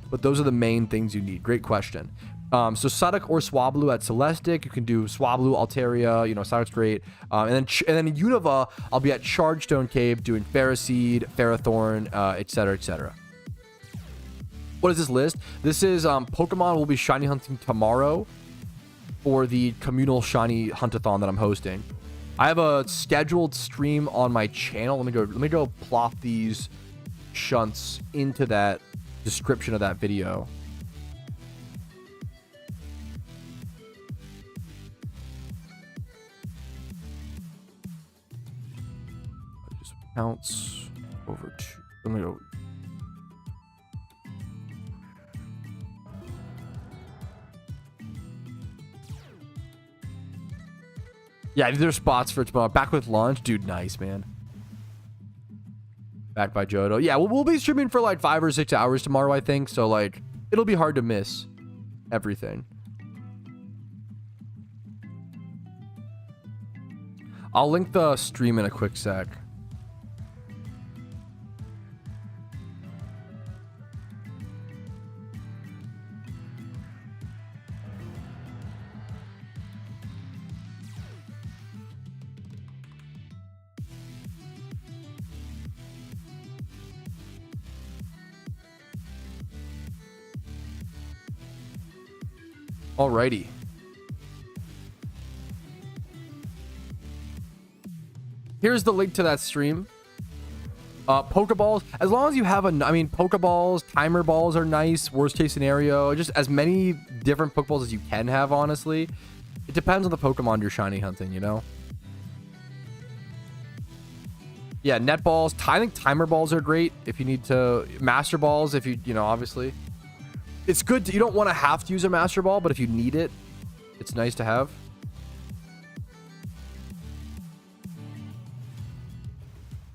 But those are the main things you need. Great question. So Psyduck or Swablu at Celestic. You can do Swablu, Altaria, you know, Psyduck's great. And then in Unova, I'll be at Chargestone Cave doing Ferroseed, Ferrothorn, etc., etc. What is this list? This is Pokemon will be shiny hunting tomorrow for the communal shiny huntathon that I'm hosting. I have a scheduled stream on my channel. Let me go plop these shunts into that description of that video. Just counts over 2. Let me go. Yeah, there's spots for tomorrow. Back with lunch, dude. Nice, man. Back by Johto. Yeah, we'll be streaming for like 5 or 6 hours tomorrow, I think. So like, it'll be hard to miss everything. I'll link the stream in a quick sec. Alrighty. Here's the link to that stream. Pokeballs, as long as you have Pokeballs, timer balls are nice. Worst case scenario, just as many different Pokeballs as you can have, honestly. It depends on the Pokemon you're shiny hunting, you know? Yeah, net balls. I think timer balls are great if you need to. Master balls, if you know, obviously. It's good. You don't want to have to use a Master Ball, but if you need it, it's nice to have.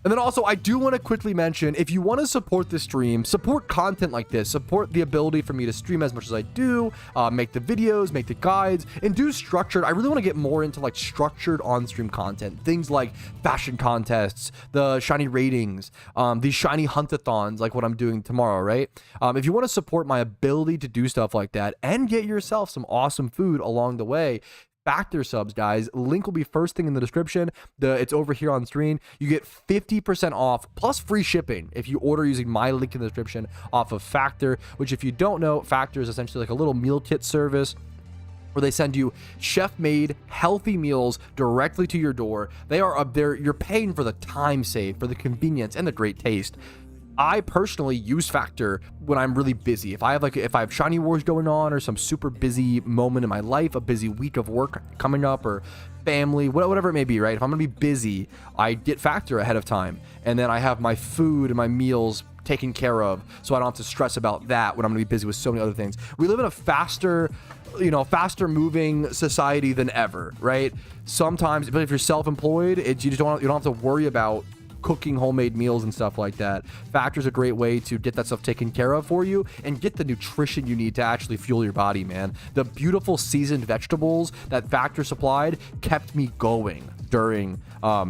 And then also, I do want to quickly mention, if you want to support the stream, support content like this, support the ability for me to stream as much as I do, make the videos, make the guides, and do structured. I really want to get more into like structured on-stream content. Things like fashion contests, the shiny ratings, these shiny huntathons, like what I'm doing tomorrow, right? If you want to support my ability to do stuff like that and get yourself some awesome food along the way, Factor subs, guys. Link will be first thing in the description. It's over here on screen. You get 50% off plus free shipping if you order using my link in the description off of Factor, which, if you don't know, Factor is essentially like a little meal kit service where they send you chef-made healthy meals directly to your door. You're paying for the time saved, for the convenience, and the great taste. I personally use Factor when I'm really busy. If I have Shiny Wars going on, or some super busy moment in my life, a busy week of work coming up, or family, whatever it may be, right? If I'm gonna be busy, I get Factor ahead of time, and then I have my food and my meals taken care of, so I don't have to stress about that when I'm gonna be busy with so many other things. We live in a faster moving society than ever, right? Sometimes, but if you're self-employed, you don't have to worry about cooking homemade meals and stuff like that. Factor's a great way to get that stuff taken care of for you and get the nutrition you need to actually fuel your body, man. The beautiful seasoned vegetables that Factor supplied kept me going during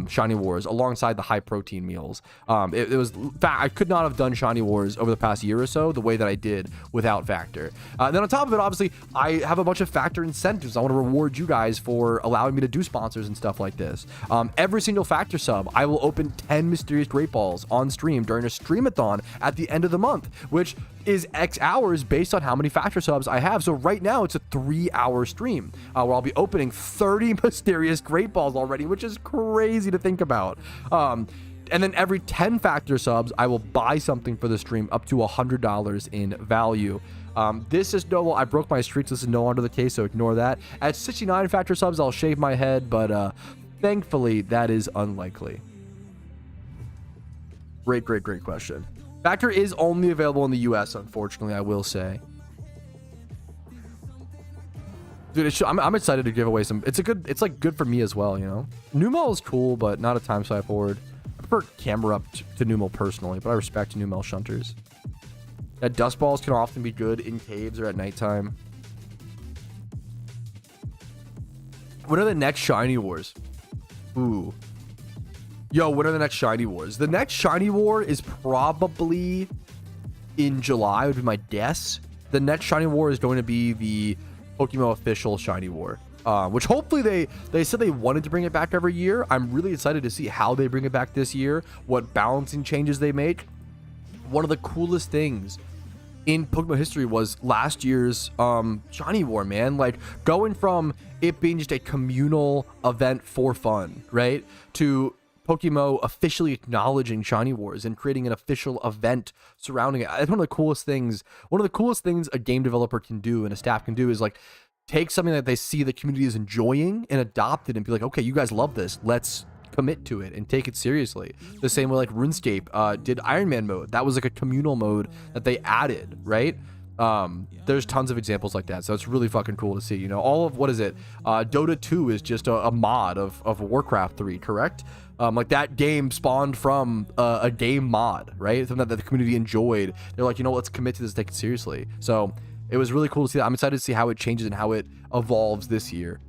Shiny Wars alongside the high protein meals. I could not have done Shiny Wars over the past year or so the way that I did without Factor. Then on top of it, obviously, I have a bunch of Factor incentives. I want to reward you guys for allowing me to do sponsors and stuff like this. Every single Factor sub, I will open 10 mysterious Great Balls on stream during a Streamathon at the end of the month, which is X hours based on how many factor subs I have. So right now it's a 3-hour stream where I'll be opening 30 mysterious great balls already, which is crazy to think about. And then every 10 factor subs, I will buy something for the stream up to $100 in value. This is no, I broke my streaks. This is no longer the case, so ignore that. At 69 factor subs, I'll shave my head, but thankfully that is unlikely. Great question. Factor is only available in the US, unfortunately, I will say. Dude, I'm excited to give away some. It's like good for me as well, you know. Numel is cool, but not a time swipe forward. I prefer camera up to Numel personally, but I respect Numel shunters. That dust balls can often be good in caves or at nighttime. What are the next shiny wars? Ooh. Yo, what are the next shiny wars? The next shiny war is probably in July, would be my guess. The next shiny war is going to be the PokeMMO official shiny war, which hopefully they said they wanted to bring it back every year. I'm really excited to see how they bring it back this year, what balancing changes they make. One of the coolest things in PokeMMO history was last year's shiny war, man. Like going from it being just a communal event for fun, right, to PokeMMO officially acknowledging shiny wars and creating an official event surrounding it. It's one of the coolest things. One of the coolest things a game developer can do and a staff can do is like take something that they see the community is enjoying and adopt it and be like, okay, you guys love this, let's commit to it and take it seriously. The same way like RuneScape did Iron Man mode. That was like a communal mode that they added, right? There's tons of examples like that, so it's really fucking cool to see. You know, all of, what is it, Dota 2 is just a mod of Warcraft 3, correct? Like that game spawned from a game mod, right? Something that the community enjoyed. They're like, you know, let's commit to this, take it seriously. So it was really cool to see that. I'm excited to see how it changes and how it evolves this year.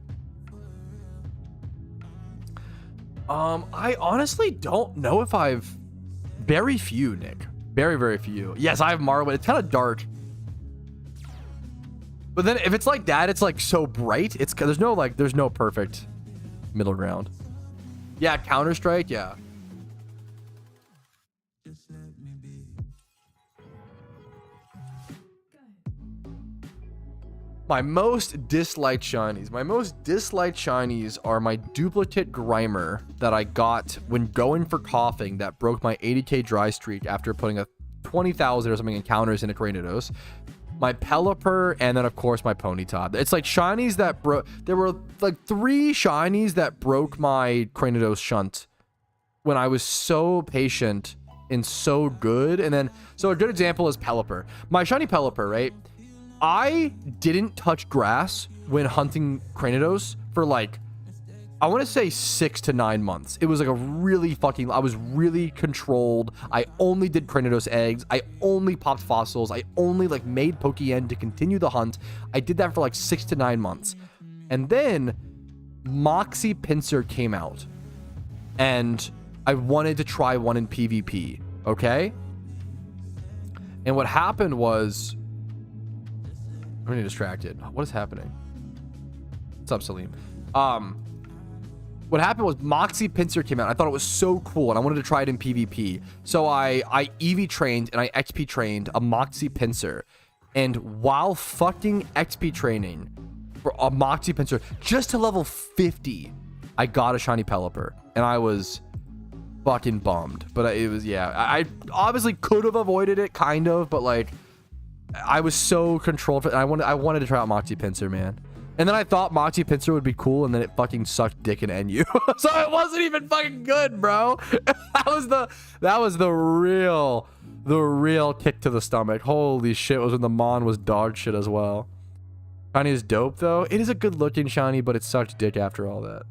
I honestly don't know if I've... Very few, Nick. Very few. Yes, I have Marwyn. It's kind of dark. But then if it's like that, it's like so bright. It's there's no perfect middle ground. Yeah, Counter-Strike, yeah. My most disliked shinies. My most disliked shinies are my duplicate Grimer that I got when going for coughing that broke my 80k dry streak after putting a 20,000 or something encounters into Cranidos. My Pelipper, and then of course my Ponyta. It's like shinies that broke. There were like 3 shinies that broke my Cranidos shunt when I was so patient and so good. And then, so a good example is Pelipper. My shiny Pelipper, right? I didn't touch grass when hunting Cranidos for like, I want to say 6 to 9 months. It was like a really fucking, I was really controlled. I only did Cranidos eggs. I only popped fossils. I only like made Pokien to continue the hunt. I did that for like 6 to 9 months. And then Moxie Pinsir came out and I wanted to try one in PvP. Okay. And what happened was, I'm getting distracted. What is happening? What's up, Salim? What happened was Moxie Pinsir came out. I thought it was so cool, and I wanted to try it in PvP. So I EV trained and I XP trained a Moxie Pinsir. And while fucking XP training for a Moxie Pinsir, just to level 50, I got a shiny Pelipper. And I was fucking bummed. But it was, yeah. I obviously could have avoided it, kind of, but like, I was so controlled. I wanted to try out Moxie Pinsir, man. And then I thought Moxie Pinsir would be cool, and then it fucking sucked dick in NU. So it wasn't even fucking good, bro. that was the real kick to the stomach. Holy shit, was when the Mon was dog shit as well. Shiny is dope though. It is a good looking shiny, but it sucked dick after all that.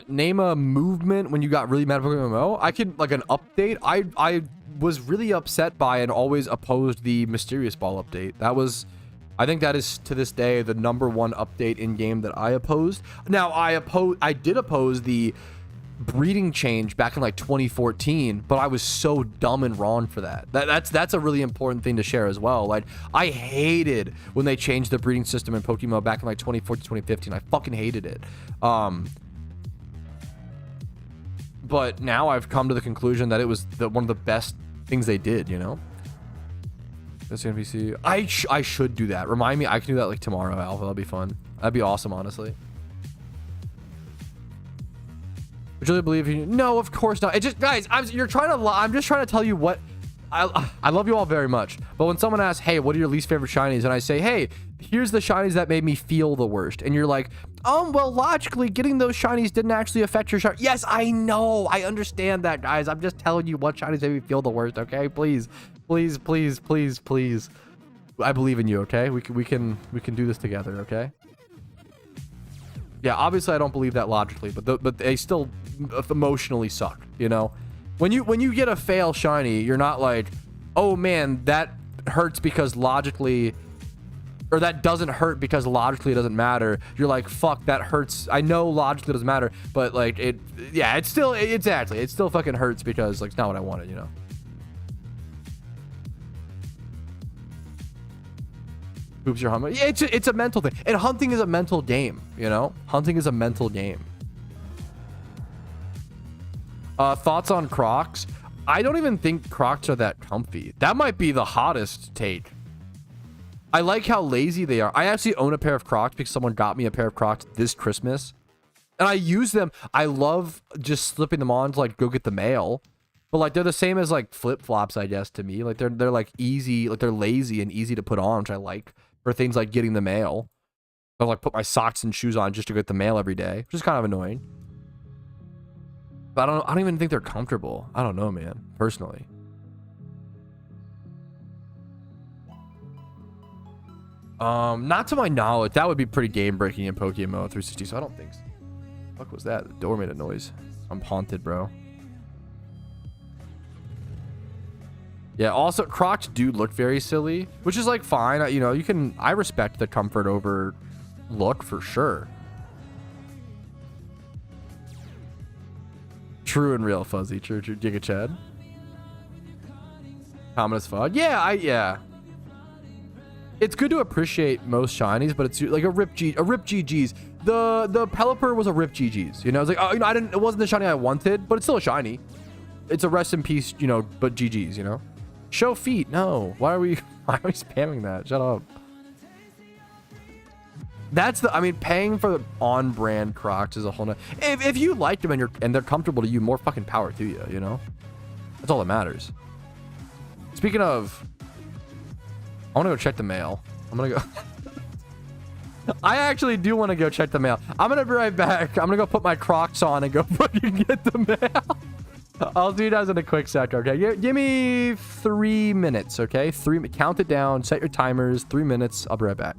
Name a movement when you got really mad at PokeMMO. I could, like, an update. I was really upset by and always opposed the Mysterious Ball update. That was, I think that is to this day the #1 update in game that I opposed. Now I did oppose the breeding change back in like 2014, but I was so dumb and wrong for that. That's a really important thing to share as well. Like, I hated when they changed the breeding system in PokeMMO back in like 2014, 2015. I fucking hated it. But now I've come to the conclusion that it was one of the best things they did, you know? This NPC. I should do that. Remind me, I can do that like tomorrow, Alpha. That'll be fun. That'd be awesome, honestly. Would you really believe you? No, of course not. It just, guys, I'm just trying to tell you what. I love you all very much. But when someone asks, hey, what are your least favorite shinies? And I say, hey, here's the shinies that made me feel the worst. And you're like, well, logically, getting those shinies didn't actually affect your shiny. Yes, I know. I understand that, guys. I'm just telling you what shinies made me feel the worst, okay? Please, please, please, please, please. I believe in you, okay? We can do this together, okay? Yeah, obviously I don't believe that logically, but they still emotionally suck, you know? When you get a fail shiny, you're not like, oh man, that hurts because logically, or that doesn't hurt because logically it doesn't matter. You're like, fuck, that hurts. I know logically it doesn't matter, but like it still fucking hurts because like it's not what I wanted, you know? Oops, you're hunting. Yeah, it's a mental thing. And hunting is a mental game, you know? Hunting is a mental game. Thoughts on Crocs? I don't even think Crocs are that comfy. That might be the hottest take. I like how lazy they are. I actually own a pair of Crocs because someone got me a pair of Crocs this Christmas. And I use them. I love just slipping them on to like go get the mail. But like they're the same as like flip-flops, I guess, to me. Like they're like easy, like they're lazy and easy to put on, which I like for things like getting the mail. I'll like put my socks and shoes on just to get the mail every day, which is kind of annoying. But I don't even think they're comfortable. I don't know, man, personally. Not to my knowledge. That would be pretty game breaking in PokeMMO 360, so I don't think so. What was that? The door made a noise. I'm haunted, bro. Yeah, also Crocs do look very silly, which is like fine. You know, I respect the comfort over look for sure. True and real, Fuzzy. True. Giga Chad. Common as fuck. Yeah. It's good to appreciate most shinies, but it's like a rip GG's. The Pelipper was a rip GG's. You know, it's like, oh, you know, it wasn't the shiny I wanted, but it's still a shiny. It's a rest in peace, you know, but GG's, you know. Show feet. No. Why are we spamming that? Shut up. I mean, paying for the on-brand Crocs is a whole nother. If you like them and they're comfortable to you, more fucking power to you, you know? That's all that matters. Speaking of, I want to go check the mail. I'm going to go. I actually do want to go check the mail. I'm going to be right back. I'm going to go put my Crocs on and go fucking get the mail. I'll see you guys in a quick sec, okay? Give me 3 minutes, okay? Count it down. Set your timers. 3 minutes. I'll be right back.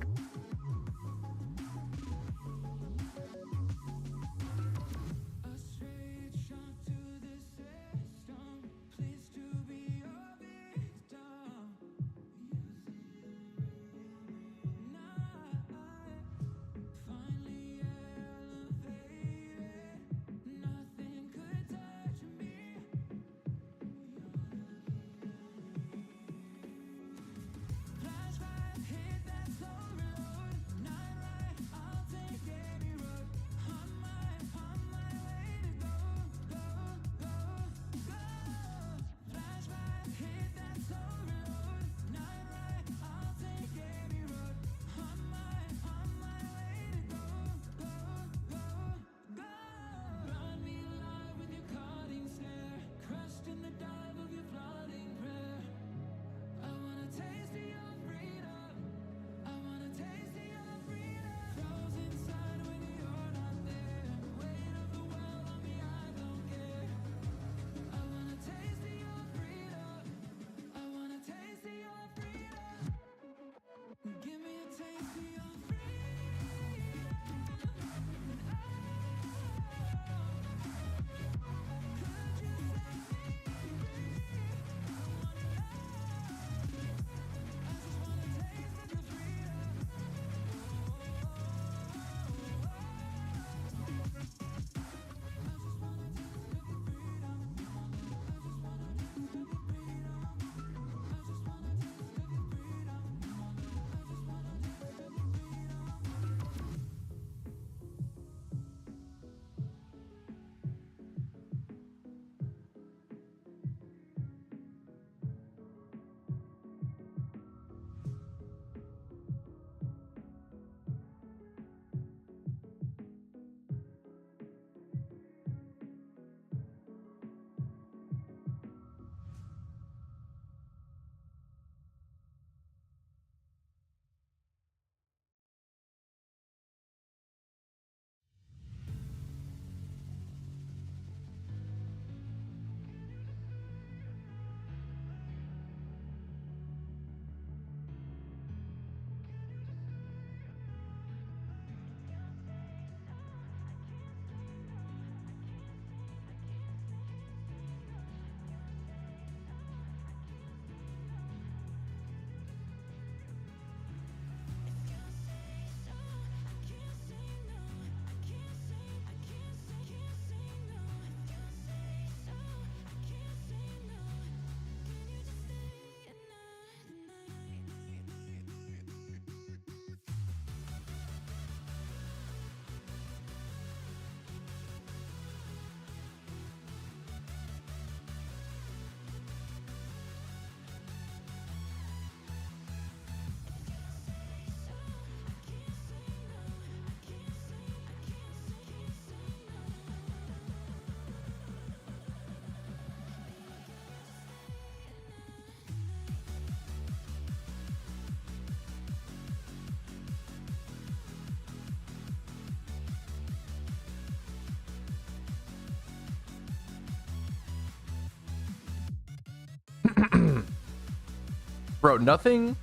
Bro, nothing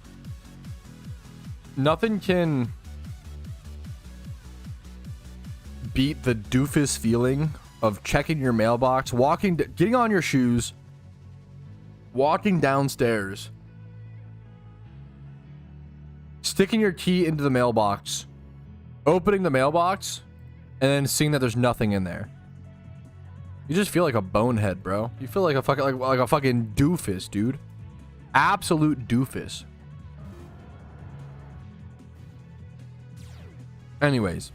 can beat the doofus feeling of checking your mailbox, getting on your shoes, walking downstairs, sticking your key into the mailbox, opening the mailbox, and then seeing that there's nothing in there. You just feel like a bonehead, bro. You feel like a fucking like a fucking doofus, dude. Absolute doofus. Anyways.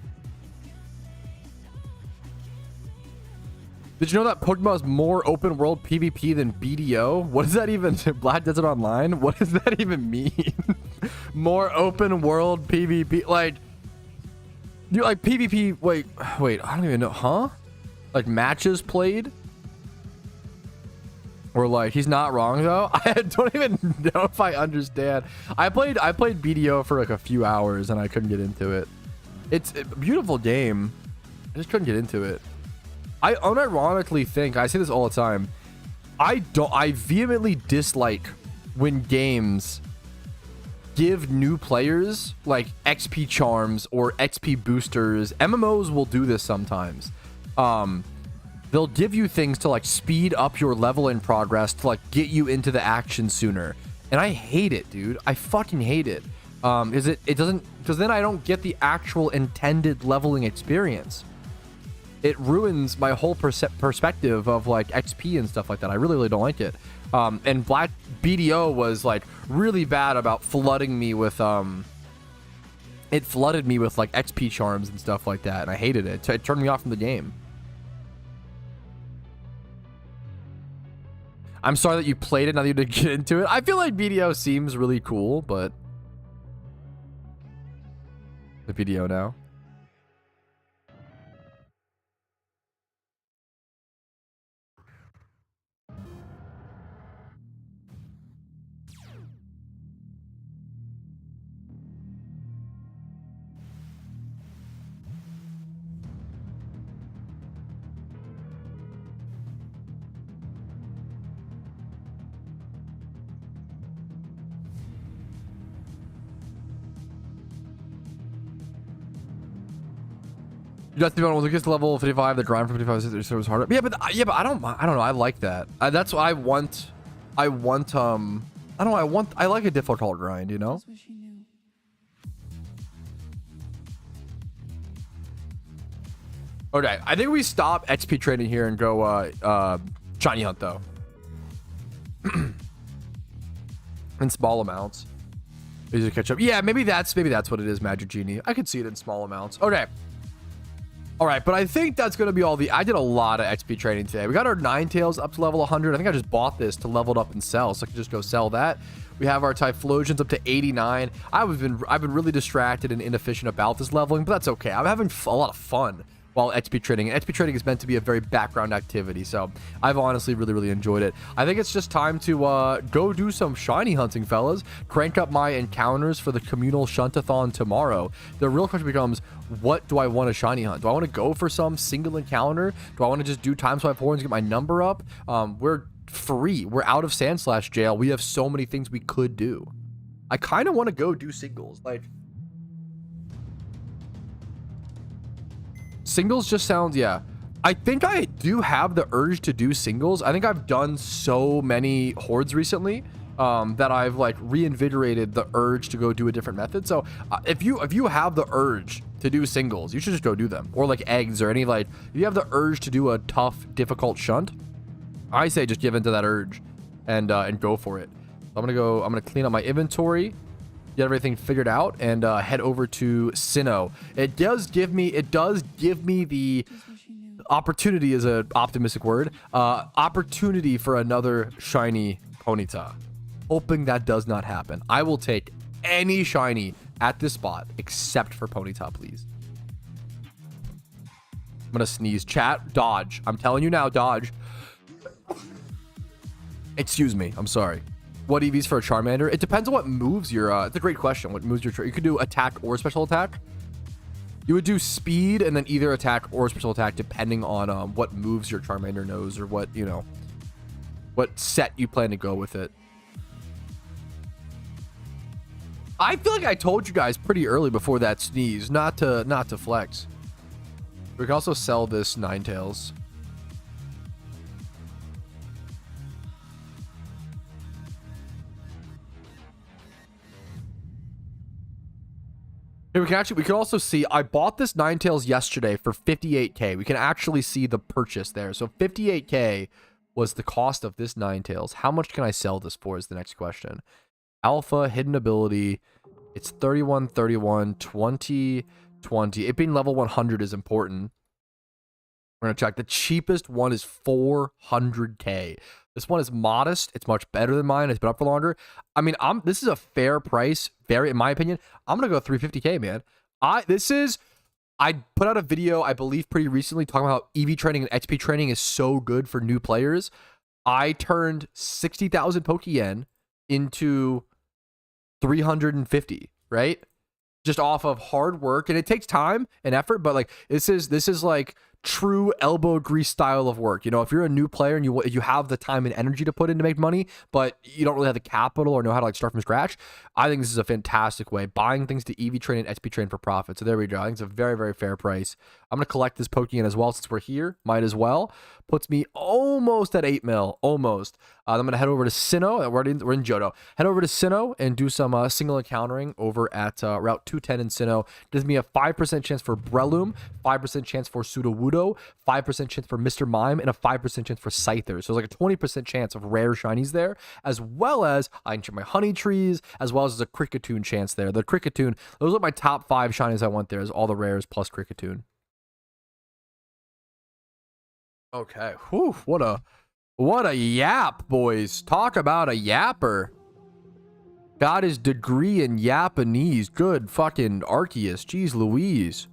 Did you know that PokeMMO is more open world PvP than BDO? What does that even... Black Desert Online? What does that even mean? More open world PvP? Like... You like PvP... Wait, I don't even know. Huh? Like matches played? Or like... He's not wrong though? I don't even know if I understand. I played BDO for like a few hours and I couldn't get into it. It's a beautiful game. I just couldn't get into it. I unironically think, I say this all the time, I vehemently dislike when games give new players like XP charms or XP boosters. MMOs will do this sometimes. They'll give you things to like speed up your level in progress to like get you into the action sooner. And I hate it, dude. I fucking hate it. Because then I don't get the actual intended leveling experience. It ruins my whole perspective of like XP and stuff like that. I really don't like it. And Black BDO was like really bad about flooding me with it flooded me with like XP charms and stuff like that, and I hated it. It turned me off from the game. I'm sorry that you played it, now that you didn't get into it. I feel like BDO seems really cool, but the BDO now. Justin when it gets to level 55, the grind from 55 is so harder. Yeah, but I don't know. I like that. That's what I want. I like a difficult grind, you know? Okay, I think we stop XP trading here and go shiny hunt though. In small amounts. Easy to catch up. Yeah, maybe that's what it is, Magic Genie. I could see it in small amounts. Okay. All right, but I think that's going to be all the... I did a lot of XP trading today. We got our Ninetales up to level 100. I think I just bought this to level it up and sell, so I can just go sell that. We have our Typhlosions up to 89. I've been really distracted and inefficient about this leveling, but that's okay. I'm having a lot of fun while XP trading. And XP trading is meant to be a very background activity, so I've honestly really enjoyed it. I think it's just time to go do some shiny hunting, fellas. Crank up my encounters for the communal shuntathon tomorrow. The real question becomes, what do I want to shiny hunt? Do I want to go for some single encounter? Do I want to just do time swipe horns, get my number up? We're free. We're out of Sandslash jail. We have so many things we could do. I kind of want to go do singles. Like, singles just sounds, yeah. I think I do have the urge to do singles. I think I've done so many hordes recently that I've like reinvigorated the urge to go do a different method. So if you have the urge to do singles, you should just go do them. Or like eggs or any, like, if you have the urge to do a tough, difficult shunt, I say just give into that urge and go for it. So I'm gonna clean up my inventory, get everything figured out, and head over to Sinnoh. It does give me the opportunity, is an optimistic word, opportunity for another shiny Ponyta. Hoping that does not happen. I will take any shiny at this spot except for Ponyta, please. I'm gonna sneeze. Chat, dodge. I'm telling you now, dodge. Excuse me, I'm sorry. What EVs for a Charmander? It depends on what moves you're... it's a great question. What moves you're... You could do attack or special attack. You would do speed and then either attack or special attack depending on what moves your Charmander knows or what, you know, what set you plan to go with it. I feel like I told you guys pretty early before that sneeze, not to flex. We can also sell this Ninetales. Here we can also see I bought this Ninetales yesterday for 58k. We can actually see the purchase there. So 58k was the cost of this Ninetales. How much can I sell this for is the next question. Alpha, hidden ability, it's 31, 31, 20, 20. It being level 100 is important. We're going to check. The cheapest one is 400k. This one is modest. It's much better than mine. It's been up for longer. I mean, this is a fair price. Very, in my opinion, I'm going to go 350k, man. I put out a video, I believe, pretty recently talking about how EV training and XP training is so good for new players. I turned 60,000 Pokeyen into 350, right? Just off of hard work, and it takes time and effort, but like this is like true elbow grease style of work. You know, if you're a new player and you have the time and energy to put in to make money, but you don't really have the capital or know how to like start from scratch, I think this is a fantastic way. Buying things to EV train and XP train for profit. So there we go. I think it's a very, very fair price. I'm going to collect this Pokemon as well since we're here. Might as well. Puts me almost at 8 mil. Almost. I'm going to head over to Sinnoh. We're in Johto. Head over to Sinnoh and do some single encountering over at Route 210 in Sinnoh. Gives me a 5% chance for Breloom, 5% chance for Sudowoodo, 5% chance for Mr. Mime, and a 5% chance for Scyther. So it's like a 20% chance of rare shinies there, as well as I can check my honey trees, as well as a Kricketune chance there. The Kricketune, those are my top 5 shinies I want there, is all the rares plus Kricketune. Okay. Whew, what a yap, boys. Talk about a yapper. Got his degree in Japanese. Good fucking Arceus. Jeez Louise.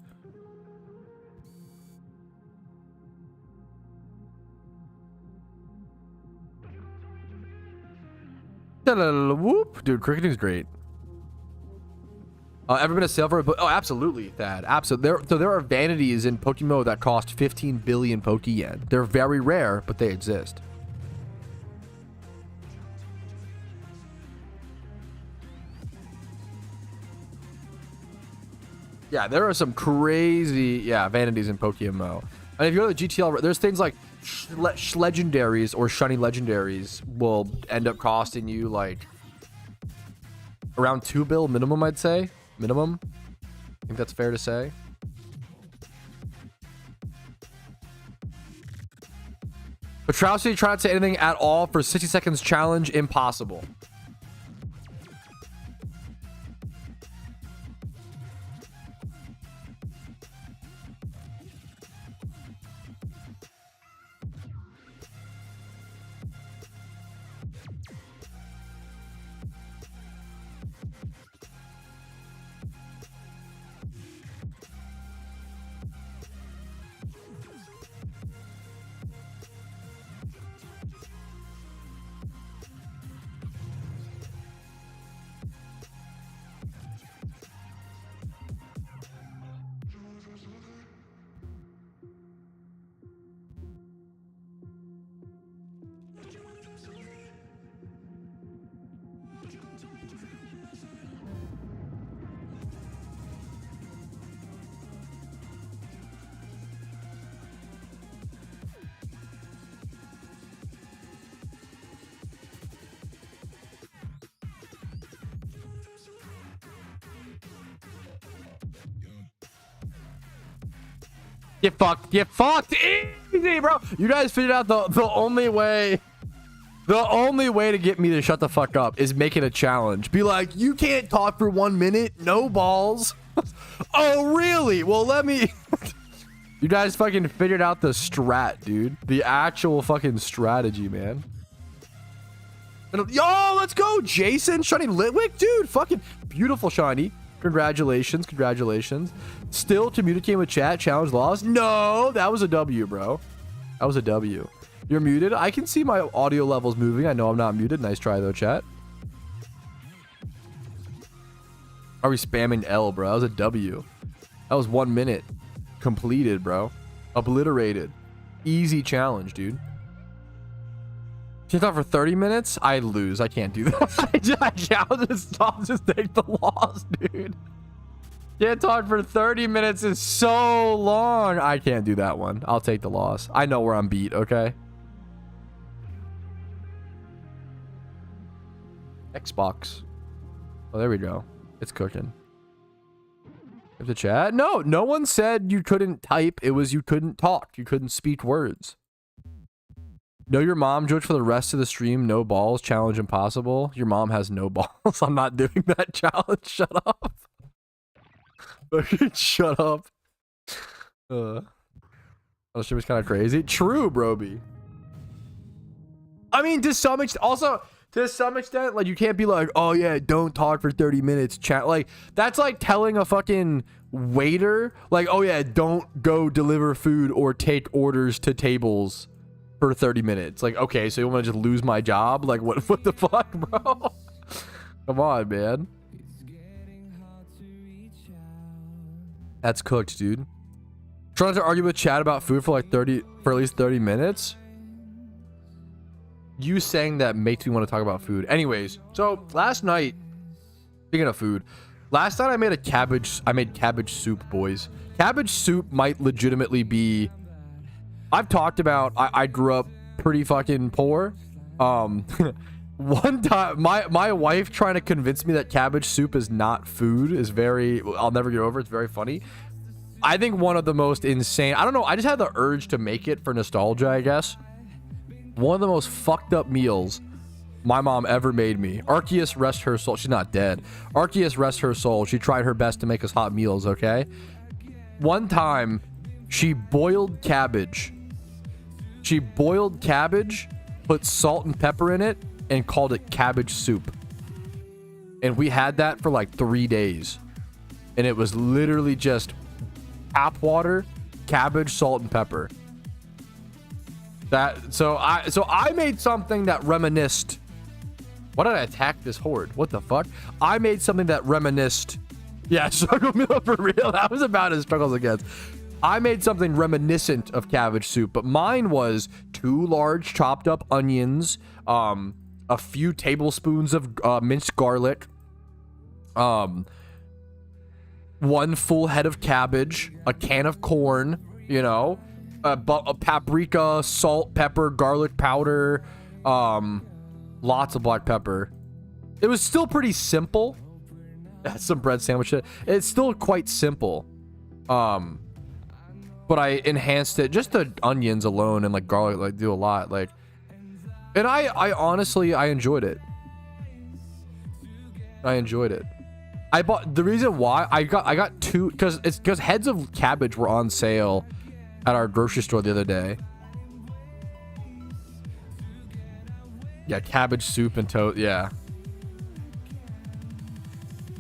Whoop. Dude, Kricketing's great. Ever been a sale for a book? Oh, absolutely, Thad. Absolutely. There are vanities in PokeMMO that cost 15 billion Pokeyen. They're very rare, but they exist. Yeah, there are some crazy, vanities in PokeMMO. And if you go to the GTL, there's things like legendaries or shiny legendaries will end up costing you like around 2 bill minimum, I'd say. Minimum. I think that's fair to say. Petrowski trying to say anything at all for 60 seconds challenge. Impossible. Get fucked easy, bro. You guys figured out the only way to get me to shut the fuck up is making a challenge. Be like, you can't talk for 1 minute, no balls. Oh really? Well, let me. You guys fucking figured out the strat, dude. The actual fucking strategy, man. Yo, let's go, Jason. Shiny Litwick, dude. Fucking beautiful shiny. Congratulations, congratulations. Still communicating with chat, challenge lost. No, that was a W, bro. That was a W. You're muted. I can see my audio levels moving. I know I'm not muted. Nice try though, chat. Are we spamming L, bro? That was a W. That was 1 minute. Completed, bro. Obliterated. Easy challenge, dude. TikTok for 30 minutes? I lose. I can't do that. I'll just take the loss, dude. Can't talk for 30 minutes is so long. I can't do that one. I'll take the loss. I know where I'm beat, okay? Xbox. Oh, there we go. It's cooking. Have to chat? No, no one said you couldn't type. It was you couldn't talk. You couldn't speak words. Know your mom jokes for the rest of the stream. No balls. Challenge impossible. Your mom has no balls. I'm not doing that challenge. Shut up. Shut up. The stream is kind of crazy. True, Broby. I mean, to some extent, also, to some extent, like, you can't be like, oh yeah, don't talk for 30 minutes, chat. Like, that's like telling a fucking waiter, like, oh yeah, don't go deliver food or take orders to tables for 30 minutes. Like, okay, so you want to just lose my job? Like, what the fuck, bro? Come on, man. That's cooked, dude. Trying to argue with chat about food for like at least 30 minutes. You saying that makes me want to talk about food. Anyways, so last night, speaking of food, last night I made cabbage soup, boys. Cabbage soup might legitimately be, I've talked about, I grew up pretty fucking poor. One time, my wife trying to convince me that cabbage soup is not food is very, I'll never get over. It's very funny. I think one of the most insane, I don't know, I just had the urge to make it for nostalgia, I guess. One of the most fucked up meals my mom ever made me. Arceus, rest her soul. She's not dead. Arceus, rest her soul. She tried her best to make us hot meals, okay? One time, she boiled cabbage. She boiled cabbage, put salt and pepper in it, and called it cabbage soup. And we had that for like 3 days. And it was literally just tap water, cabbage, salt, and pepper. So I made something that reminisced. Why did I attack this horde? What the fuck? I made something that reminisced. Yeah, struggle meal for real. That was about as struggles against. I made something reminiscent of cabbage soup, but mine was 2 large chopped up onions, a few tablespoons of minced garlic, 1 full head of cabbage, a can of corn, you know, a paprika, salt, pepper, garlic powder, lots of black pepper. It was still pretty simple. That's some bread sandwich. It's still quite simple. But I enhanced it. Just the onions alone and like garlic like do a lot. Like, and I honestly I enjoyed it. I enjoyed it. I bought, the reason why I got 2, because heads of cabbage were on sale at our grocery store the other day. Yeah, cabbage soup and toast. Yeah.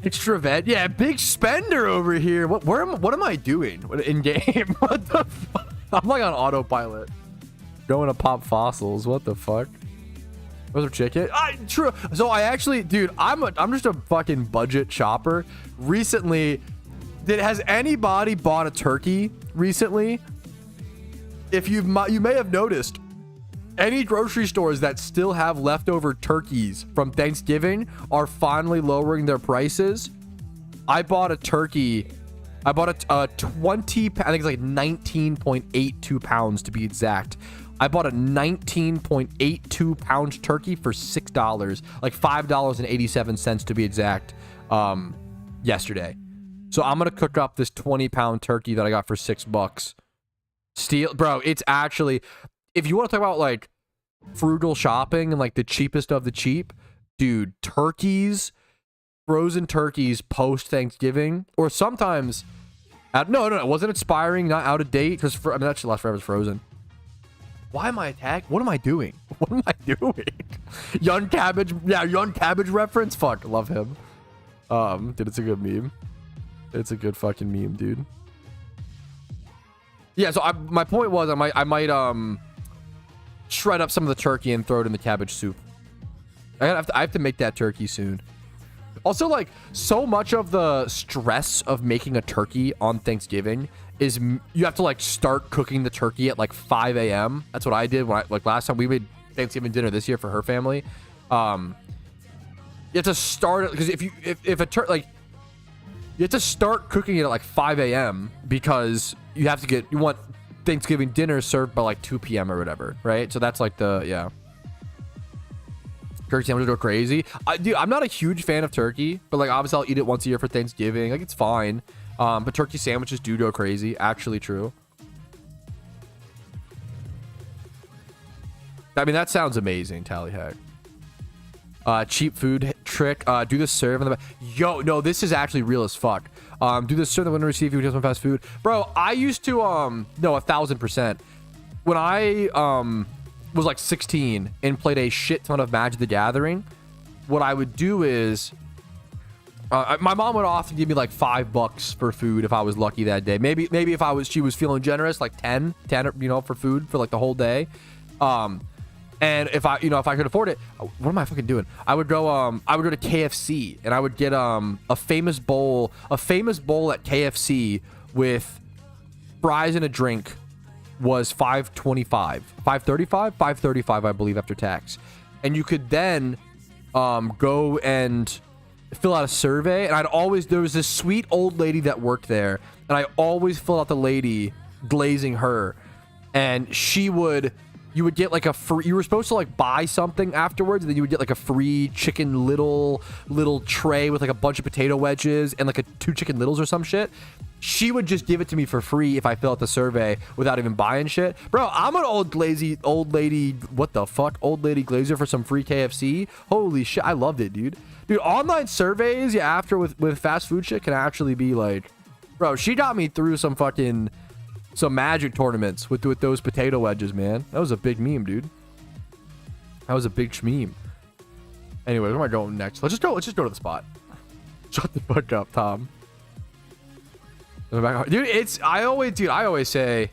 Extra veg. Yeah, big spender over here. What am I doing in game? What the fuck? I'm like on autopilot. Going to pop fossils. What the fuck? Was there chicken? True. So I actually, dude, I'm just a fucking budget shopper. Recently, has anybody bought a turkey recently? If you may have noticed, any grocery stores that still have leftover turkeys from Thanksgiving are finally lowering their prices. I bought a turkey. I bought a 20, I think it's like 19.82 pounds to be exact. I bought a 19.82 pound turkey for $6, like $5.87 to be exact, yesterday. So I'm going to cook up this 20-pound turkey that I got for $6. Bro, it's actually, if you want to talk about like frugal shopping and like the cheapest of the cheap, dude, turkeys, frozen turkeys post Thanksgiving, or sometimes, no, it wasn't expiring, not out of date, because I mean that should last forever. It's frozen. Why am I attacked? What am I doing? What am I doing? Young Cabbage, yeah, Young Cabbage reference. Fuck, love him. Dude, it's a good meme. It's a good fucking meme, dude. Yeah, so my point was I might shred up some of the turkey and throw it in the cabbage soup. I have to make that turkey soon. Also, like, so much of the stress of making a turkey on Thanksgiving is you have to like start cooking the turkey at like 5 a.m. That's what I did when like last time we made Thanksgiving dinner this year for her family. You have to start it because if a like you have to start cooking it at like 5 a.m. because you want Thanksgiving dinner served by like 2 p.m. or whatever, right? So that's like the turkey sandwiches go crazy. Dude, I'm not a huge fan of turkey, but like obviously I'll eat it once a year for Thanksgiving. Like it's fine. But turkey sandwiches do go crazy. Actually true. I mean, that sounds amazing, Tallyhack. Cheap food trick. Do the serve in the back. Yo, no, this is actually real as fuck. Do the serve in the window receive you just want fast food. Bro, I used to, no, 1000%. When I, was like 16 and played a shit ton of Magic the Gathering, what I would do is, my mom would often give me like $5 for food if I was lucky that day. Maybe if she was feeling generous, like 10, you know, for food for like the whole day. And if I could afford it, what am I fucking doing? I would go to KFC and I would get a famous bowl at KFC with fries and a drink was $5.35, I believe, after tax. And you could then go and fill out a survey. And there was this sweet old lady that worked there, and I always fill out the lady glazing her, and you would get like you were supposed to like buy something afterwards, and then you would get like a free chicken little tray with like a bunch of potato wedges and like 2 chicken littles or some shit. She would just give it to me for free if I fill out the survey without even buying shit. Bro, I'm an old lady, what the fuck? Old lady glazer for some free KFC? Holy shit, I loved it, dude. Dude, online surveys, after with fast food shit can actually be like, bro, she got me through some Magic tournaments with those potato wedges, man. That was a big meme, dude. That was a big meme. Anyway, where am I going next? Let's just go to the spot. Shut the fuck up, Tom. Dude, I always say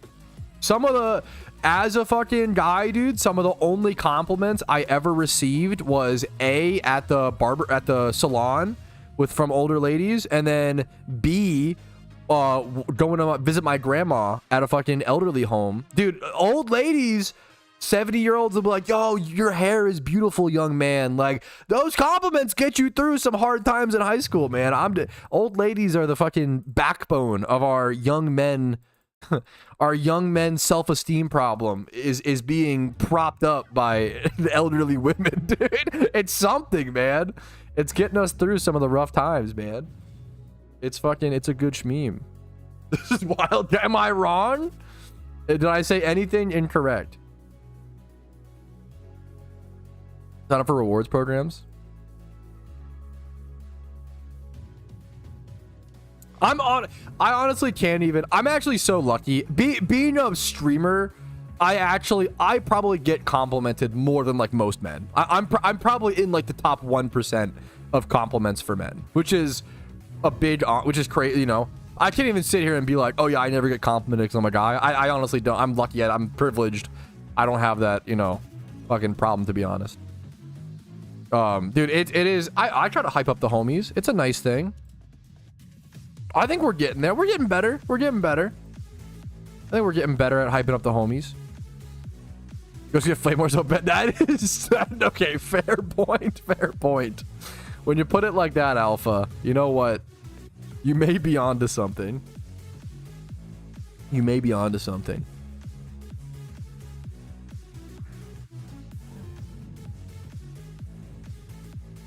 as a fucking guy, dude, some of the only compliments I ever received was at the salon from older ladies, and then B, going to visit my grandma at a fucking elderly home. Dude, old ladies, 70-year-olds will be like, yo, your hair is beautiful, young man. Like, those compliments get you through some hard times in high school, man. Old ladies are the fucking backbone of our young men. Our young men's self-esteem problem is being propped up by the elderly women, dude. It's something, man. It's getting us through some of the rough times, man. It's a good shmeme. This is wild. Am I wrong? Did I say anything incorrect? Sign up for rewards programs. I honestly can't even. I'm actually so lucky. Being a streamer, I probably get complimented more than like most men. I'm probably in like the top 1% of compliments for men, which is crazy, you know. I can't even sit here and be like, oh yeah, I never get complimented because I'm a guy. I honestly don't. I'm lucky. I'm privileged. I don't have that, you know, fucking problem, to be honest. Dude, it is. I try to hype up the homies. It's a nice thing. I think we're getting there. We're getting better. I think we're getting better at hyping up the homies. Go see if Flamore's so bad. That is okay. Fair point. When you put it like that, Alpha, you know what? You may be onto something.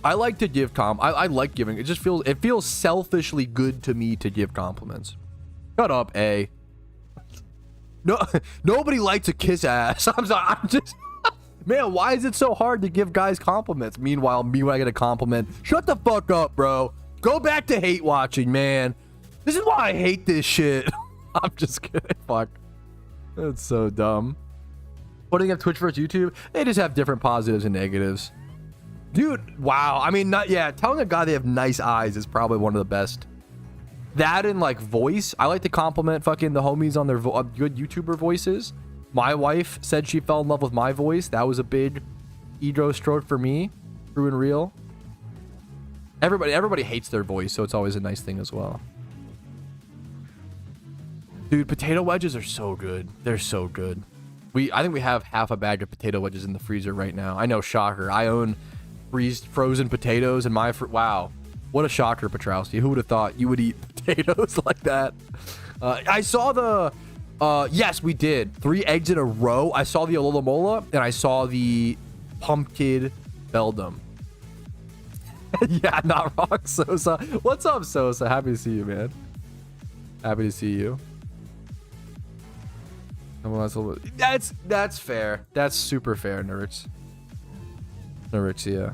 I like to give I like giving. It feels selfishly good to me to give compliments. Shut up, A. No, nobody likes to kiss ass. I'm just man, why is it so hard to give guys compliments? Meanwhile, me when I get a compliment, shut the fuck up, bro. Go back to hate watching, man. This is why I hate this shit. I'm just kidding. Fuck. That's so dumb. Putting up Twitch versus YouTube, they just have different positives and negatives. Dude, wow. I mean, telling a guy they have nice eyes is probably one of the best. That and like voice. I like to compliment fucking the homies on their good YouTuber voices. My wife said she fell in love with my voice. That was a big ego stroke for me. True and real. Everybody hates their voice, so it's always a nice thing as well. Dude, potato wedges are so good. They're so good. I think we have half a bag of potato wedges in the freezer right now. I know, shocker. I own frozen potatoes in my wow. What a shocker, Petrowski. Who would have thought you would eat potatoes like that? I saw the yes, we did 3 eggs in a row. I saw the Alola and I saw the pumpkin beldum. Yeah, not wrong, Sosa. What's up, Sosa? Happy to see you, man. Happy to see you. That's fair. That's super fair, Nerds. Yeah.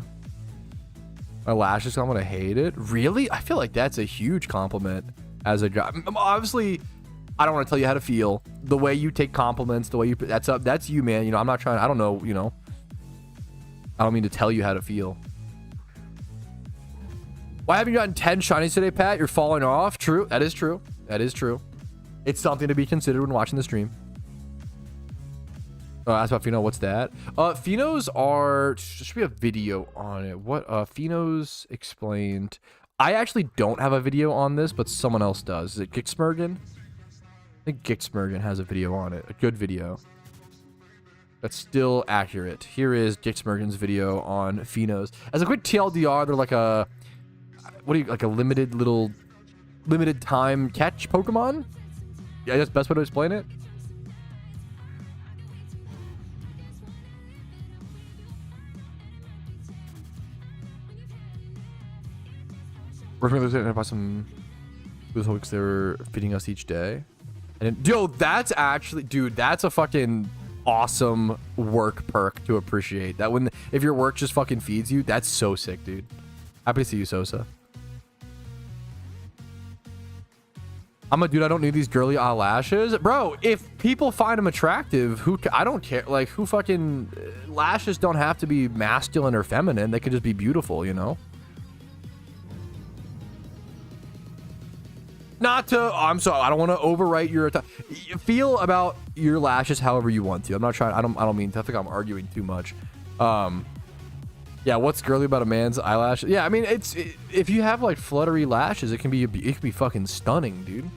My lashes, I'm gonna hate it. Really? I feel like that's a huge compliment as a guy. Obviously, I don't want to tell you how to feel. The way you take compliments, the way you that's you, man. You know, I'm not trying. I don't know. You know, I don't mean to tell you how to feel. Why haven't you gotten 10 shinies today, Pat? You're falling off. True. That is true. That is true. It's something to be considered when watching the stream. Ask about Pheno. What's that? Phenos are... Should be a video on it. What? Phenos explained. I actually don't have a video on this, but someone else does. Is it Gixmergen? I think Gixmergen has a video on it. A good video. That's still accurate. Here is Gixmergen's video on Phenos. As a quick TLDR, they're like a... What do you... Like a limited time catch Pokemon? Yeah, that's the best way to explain it. We're gonna buy some those hooks they were feeding us each day. And yo, that's actually, dude, that's a fucking awesome work perk to appreciate. That when if your work just fucking feeds you, that's so sick, dude. Happy to see you, Sosa. I'm a dude. I don't need these girly eyelashes, bro. If people find them attractive, I don't care. Like, who fucking lashes don't have to be masculine or feminine. They could just be beautiful, you know. Not to, I'm sorry, I don't want to overwrite your feel about your lashes however you want to. I'm not trying, I don't mean to, I think I'm arguing too much. Yeah, what's girly about a man's eyelash? Yeah, I mean, if you have like fluttery lashes, it can be fucking stunning, dude.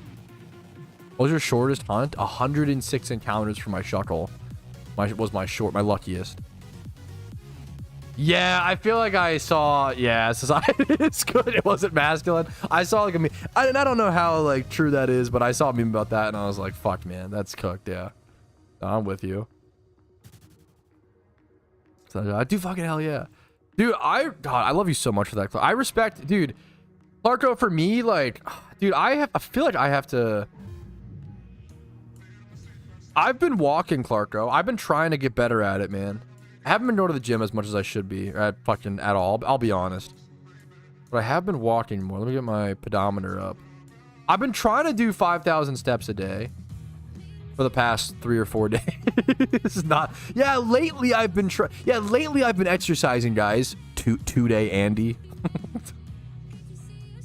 What was your shortest hunt? 106 encounters for my Shuckle. My luckiest. Yeah, I feel like I saw, yeah, it's good. It wasn't masculine. I saw like a meme. I don't know how like true that is, but I saw a meme about that and I was like, fuck, man, that's cooked. Yeah, I'm with you. So I do fucking hell yeah, dude. God, I love you so much for that. I respect, dude. Clarko, for me, like, dude, I feel like I have to. I've been walking, Clarko. I've been trying to get better at it, man. I haven't been going to the gym as much as I should be, at all. I'll be honest. But I have been walking more. Let me get my pedometer up. I've been trying to do 5,000 steps a day for the past 3 or 4 days. This is not. Yeah, lately I've been exercising, guys. Two-day Andy.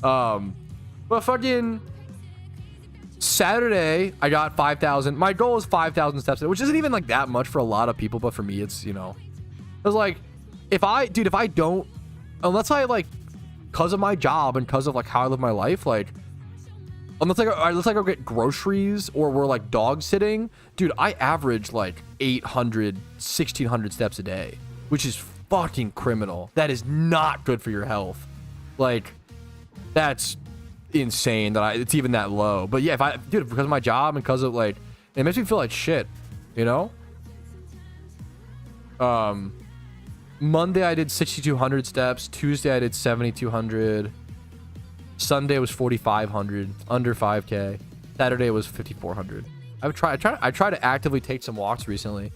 But fucking Saturday, I got 5,000. My goal is 5,000 steps a day, which isn't even like that much for a lot of people, but for me, it's, you know. I was like, if I don't, unless I like, because of my job and because of like how I live my life, like, unless I go get groceries or we're like dog sitting, dude, I average like 800, 1,600 steps a day, which is fucking criminal. That is not good for your health. Like, that's insane that it's even that low. But yeah, because of my job and because of like, it makes me feel like shit, you know? Monday I did 6,200 steps. Tuesday I did 7,200. Sunday was 4,500, under 5K. Saturday was 5,400. I try to actively take some walks recently.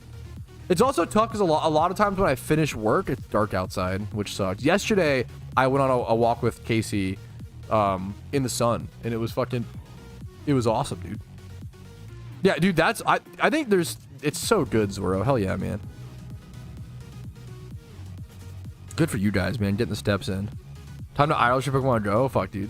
It's also tough because a lot of times when I finish work, it's dark outside, which sucks. Yesterday I went on a walk with Casey in the sun, and it was awesome, dude. Yeah, dude, I think it's so good, Zoro. Hell yeah, man. Good for you guys, man, getting the steps in. Time to idle your Pokemon Go. Fuck, dude.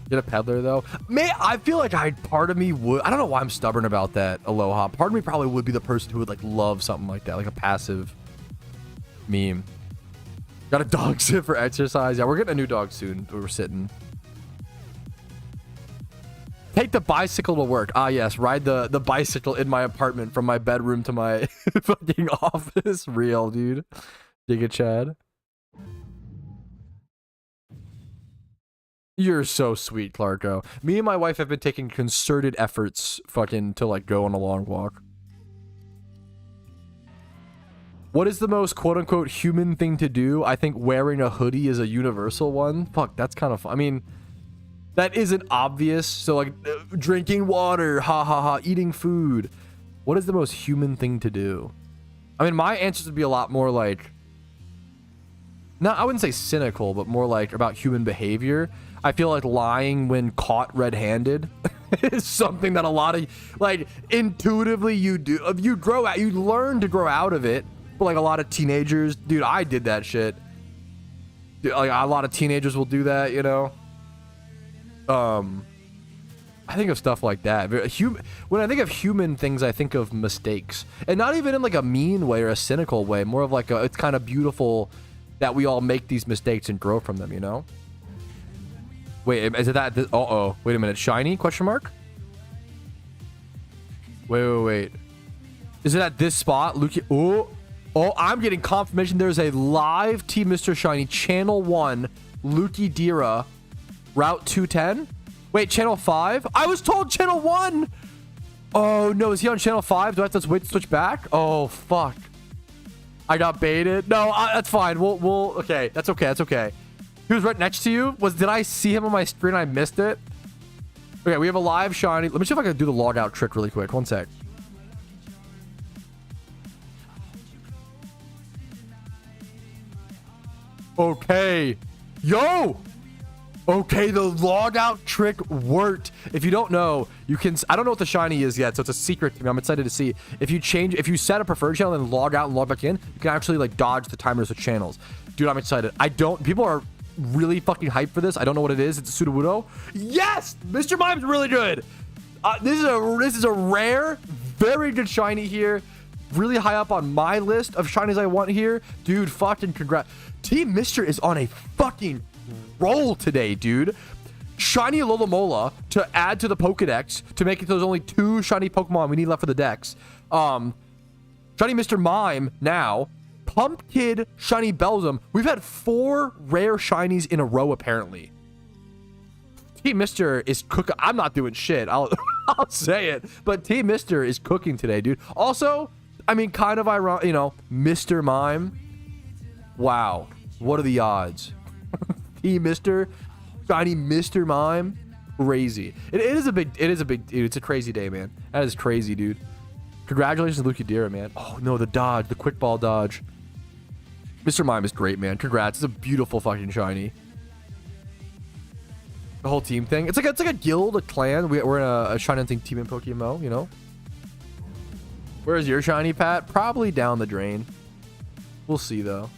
Get a peddler though. Man, I feel like part of me would. I don't know why I'm stubborn about that. Aloha. Part of me probably would be the person who would like love something like that, like a passive meme. Got a dog sit for exercise. Yeah, we're getting a new dog soon. We're sitting. Take the bicycle to work. Ah, yes. Ride the bicycle in my apartment from my bedroom to my fucking office. Real, dude. Giga Chad. You're so sweet, Clarko. Me and my wife have been taking concerted efforts fucking to like go on a long walk. What is the most quote-unquote human thing to do? I think wearing a hoodie is a universal one. Fuck, that's kind of fun. I mean, that isn't obvious. So like drinking water, ha ha ha, eating food. What is the most human thing to do? I mean, my answers would be a lot more like, no, I wouldn't say cynical, but more like about human behavior. I feel like lying when caught red-handed is something that a lot of, like, intuitively you do. If you grow out, you learn to grow out of it. But like a lot of teenagers, dude, I did that shit. Dude, like a lot of teenagers will do that, you know. I think of stuff like that. When I think of human things, I think of mistakes, and not even in like a mean way or a cynical way. More of like it's kind of beautiful that we all make these mistakes and grow from them, you know. Wait, is it that? Uh-oh. Wait a minute. Shiny? Question mark? Wait. Is it at this spot? Luki. Oh, I'm getting confirmation there's a live Team Mr. Shiny Channel 1 Luki Dira Route 210. Wait, Channel 5? I was told Channel 1. Oh, no. Is he on Channel 5? Do I have to wait to switch back? Oh, fuck. I got baited. No, that's fine. We'll okay. That's okay. That's okay. He was right next to you. Did I see him on my screen? I missed it. Okay, we have a live shiny. Let me see if I can do the log out trick really quick. One sec. Okay. Yo! Okay, the log out trick worked. If you don't know, you can... I don't know what the shiny is yet, so it's a secret to me. I'm excited to see. If you set a preferred channel and log out and log back in, you can actually, like, dodge the timers of channels. Dude, I'm excited. People are really fucking hyped for this. I don't know what it is. It's a Sudowoodo. Yes! Mr. Mime's really good. This is a rare, very good shiny here. Really high up on my list of shinies I want here. Dude, fucking congrats. Team Mr. is on a fucking roll today, dude. Shiny Alomomola to add to the Pokedex to make it those only 2 shiny Pokemon we need left for the Dex. Shiny Mr. Mime now. Pumpkid, Shiny Bellsum. We've had 4 rare shinies in a row, apparently. Team Mr. is cooking. I'm not doing shit. I'll say it. But Team Mr. is cooking today, dude. Also, I mean, kind of ironic, you know, Mr. Mime. Wow. What are the odds? Team Mr. Shiny Mr. Mime. Crazy. It is a big, dude. It's a crazy day, man. That is crazy, dude. Congratulations to Lucadira, man. Oh, no, the dodge. The quick ball dodge. Mr. Mime is great, man. Congrats. It's a beautiful fucking shiny. The whole team thing. It's like a guild, a clan. We're in a shiny hunting team in PokeMMO, you know? Where's your shiny, Pat? Probably down the drain. We'll see, though.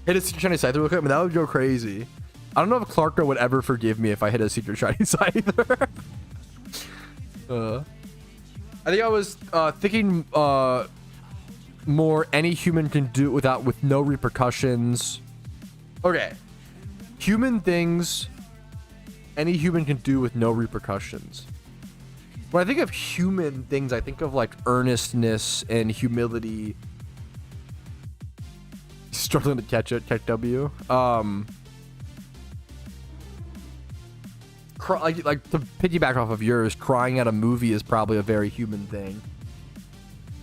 Hit a secret shiny Scyther real quick, but that would go crazy. I don't know if Clarko would ever forgive me if I hit a secret shiny Scyther. I think I was thinking more any human can do it with no repercussions. Okay. Human things any human can do with no repercussions. When I think of human things, I think of like earnestness and humility. Struggling to catch W. Like to piggyback off of yours, crying at a movie is probably a very human thing.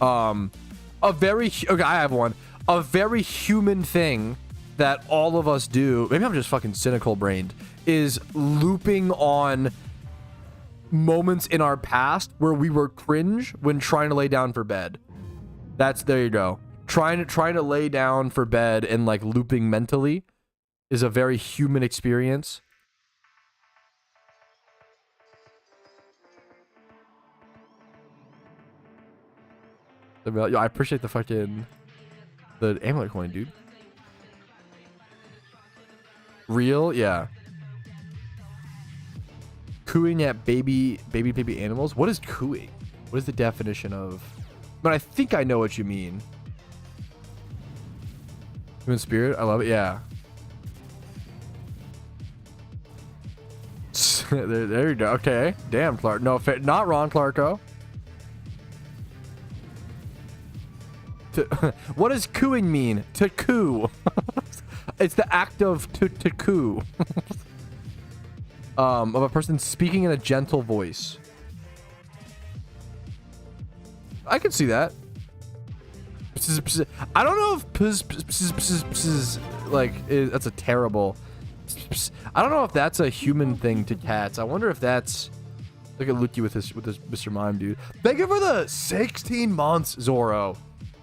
Okay, I have one. A very human thing that all of us do, maybe I'm just fucking cynical brained, is looping on moments in our past where we were cringe when trying to lay down for bed. There you go. Trying to lay down for bed and like looping mentally is a very human experience. Yo, I appreciate the amulet coin, dude. Real? Yeah. Cooing at baby animals? What is cooing? What is the definition of... But I think I know what you mean. Human spirit. I love it. Yeah. there you go. Okay. Damn, Clark. No, not Ron Clarko. What does cooing mean? To coo. It's the act of to coo. Of a person speaking in a gentle voice. I can see that. I don't know if like that's a terrible. I don't know if that's a human thing to cats. I wonder if that's. Look at Luki with this Mr. Mime, dude. Thank you for the 16 months, Zoro.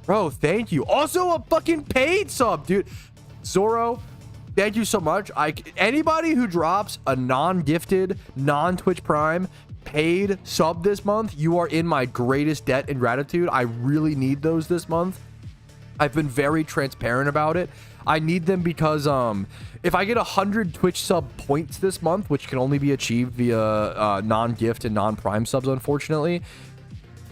Bro, thank you. Also a fucking paid sub, dude. Zoro, thank you so much. Anybody who drops a non-gifted, non-Twitch Prime paid sub this month, you are in my greatest debt and gratitude. I really need those this month. I've been very transparent about it. I need them because if I get 100 Twitch sub points this month, which can only be achieved via non-gift and non-prime subs, unfortunately,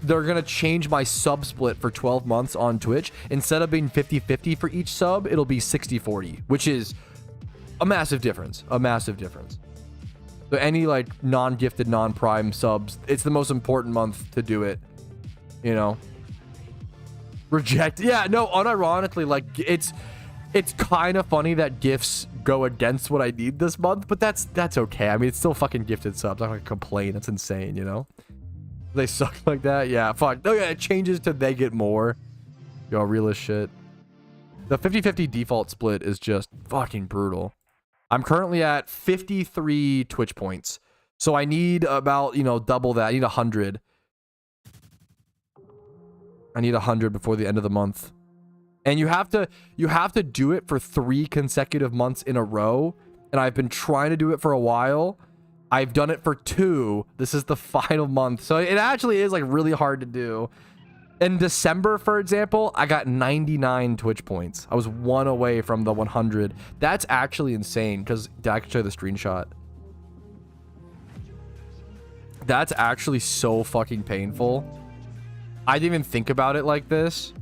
they're gonna change my sub split for 12 months on Twitch. Instead of being 50-50 for each sub, it'll be 60-40, which is a massive difference. A massive difference. So any like non-gifted, non-prime subs, it's the most important month to do it. You know. Reject. Yeah, no, unironically, like it's kind of funny that gifts go against what I need this month, but that's okay. I mean, it's still fucking gifted subs. I'm not gonna complain. That's insane, you know? They suck like that. Yeah, fuck. Oh yeah, it changes to they get more. Yo, real as shit. The 50-50 default split is just fucking brutal. I'm currently at 53 Twitch points. So I need about, you know, double that. I need 100. I need 100 before the end of the month. And you have to do it for 3 consecutive months in a row. And I've been trying to do it for a while. I've done it for 2. This is the final month. So it actually is like really hard to do. In December, for example, I got 99 Twitch points. I was 1 away from the 100. That's actually insane because I can show you the screenshot. That's actually so fucking painful. I didn't even think about it like this.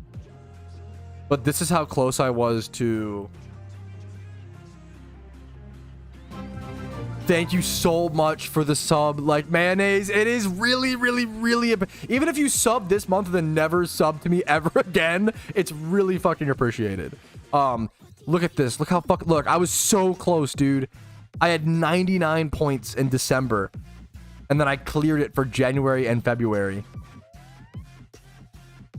But this is how close I was to... Thank you so much for the sub, like mayonnaise. It is really, really, really... Even if you sub this month and then never sub to me ever again, it's really fucking appreciated. Look at this. Look how look, I was so close, dude. I had 99 points in December. And then I cleared it for January and February.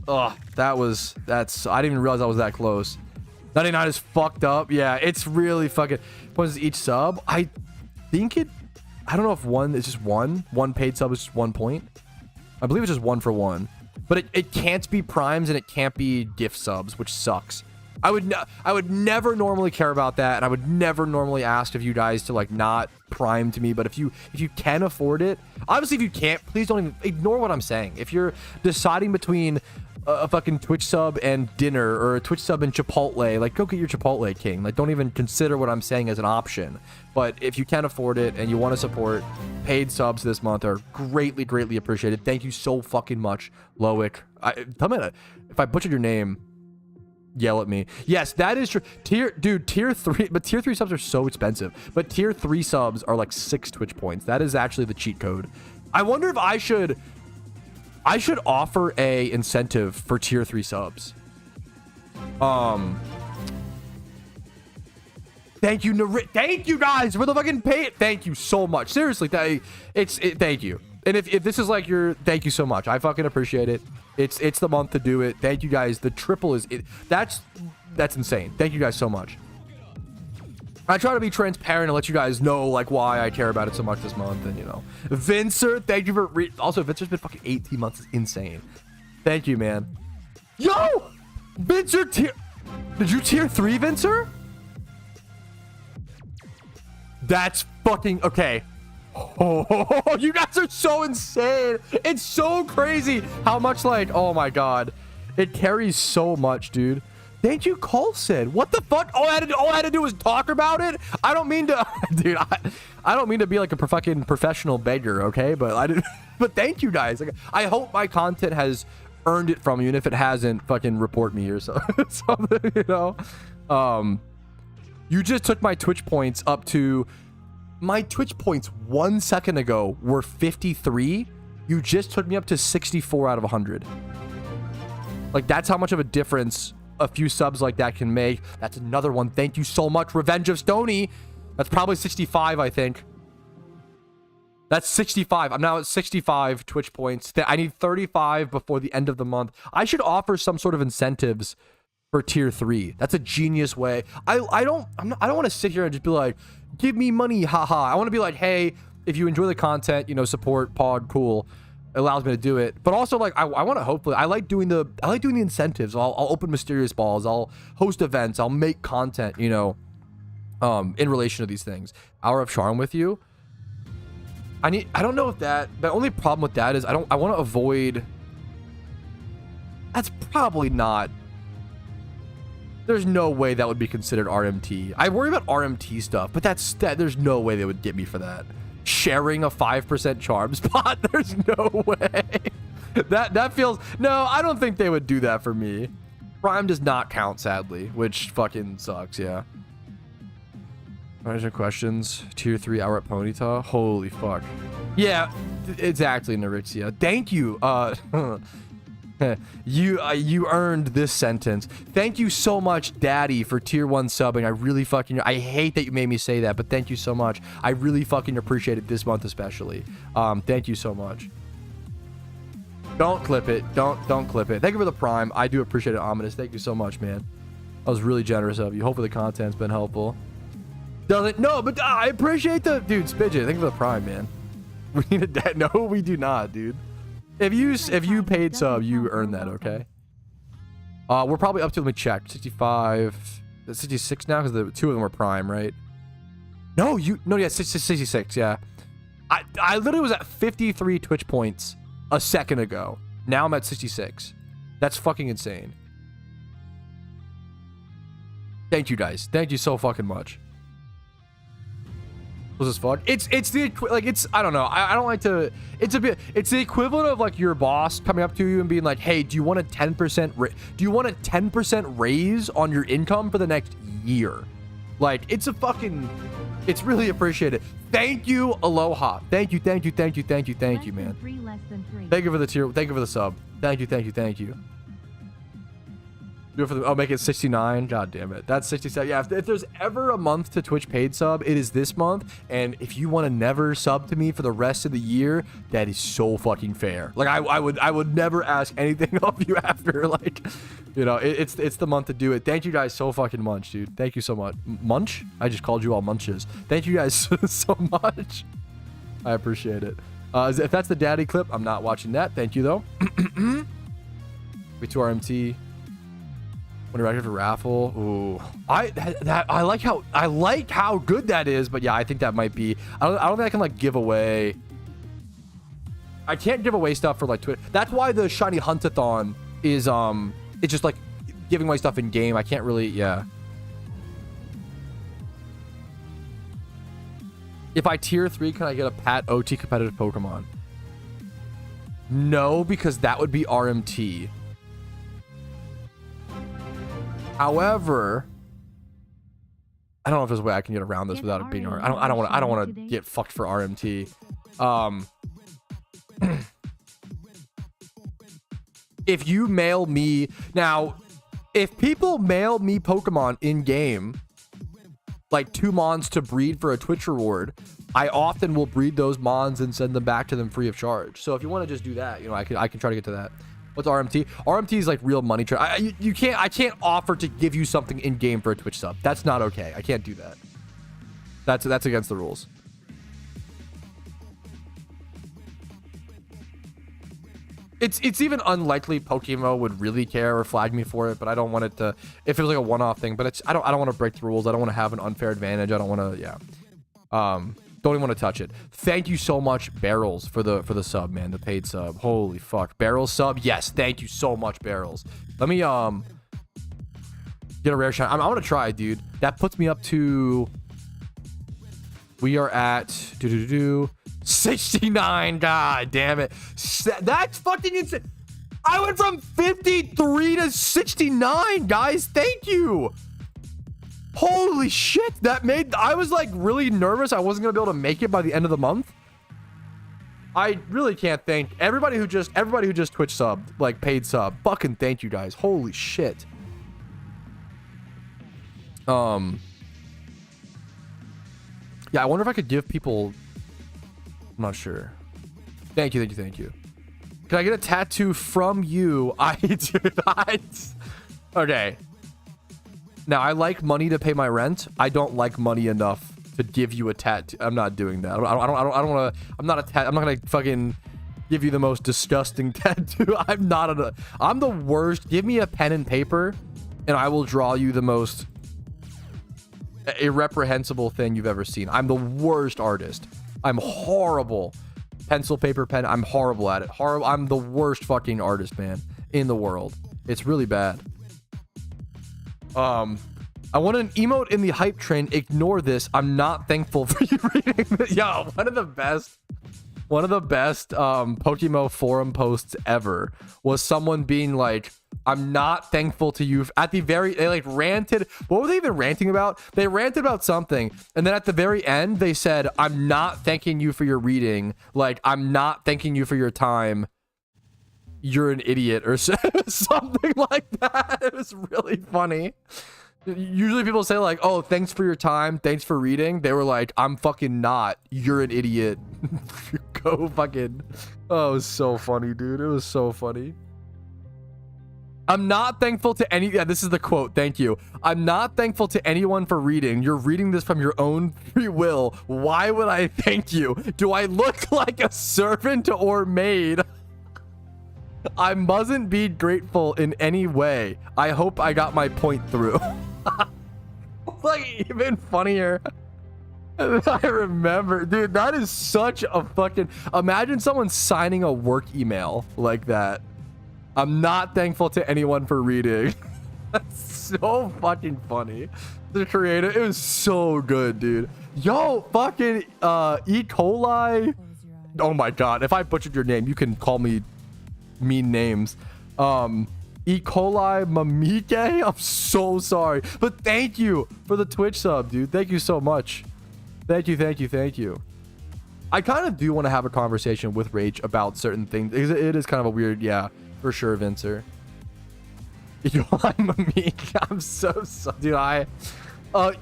Ugh, I didn't even realize I was that close. 99 is fucked up. Yeah, it's really fucking... Points each sub. I don't know if one is just one paid sub is just 1 point. I believe it's just 1 for 1, but it can't be primes and it can't be gift subs, which sucks. I would never normally care about that, and I would never normally ask of you guys to like not prime to me. But if you can afford it, obviously if you can't, please don't even ignore what I'm saying. If you're deciding between a fucking Twitch sub and dinner or a Twitch sub and Chipotle, like go get your Chipotle, king. Like don't even consider what I'm saying as an option. But if you can afford it and you want to support, paid subs this month are greatly, greatly appreciated. Thank you so fucking much, Loic. Tell me if I butchered your name, yell at me. Yes, that is true. Tier 3, but tier 3 subs are so expensive. But tier 3 subs are like 6 Twitch points. That is actually the cheat code. I wonder if I should offer a incentive for tier 3 subs. Thank you guys for the fucking pay. Thank you so much. Seriously, thank you. And if this is like your thank you so much, I fucking appreciate it. It's the month to do it. Thank you guys. The triple is it. That's insane. Thank you guys so much. I try to be transparent and let you guys know like why I care about it so much this month. And you know, Vincer, thank you for also Vincer's been fucking 18 months. Is insane. Thank you, man. Yo, Vincer did you tier 3, Vincer? That's fucking okay. Oh, you guys are so insane. It's so crazy how much like, oh my god, it carries so much, dude. Thank you, Colson. What the fuck? All I had to do was talk about it. I don't mean to, dude. I don't mean to be like a fucking professional beggar, okay? But I didn't. But thank you guys. Like, I hope my content has earned it from you, and if it hasn't, fucking report me or so, something, you know. You just took my Twitch points up to... My Twitch points 1 second ago were 53. You just took me up to 64 out of 100. Like, that's how much of a difference a few subs like that can make. That's another one. Thank you so much, Revenge of Stony. That's probably 65, I think. That's 65. I'm now at 65 Twitch points. I need 35 before the end of the month. I should offer some sort of incentives for tier 3. That's a genius way. I don't want to sit here and just be like, give me money, haha. I want to be like, hey, if you enjoy the content, you know, support pod, cool. It allows me to do it. But also, like, I want to hopefully, I like doing the incentives. I'll open mysterious balls. I'll host events. I'll make content, you know, in relation to these things. Hour of Charm with you. I don't know if the only problem with that is I want to avoid. That's probably not. There's no way that would be considered RMT. I worry about RMT stuff, but there's no way they would get me for that. Sharing a 5% charm spot. There's no way. That feels, no, I don't think they would do that for me. Prime does not count, sadly, which fucking sucks. Yeah. Questions. Tier 3 hour at Ponyta. Holy fuck. Yeah, exactly, Narixia. Thank you. You earned this sentence. Thank you so much, Daddy, for tier 1 subbing. I really fucking, I hate that you made me say that, but thank you so much. I really fucking appreciate it this month especially. Thank you so much. Don't clip it. Don't clip it. Thank you for the Prime. I do appreciate it, Ominous. Thank you so much, man. I was really generous of you. Hopefully the content's been helpful. Doesn't, no, but I appreciate the, dude, Spidget. Thank you for the Prime, man. We need a dad. No, we do not, dude. If you paid sub, you earned that, okay? We're probably up to, let me check, 65, 66 now, because the 2 of them were Prime, right? No, yeah, 66, yeah. I literally was at 53 Twitch points a second ago. Now I'm at 66. That's fucking insane. Thank you, guys. Thank you so fucking much. This fuck. It's the like it's I don't know. I don't like to. It's the equivalent of like your boss coming up to you and being like, hey, do you want a 10% raise on your income for the next year? Like it's really appreciated. Thank you, Aloha. Thank you, man. Thank you for the tier. Thank you for the sub. Thank you. Do it for the, oh, make it 69. God damn it. That's 67. Yeah, if there's ever a month to Twitch paid sub, it is this month. And if you want to never sub to me for the rest of the year, that is so fucking fair. Like I would never ask anything of you after. Like, you know, it's the month to do it. Thank you guys so fucking much, dude. Thank you so much. Munch? I just called you all munches. Thank you guys so much. I appreciate it. If that's the daddy clip, I'm not watching that. Thank you though. V2RMT. When record for raffle, ooh, I like how good that is, but yeah, I think that might be. I don't think I can like give away. I can't give away stuff for like Twitter. That's why the shiny huntathon is it's just like giving away stuff in game. I can't really, yeah. If I tier 3, can I get a Pat OT competitive Pokemon? No, because that would be RMT. However, I don't know if there's a way I can get around this without it being RMT. I don't want to get fucked for RMT. If you mail me now, if people mail me Pokemon in game, like 2 mons to breed for a Twitch reward, I often will breed those mons and send them back to them free of charge. So if you want to just do that, you know, I can try to get to that. What's RMT? RMT is like real money. I can't offer to give you something in game for a Twitch sub. That's not okay. I can't do that. That's against the rules. It's even unlikely PokeMMO would really care or flag me for it, but I don't want it to. If it was like a one-off thing, but I don't want to break the rules. I don't want to have an unfair advantage. I don't want to. Yeah. Don't even want to touch it. Thank you so much, Barrels, for the sub, man. The paid sub. Holy fuck. Barrels sub? Yes. Thank you so much, Barrels. Let me get a rare shine. I want to try, dude. That puts me up to. We are at 69. God damn it. That's fucking insane. I went from 53 to 69, guys. Thank you. Holy shit, that made, I was like really nervous I wasn't gonna be able to make it by the end of the month. I really can't thank everybody who just Twitch subbed, like paid sub. Fucking thank you guys. Holy shit. Yeah, I wonder if I could give people, I'm not sure. Thank you. Can I get a tattoo from you? Okay. Now, I like money to pay my rent. I don't like money enough to give you a tattoo. I'm not doing that. I don't want to. I'm not gonna fucking give you the most disgusting tattoo. I'm the worst. Give me a pen and paper, and I will draw you the most irreprehensible thing you've ever seen. I'm the worst artist. I'm horrible. Pencil, paper, pen. I'm horrible at it. Horrible. I'm the worst fucking artist, man, in the world. It's really bad. I want an emote in the hype train. Ignore this. I'm not thankful for you reading this. Yo, one of the best PokeMMO forum posts ever was someone being like, I'm not thankful to you. At the very, they like ranted. What were they even ranting about? They ranted about something. And then at the very end, they said, I'm not thanking you for your reading. Like, I'm not thanking you for your time. You're an idiot or something like that. It was really funny. Usually people say like, oh, thanks for your time. Thanks for reading. They were like, I'm fucking not. You're an idiot. Go fucking. Oh, it was so funny, dude. It was so funny. I'm not thankful to any. Yeah, this is the quote. Thank you. I'm not thankful to anyone for reading. You're reading this from your own free will. Why would I thank you? Do I look like a servant or maid? I mustn't be grateful in any way. I hope I got my point through. Like, even funnier. I remember, dude, that is such a fucking, imagine someone signing a work email like that. I'm not thankful to anyone for reading. That's so fucking funny. The creator, it was so good, dude. Yo, fucking E. coli. Oh my god, if I butchered your name, you can call me mean names. E. coli Mamike. I'm so sorry, but thank you for the Twitch sub, dude. Thank you so much. Thank you. I kind of do want to have a conversation with Rage about certain things. It is kind of a weird, yeah, for sure, Vincer. E. coli Mamike. I'm so sorry, dude.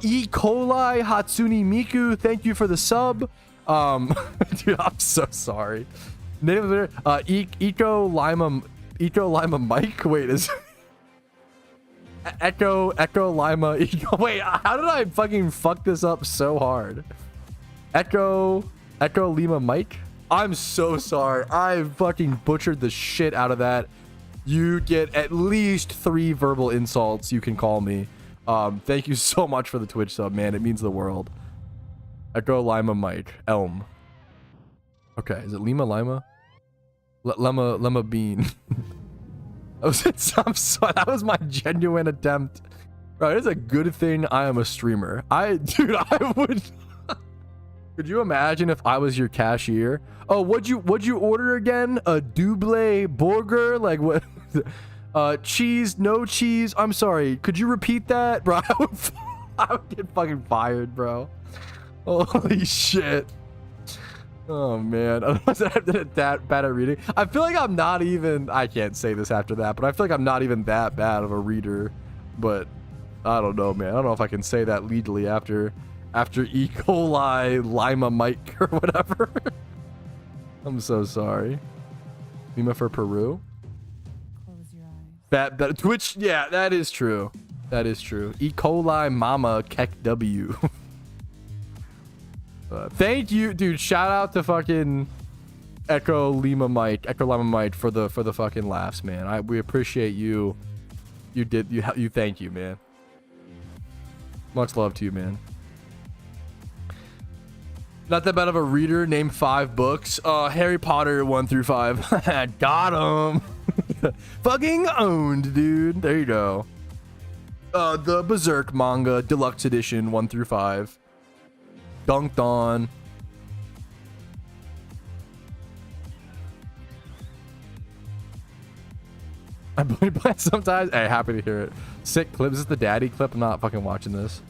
E. coli Hatsune Miku. Thank you for the sub. Dude, I'm so sorry. Name of Eco Lima Mike. Wait, is Echo Lima Eco? Wait, how did I fucking fuck this up so hard? Echo Lima Mike. I'm so sorry. I fucking butchered the shit out of that. You get at least 3 verbal insults you can call me. Thank you so much for the Twitch sub, man. It means the world. Echo Lima Mike. Elm. Okay, is it Lima? Lemma Bean. I'm sorry, that was my genuine attempt. Right, it's a good thing I am a streamer. Dude, I would. Could you imagine if I was your cashier? Oh, what'd you order again? A double burger? Like what? Cheese, no cheese. I'm sorry. Could you repeat that, bro? I would get fucking fired, bro. Holy shit. Oh man, I was that bad at reading. I feel like I'm not even, I can't say this after that, but I feel like I'm not even that bad of a reader. But I don't know, man. I don't know if I can say that legally after E. coli Lima Mike or whatever. I'm so sorry. Lima for Peru. Close your eyes. That Twitch, yeah, that is true. That is true. E. coli Mama Kek W. Thank you, dude. Shout out to fucking Echo Lima Mike for the fucking laughs, man. We appreciate you. You thank you, man. Much love to you, man. Not that bad of a reader. Name 5 books. Harry Potter 1 through 5. Got him. Fucking owned, dude. There you go. The Berserk manga deluxe edition 1 through 5. Dunked on. I play sometimes. Hey, happy to hear it. Sick clip. Is this the daddy clip? I'm not fucking watching this.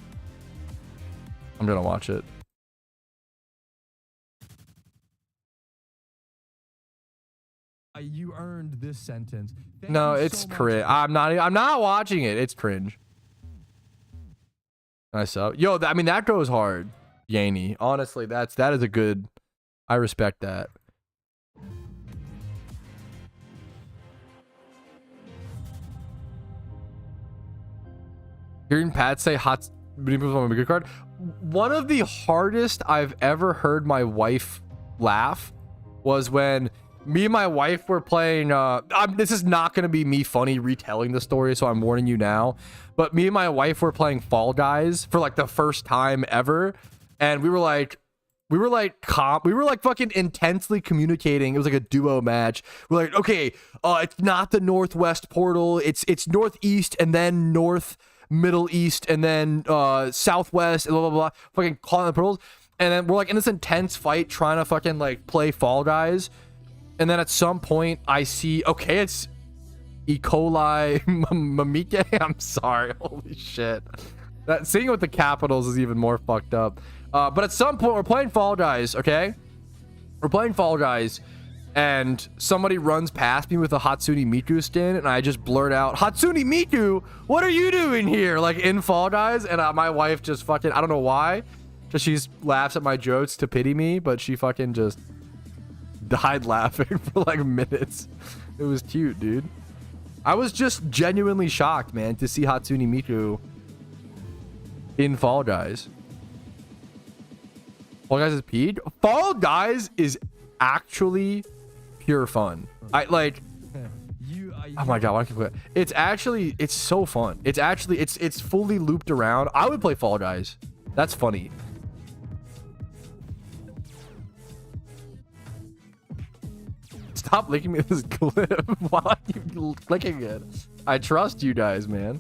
I'm gonna watch it. You earned this sentence. Thank No, you it's so much. cringe. I'm not watching it. It's cringe. I sub. Yo, I mean that goes hard. Yaney. Honestly, that is a good. I respect that. Hearing Pat say hot on a good card. One of the hardest I've ever heard my wife laugh was when me and my wife were playing. This is not going to be me funny retelling the story, so I'm warning you now. But me and my wife were playing Fall Guys for like the first time ever, and we were like fucking intensely communicating. It was like a duo match. We're like, okay, it's not the northwest portal. It's northeast and then north. Middle East and then Southwest and blah blah blah, fucking calling the portals, and then we're like in this intense fight trying to fucking like play Fall Guys, and then at some point I see, okay, it's E. coli mamike. I'm sorry, holy shit. That seeing it with the capitals is even more fucked up. But at some point we're playing Fall Guys, okay? We're playing Fall Guys. And somebody runs past me with a Hatsune Miku skin, and I just blurt out, Hatsune Miku, what are you doing here? Like in Fall Guys, and my wife just fucking, I don't know why, just she laughs at my jokes to pity me, but she fucking just died laughing for like minutes. It was cute, dude. I was just genuinely shocked, man, to see Hatsune Miku in Fall Guys. Fall Guys is peed? Fall Guys is actually pure fun. I like oh my god, why can't I play? It's so fun. It's fully looped around. I would play Fall Guys. That's funny. Stop linking me this clip. Why are you clicking it? I trust you guys, man.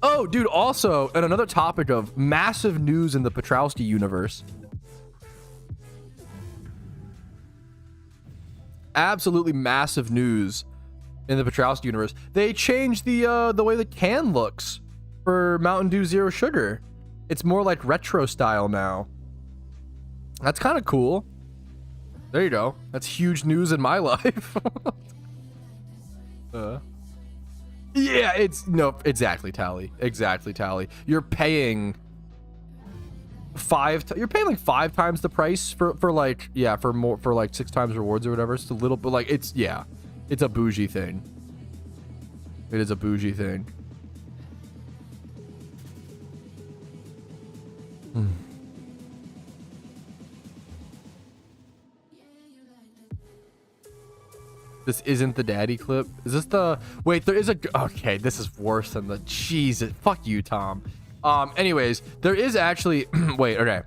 Oh, dude, also, and another topic of massive news in the Petrowski universe. Absolutely massive news in the Petrowski universe. They changed the way the can looks for Mountain Dew Zero Sugar. It's more like retro style now. That's kind of cool. There you go. That's huge news in my life. Yeah, exactly, Tally. Exactly, Tally. You're paying you're paying like 5 times the price for like, yeah, for like 6 times rewards or whatever. It's a little bit like, it's a bougie thing. It is a bougie thing. This isn't the daddy clip. Is this the... Wait, there is a... Okay, this is worse than the... Jesus. Fuck you, Tom. Anyways, there is actually... Wait, okay.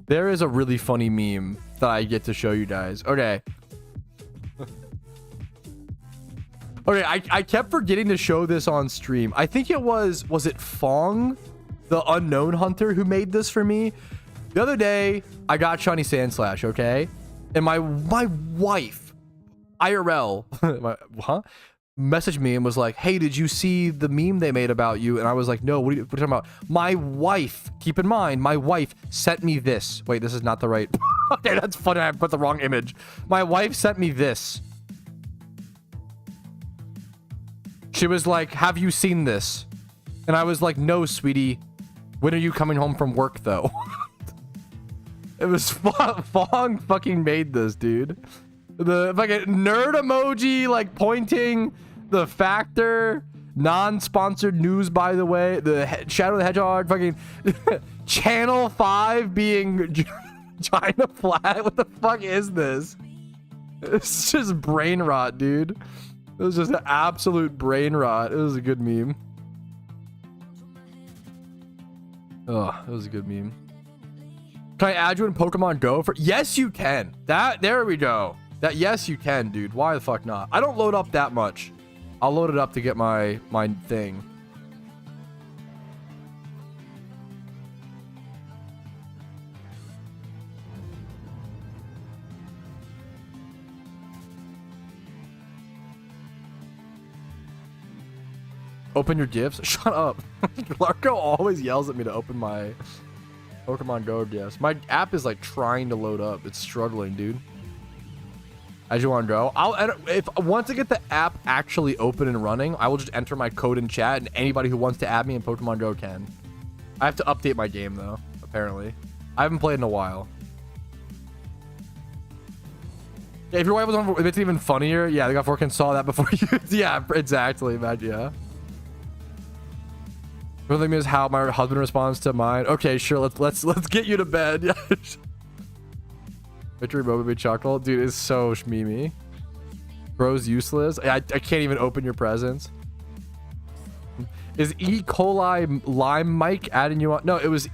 There is a really funny meme that I get to show you guys. Okay. Okay, I kept forgetting to show this on stream. I think it was it Fong, the unknown hunter, who made this for me? The other day, I got Shiny Sandslash, okay? And my wife... IRL messaged me and was like, hey, did you see the meme they made about you? And I was like, no, what are you talking about? My wife, keep in mind, my wife sent me this. Wait, this is not the right... Okay, that's funny. I put the wrong image. My wife sent me this. She was like, have you seen this? And I was like, no, sweetie. When are you coming home from work, though? It was Fong fucking made this, dude. The fucking nerd emoji, like pointing, the factor, non-sponsored news, by the way, the Shadow the Hedgehog, fucking Channel 5 being China flat. What the fuck is this? It's just brain rot, dude. It was just an absolute brain rot. It was a good meme. Oh, it was a good meme. Can I add you in Pokemon Go for? Yes, you can. There we go. Yes, you can, dude. Why the fuck not? I don't load up that much. I'll load it up to get my thing. Open your gifts. Shut up. Larko always yells at me to open my Pokemon Go gifts. My app is like trying to load up. It's struggling, dude. As you want to go, if once I get the app actually open and running, I will just enter my code in chat, and anybody who wants to add me in Pokemon Go can. I have to update my game though. Apparently, I haven't played in a while. Yeah, if your wife was on, it's even funnier. Yeah, the guy fucking saw that before you. Yeah, exactly. Imagine, yeah. The thing is how my husband responds to mine. Okay, sure. Let's get you to bed. Yeah. Victory Moby Chuckle, dude, is so shmimi. Bro's useless. I can't even open your presents. Is E. coli Lime Mike adding you on? No, it was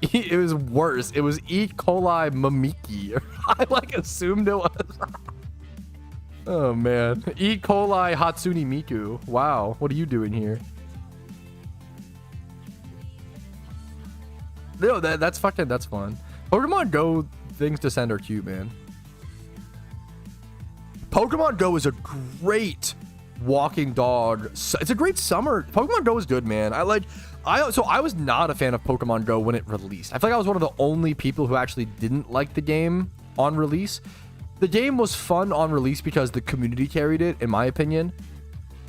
worse. It was E. coli Mamiki. I like assumed it was. Oh man, E. coli Hatsune Miku. Wow, what are you doing here? No, that's fun. Pokemon Go things to send are cute, man. Pokemon Go is a great walking dog. It's a great summer. Pokemon Go is good, man. I was not a fan of Pokemon Go when it released. I feel like I was one of the only people who actually didn't like the game on release. The game was fun on release because the community carried it, in my opinion.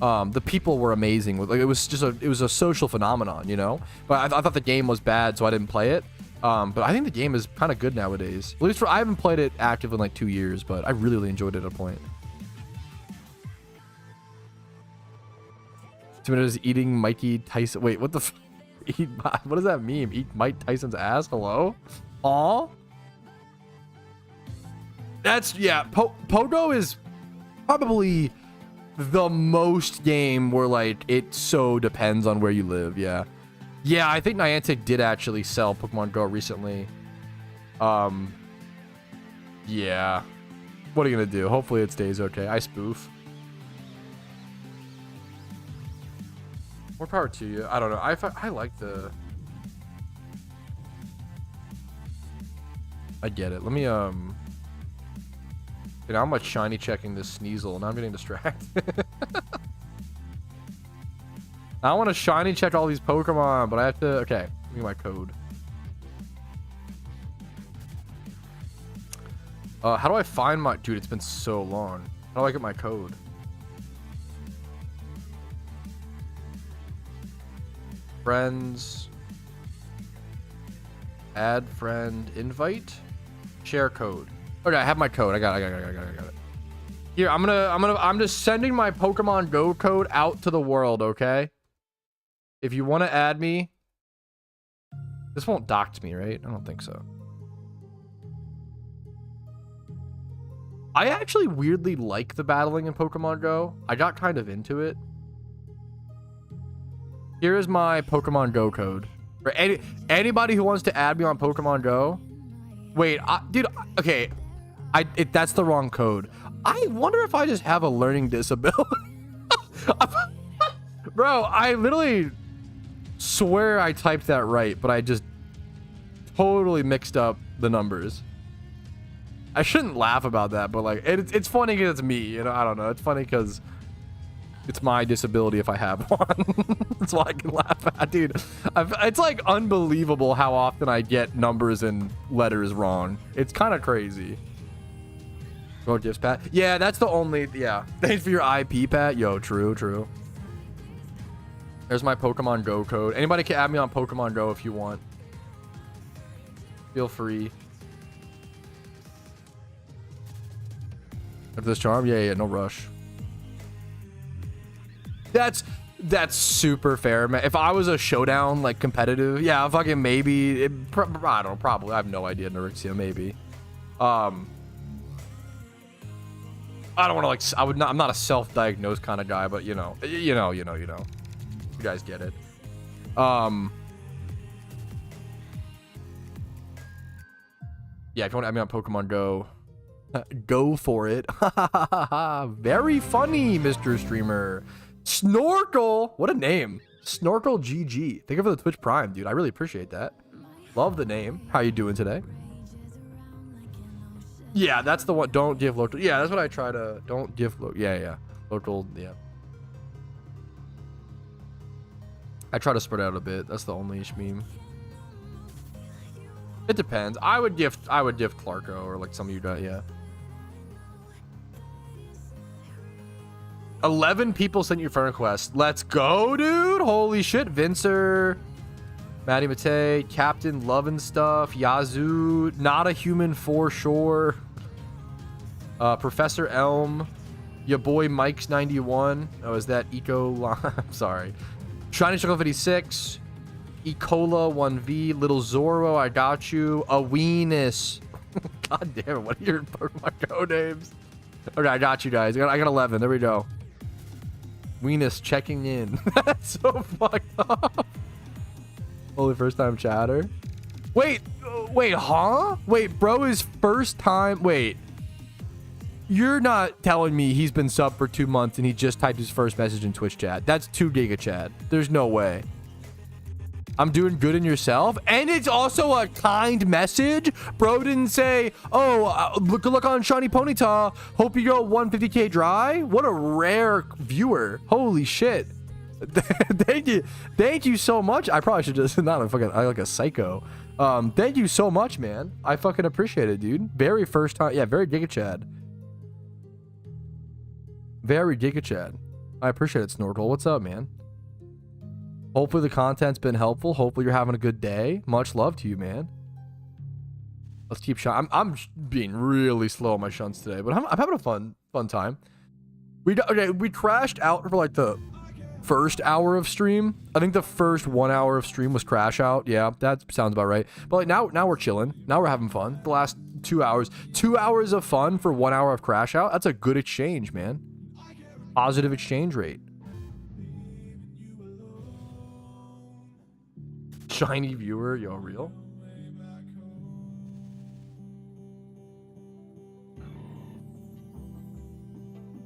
The people were amazing. Like it was a social phenomenon, you know. But I thought the game was bad, so I didn't play it. But I think the game is kind of good nowadays. At least I haven't played it active in like 2 years, but I really enjoyed it at a point. 2 minutes eating Mikey Tyson. Wait, what the? What does that mean? Eat Mike Tyson's ass? Hello? Aw. That's yeah. Pogo is probably the most game where like it so depends on where you live. Yeah. Yeah, I think Niantic did actually sell Pokemon Go recently. Yeah. What are you gonna do? Hopefully it stays okay. I spoof. More power to you. I don't know. I like the... I get it. Let me, now I'm like shiny checking this Sneasel. Now I'm getting distracted. I want to shiny check all these Pokemon, but I have to... Okay, give me my code. How do I find my... Dude, it's been so long. How do I get my code? Friends. Add friend. Invite. Share code. Okay, I have my code. I got it. Here, I'm just sending my Pokemon Go code out to the world, okay? If you want to add me, this won't dox me, right? I don't think so. I actually weirdly like the battling in Pokemon Go. I got kind of into it. Here is my Pokemon Go code. For anybody who wants to add me on Pokemon Go. Wait, dude, okay. That's the wrong code. I wonder if I just have a learning disability. Bro, I literally swear I typed that right, but I just totally mixed up the numbers. I shouldn't laugh about that, but like it's funny because it's me, you know. I don't know. It's funny because it's my disability if I have one. That's why I can laugh at, dude. It's like unbelievable how often I get numbers and letters wrong. It's kind of crazy. Go gifts, Pat. Yeah, that's the only. Yeah, thanks for your IP, Pat. Yo, true. There's my Pokemon Go code. Anybody can add me on Pokemon Go if you want. Feel free. If this charm, yeah, no rush. That's super fair, man. If I was a showdown like competitive, yeah, fucking maybe. I don't know, probably. I have no idea, Norixia, maybe. I don't want to like. I'm not a self-diagnosed kind of guy, but you know. You guys get it. Yeah, if you want to add me on Pokemon Go, go for it. Very funny, Mr. Streamer. Snorkel, what a name. Snorkel GG. Thank you for the Twitch Prime, dude. I really appreciate that. Love the name. How you doing today? Yeah, that's the one. Don't give local. Yeah, that's what I try to. Don't give local. Yeah. Local. Yeah. I try to spread out a bit. That's the only meme. It depends. I would gift Clarko or like some of you do, yeah. 11 people sent you friend requests. Let's go, dude. Holy shit. Vincer, Maddie Mate, Captain Lovin' Stuff, Yazoo, Not a Human for sure. Professor Elm, your boy Mike's 91. Oh, is that Eco? I'm sorry. Shiny Chuckle 56, Ecola 1V, Little Zorro, I got you. A Weenus. God damn it, what are your Pokemon Go names? Okay, I got you guys. I got 11. There we go. Weenus checking in. That's so fucked up. Holy first time chatter. Wait, huh? Wait, bro, his first time. Wait. You're not telling me he's been subbed for 2 months and he just typed his first message in Twitch chat. That's 2 Giga Chad. There's no way. I'm doing good in yourself. And it's also a kind message. Bro didn't say, oh, good luck on Shiny Ponyta. Hope you go 150k dry. What a rare viewer. Holy shit. Thank you. Thank you so much. I probably should just not fucking I like a psycho. Thank you so much, man. I fucking appreciate it, dude. Very first time. Yeah, very Giga Chad. Very Giga Chad. I appreciate it, Snorkel. What's up, man? Hopefully the content's been helpful. Hopefully you're having a good day. Much love to you, man. Let's keep shun. I'm being really slow on my shuns today, but I'm having a fun time. We crashed out for like the first hour of stream. I think the first 1 hour of stream was crash out. Yeah, that sounds about right. But like now we're chilling. Now we're having fun. The last 2 hours, 2 hours of fun for 1 hour of crash out. That's a good exchange, man. Positive exchange rate. Shiny viewer, yo, real.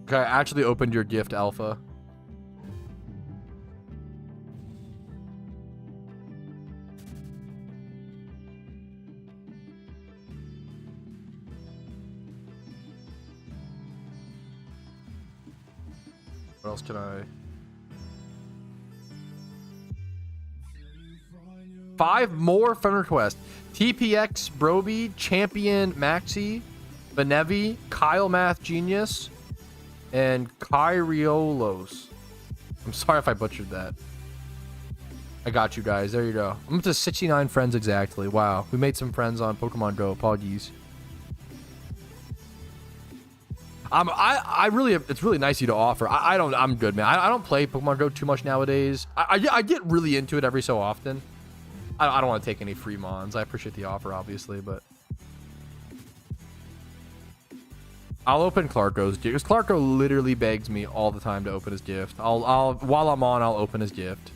Okay, I actually opened your gift, Alpha. What else can I... 5 more friend requests. TPX, Broby, Champion, Maxi, Benevi, Kyle Math Genius, and Kyriolos. I'm sorry if I butchered that. I got you guys. There you go. I'm up to 69 friends exactly. Wow. We made some friends on Pokemon Go. Poggies. I really, it's really nice of you to offer. I'm good, man. I don't play Pokemon Go too much nowadays. I get really into it every so often. I don't want to take any free mons. I appreciate the offer, obviously, but I'll open Clarko's gift because Clarko literally begs me all the time to open his gift. I'll while I'm on, I'll open his gift.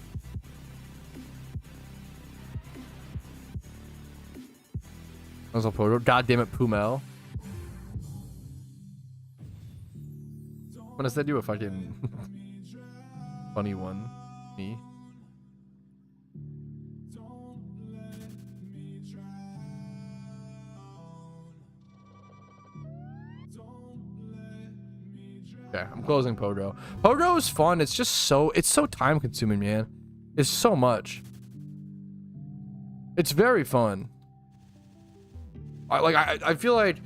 God damn it, Pumel. When does that do a fucking funny one? Me. Okay, I'm closing Pogo. Pogo is fun. It's just so time consuming, man. It's so much. It's very fun. I feel like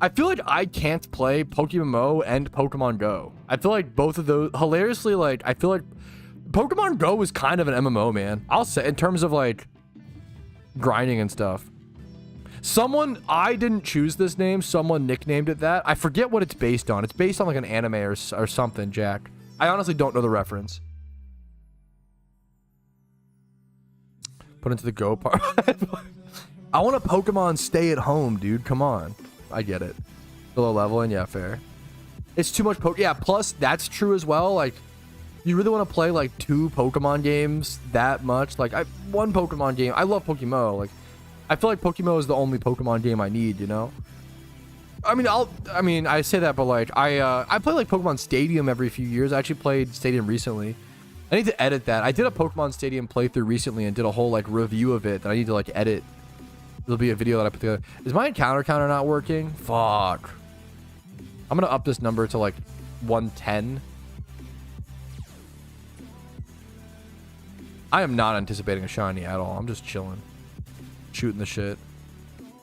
I can't play PokeMMO and Pokemon Go. I feel like both of those hilariously I feel like Pokemon Go is kind of an MMO, man. I'll say in terms of like grinding and stuff. I didn't choose this name. Someone nicknamed it that. I forget what it's based on. It's based on like an anime or something, Jack. I honestly don't know the reference. Put into the Go part. I want a Pokemon stay at home, dude. Come on. I get it. The low level, and yeah, fair. It's too much Yeah, plus that's true as well. Like, you really want to play like 2 Pokemon games that much? Like, one Pokemon game. I love PokeMMO. Like, I feel like PokeMMO is the only Pokemon game I need, you know? I mean, I say that, but like, I play like Pokemon Stadium every few years. I actually played Stadium recently. I need to edit that. I did a Pokemon Stadium playthrough recently and did a whole like review of it that I need to like edit. There'll be a video that I put together. Is my encounter counter not working? Fuck. I'm gonna up this number to like 110. I am not anticipating a shiny at all. I'm just chilling, shooting the shit.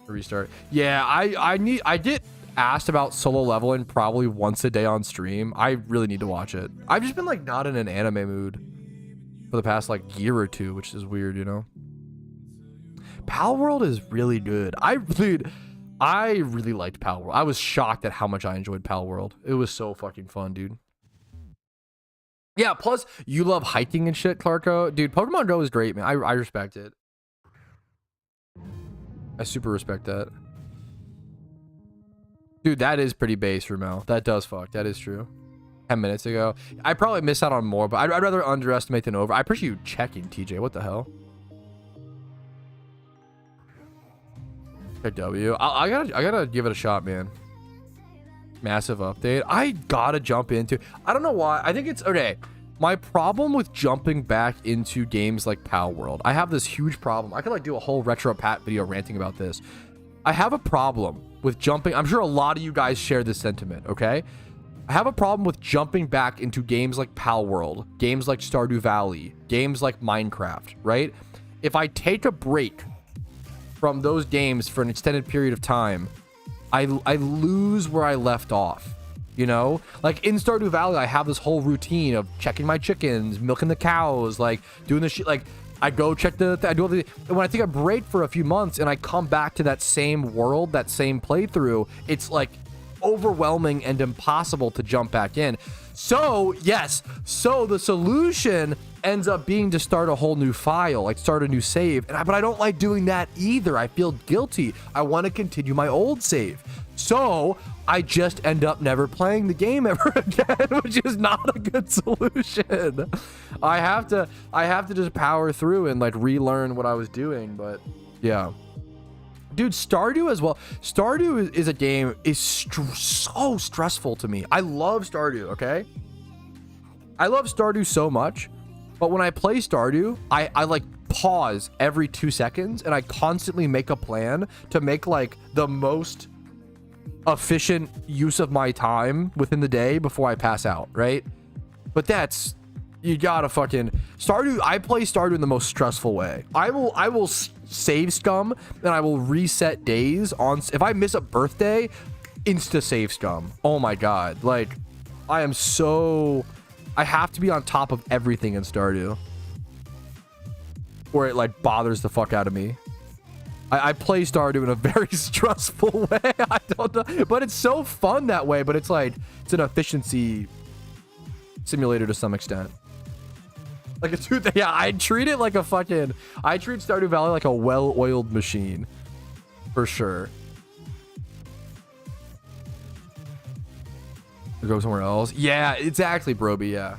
Restart. Yeah, I get asked about solo leveling probably once a day on stream. I really need to watch it. I've just been like not in an anime mood for the past like year or two, which is weird, you know. Pal World is really good. I really liked Pal World. I was shocked at how much I enjoyed Pal World. It was so fucking fun, dude. Yeah, plus you love hiking and shit, Clarko. Dude, Pokemon Go is great, man. I respect it. I super respect that. Dude, that is pretty base, Ramel. That does fuck. That is true. 10 minutes ago. I probably missed out on more, but I'd rather underestimate than over. I appreciate you checking, TJ. What the hell? W. I gotta give it a shot, man. Massive update. I gotta jump into. I don't know why. I think it's okay. My problem with jumping back into games like Pal World, I have this huge problem. I could like do a whole retro Pat video ranting about this. I have a problem with jumping. I'm sure a lot of you guys share this sentiment. Okay, I have a problem with jumping back into games like Pal World, games like Stardew Valley, games like Minecraft. Right? If I take a break from those games for an extended period of time, I lose where I left off, you know? Like in Stardew Valley, I have this whole routine of checking my chickens, milking the cows, like doing the shit. Like I go check I do all the, and when I take a break for a few months and I come back to that same world, that same playthrough, it's like overwhelming and impossible to jump back in. So yes, so the solution ends up being to start a whole new file, like start a new save. But I don't like doing that either. I feel guilty. I want to continue my old save. So I just end up never playing the game ever again, which is not a good solution. I have to just power through and like relearn what I was doing. But yeah. Dude, Stardew as well. Stardew is a game so stressful to me. I love Stardew, okay? I love Stardew so much, but when I play Stardew, I like pause every 2 seconds and I constantly make a plan to make like the most efficient use of my time within the day before I pass out, right? But that's, you gotta fucking Stardew. I play Stardew in the most stressful way. I will save scum and I will reset days on. If I miss a birthday, insta save scum. Oh my god, like I have to be on top of everything in Stardew, or it like bothers the fuck out of me. I play Stardew in a very stressful way. I don't know, but it's so fun that way. But it's like it's an efficiency simulator to some extent. Like it's yeah, I treat it like a fucking. I treat Stardew Valley like a well-oiled machine, for sure. Go somewhere else. Yeah, exactly, Broby. Yeah.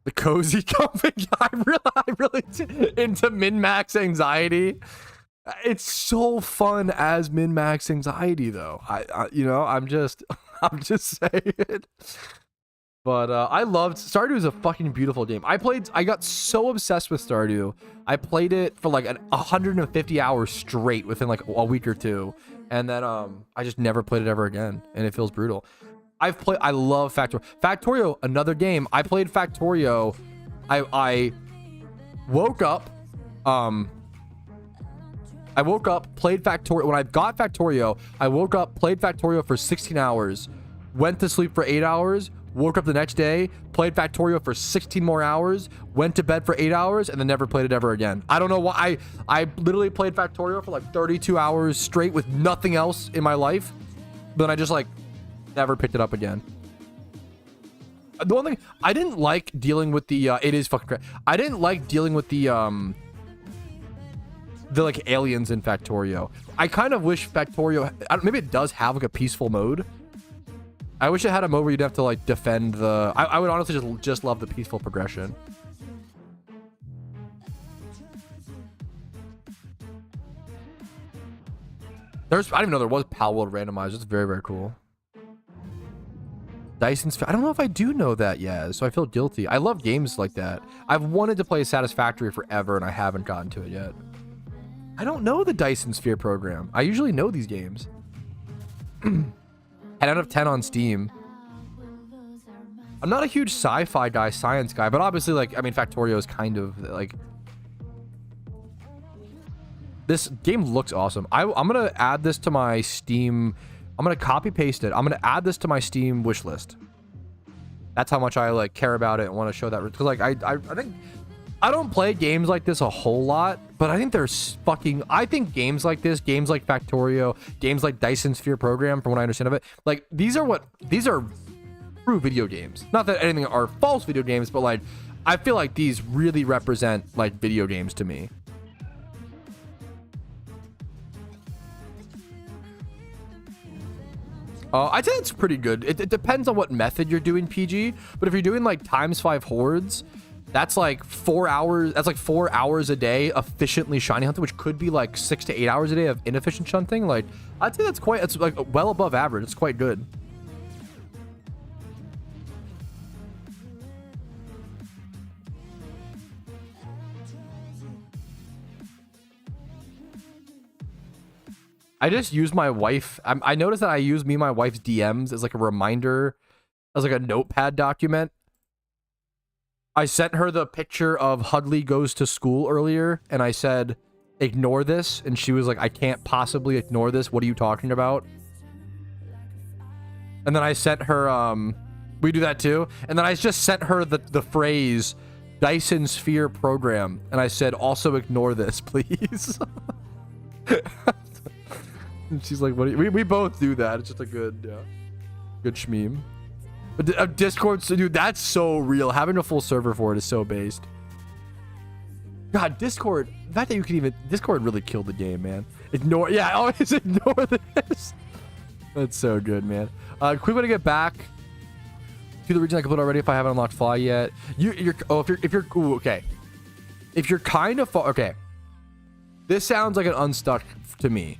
The cozy company. I'm really into min-max anxiety. It's so fun as min-max anxiety, though. You know, I'm just saying. But I loved Stardew. Is a fucking beautiful game. I got so obsessed with Stardew. I played it for like 150 hours straight within like a week or two, and then I just never played it ever again, and it feels brutal. I love Factorio. Factorio, another game. I played Factorio. I woke up. I woke up, played Factorio. When I got Factorio, I woke up, played Factorio for 16 hours, went to sleep for 8 hours, woke up the next day, played Factorio for 16 more hours, went to bed for 8 hours, and then never played it ever again. I don't know why. I literally played Factorio for like 32 hours straight with nothing else in my life. But then I just like never picked it up again. The one thing I didn't like dealing with the it is fucking crazy. I didn't like dealing with the like aliens in Factorio. I kind of wish Factorio, maybe it does have like a peaceful mode. I wish it had a mode where you'd have to like defend the. I would honestly just love the peaceful progression. I didn't even know there was Pal World randomized. It's very, very cool. Dyson's. I don't know if I do know that yet, so I feel guilty. I love games like that. I've wanted to play Satisfactory forever, and I haven't gotten to it yet. I don't know the Dyson Sphere program. I usually know these games. 10 out of 10 on Steam. I'm not a huge sci-fi guy, science guy, but obviously, like, I mean, Factorio is kind of like, this game looks awesome. I'm gonna add this to my Steam. I'm gonna copy paste it. I'm gonna add this to my Steam wish list. That's how much I like care about it and want to show that, because like I think I don't play games like this a whole lot, but I think there's fucking, I think games like this, games like Factorio, games like Dyson Sphere Program, from what I understand of it, like these are true video games. Not that anything are false video games, but like I feel like these really represent like video games to me. I'd say it's pretty good. It depends on what method you're doing, PG. But if you're doing like ×5 hordes, that's like 4 hours. That's like 4 hours a day efficiently shiny hunting, which could be like 6 to 8 hours a day of inefficient shunting. Like I'd say that's quite. It's like well above average. It's quite good. I just use my wife. I noticed that I use me and my wife's DMs as like a reminder, as like a notepad document. I sent her the picture of Hudley goes to school earlier, and I said, ignore this. And she was like, I can't possibly ignore this. What are you talking about? And then I sent her, we do that too. And then I just sent her the phrase, Dyson Sphere Program. And I said, also ignore this, please. And she's like, "What?" We both do that. It's just a good, good shmeme. But Discord, so dude, that's so real. Having a full server for it is so based. God, Discord. The fact that you can even Discord really killed the game, man. Ignore, yeah, always ignore this. That's so good, man. Quick way to get back to the region I completed already if I haven't unlocked Fly yet. Ooh, okay. If you're kind of far, okay. This sounds like an unstuck to me.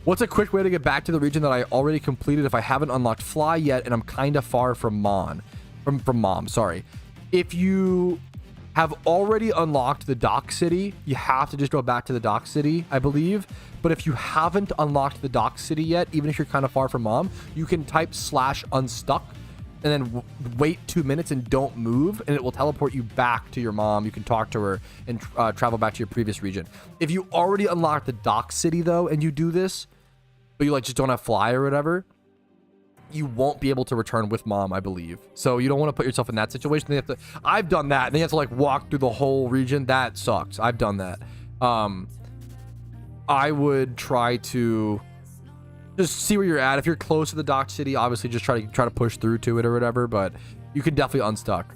What's a quick way to get back to the region that I already completed if I haven't unlocked Fly yet and I'm kind of far from Mom? Sorry. If you have already unlocked the Dock City, you have to just go back to the Dock City, I believe. But if you haven't unlocked the Dock City yet, even if you're kind of far from Mom, you can type /unstuck and then wait 2 minutes and don't move, and it will teleport you back to your mom. You can talk to her and travel back to your previous region. If you already unlocked the Dock City though, and you do this, but you like just don't have Fly or whatever, you won't be able to return with Mom, I believe. So you don't want to put yourself in that situation. They have to, I've done that. And then you have to like walk through the whole region. That sucks. I've done that. I would try to just see where you're at. If you're close to the Dock City, obviously just try to push through to it or whatever, but you can definitely unstuck.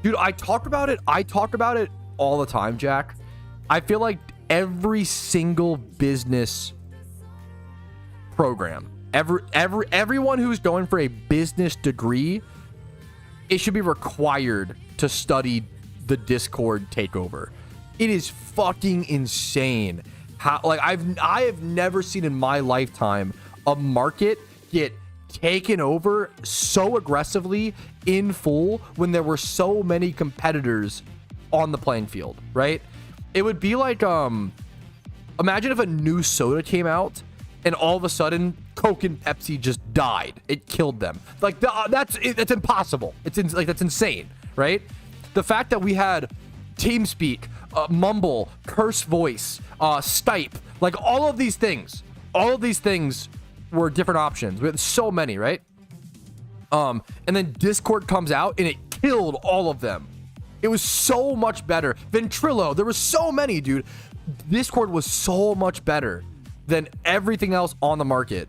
Dude, I talk about it all the time, Jack. I feel like every single business program, everyone who's going for a business degree, it should be required to study the Discord takeover. It is fucking insane how, like, I have never seen in my lifetime a market get taken over so aggressively in full when there were so many competitors on the playing field, right? It would be like, imagine if a new soda came out and all of a sudden Coke and Pepsi just died. It killed them. Like that's impossible. That's insane, right? The fact that we had TeamSpeak, Mumble, Curse Voice, Stipe, like all of these things were different options. We had so many, right? And then Discord comes out and it killed all of them. It was so much better. Ventrilo, there was so many, dude. Discord was so much better than everything else on the market.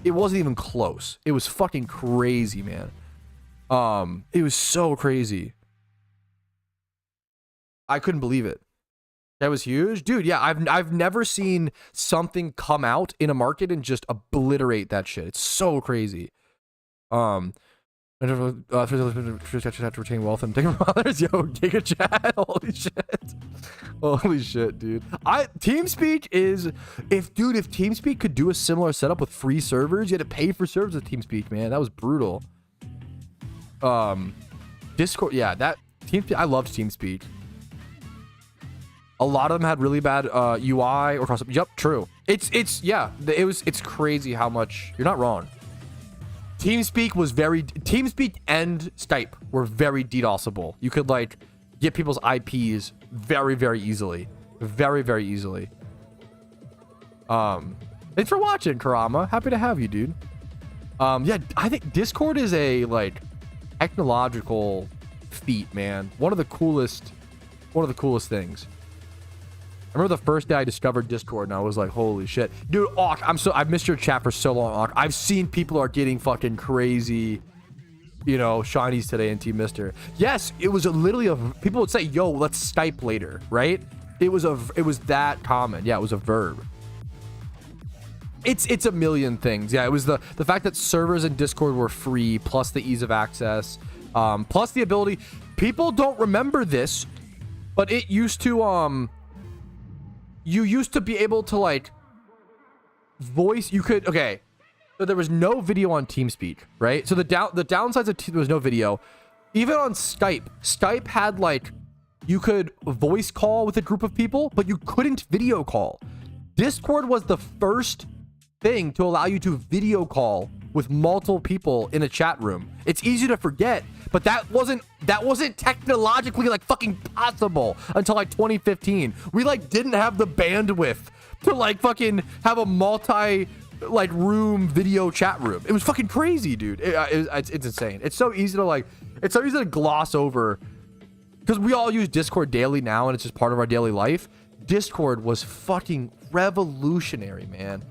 It wasn't even close. It was fucking crazy, man. It was so crazy. I couldn't believe it. That was huge, dude. Yeah, I've never seen something come out in a market and just obliterate that shit. It's so crazy. Have to retain wealth and take others. Yo, Giga Chat. Holy shit. Holy shit, dude. TeamSpeak is, if TeamSpeak could do a similar setup with free servers, you had to pay for servers with TeamSpeak, man. That was brutal. Discord, yeah, that TeamSpeak, I loved TeamSpeak. A lot of them had really bad UI or cross. Yep, true. It's crazy how much, you're not wrong. TeamSpeak was very TeamSpeak and Skype were very DDoSable. You could like get people's IPs very easily. Very easily. Thanks for watching, Karama. Happy to have you, dude. Yeah, I think Discord is a like technological feat, man. One of the coolest things. I remember the first day I discovered Discord and I was like, holy shit. Dude, Auk, I've missed your chat for so long, Auk. I've seen people are getting fucking crazy, you know, shinies today in Team Mister. Yes, it was literally people would say, yo, let's Skype later, right? It was that common. Yeah, it was a verb. It's a million things. Yeah, it was the fact that servers in Discord were free, plus the ease of access, plus the ability. People don't remember this, but it used to you used to be able to like voice. You could so there was no video on TeamSpeak, right? So the downsides of there was no video. Even on Skype had like you could voice call with a group of people, but you couldn't video call. Discord was the first thing to allow you to video call with multiple people in a chat room. It's easy to forget, but that wasn't technologically like fucking possible until like 2015. We like didn't have the bandwidth to like fucking have a multi like room video chat room. It was fucking crazy, dude. It's insane. It's so easy to gloss over because we all use Discord daily now and it's just part of our daily life. Discord was fucking revolutionary, man.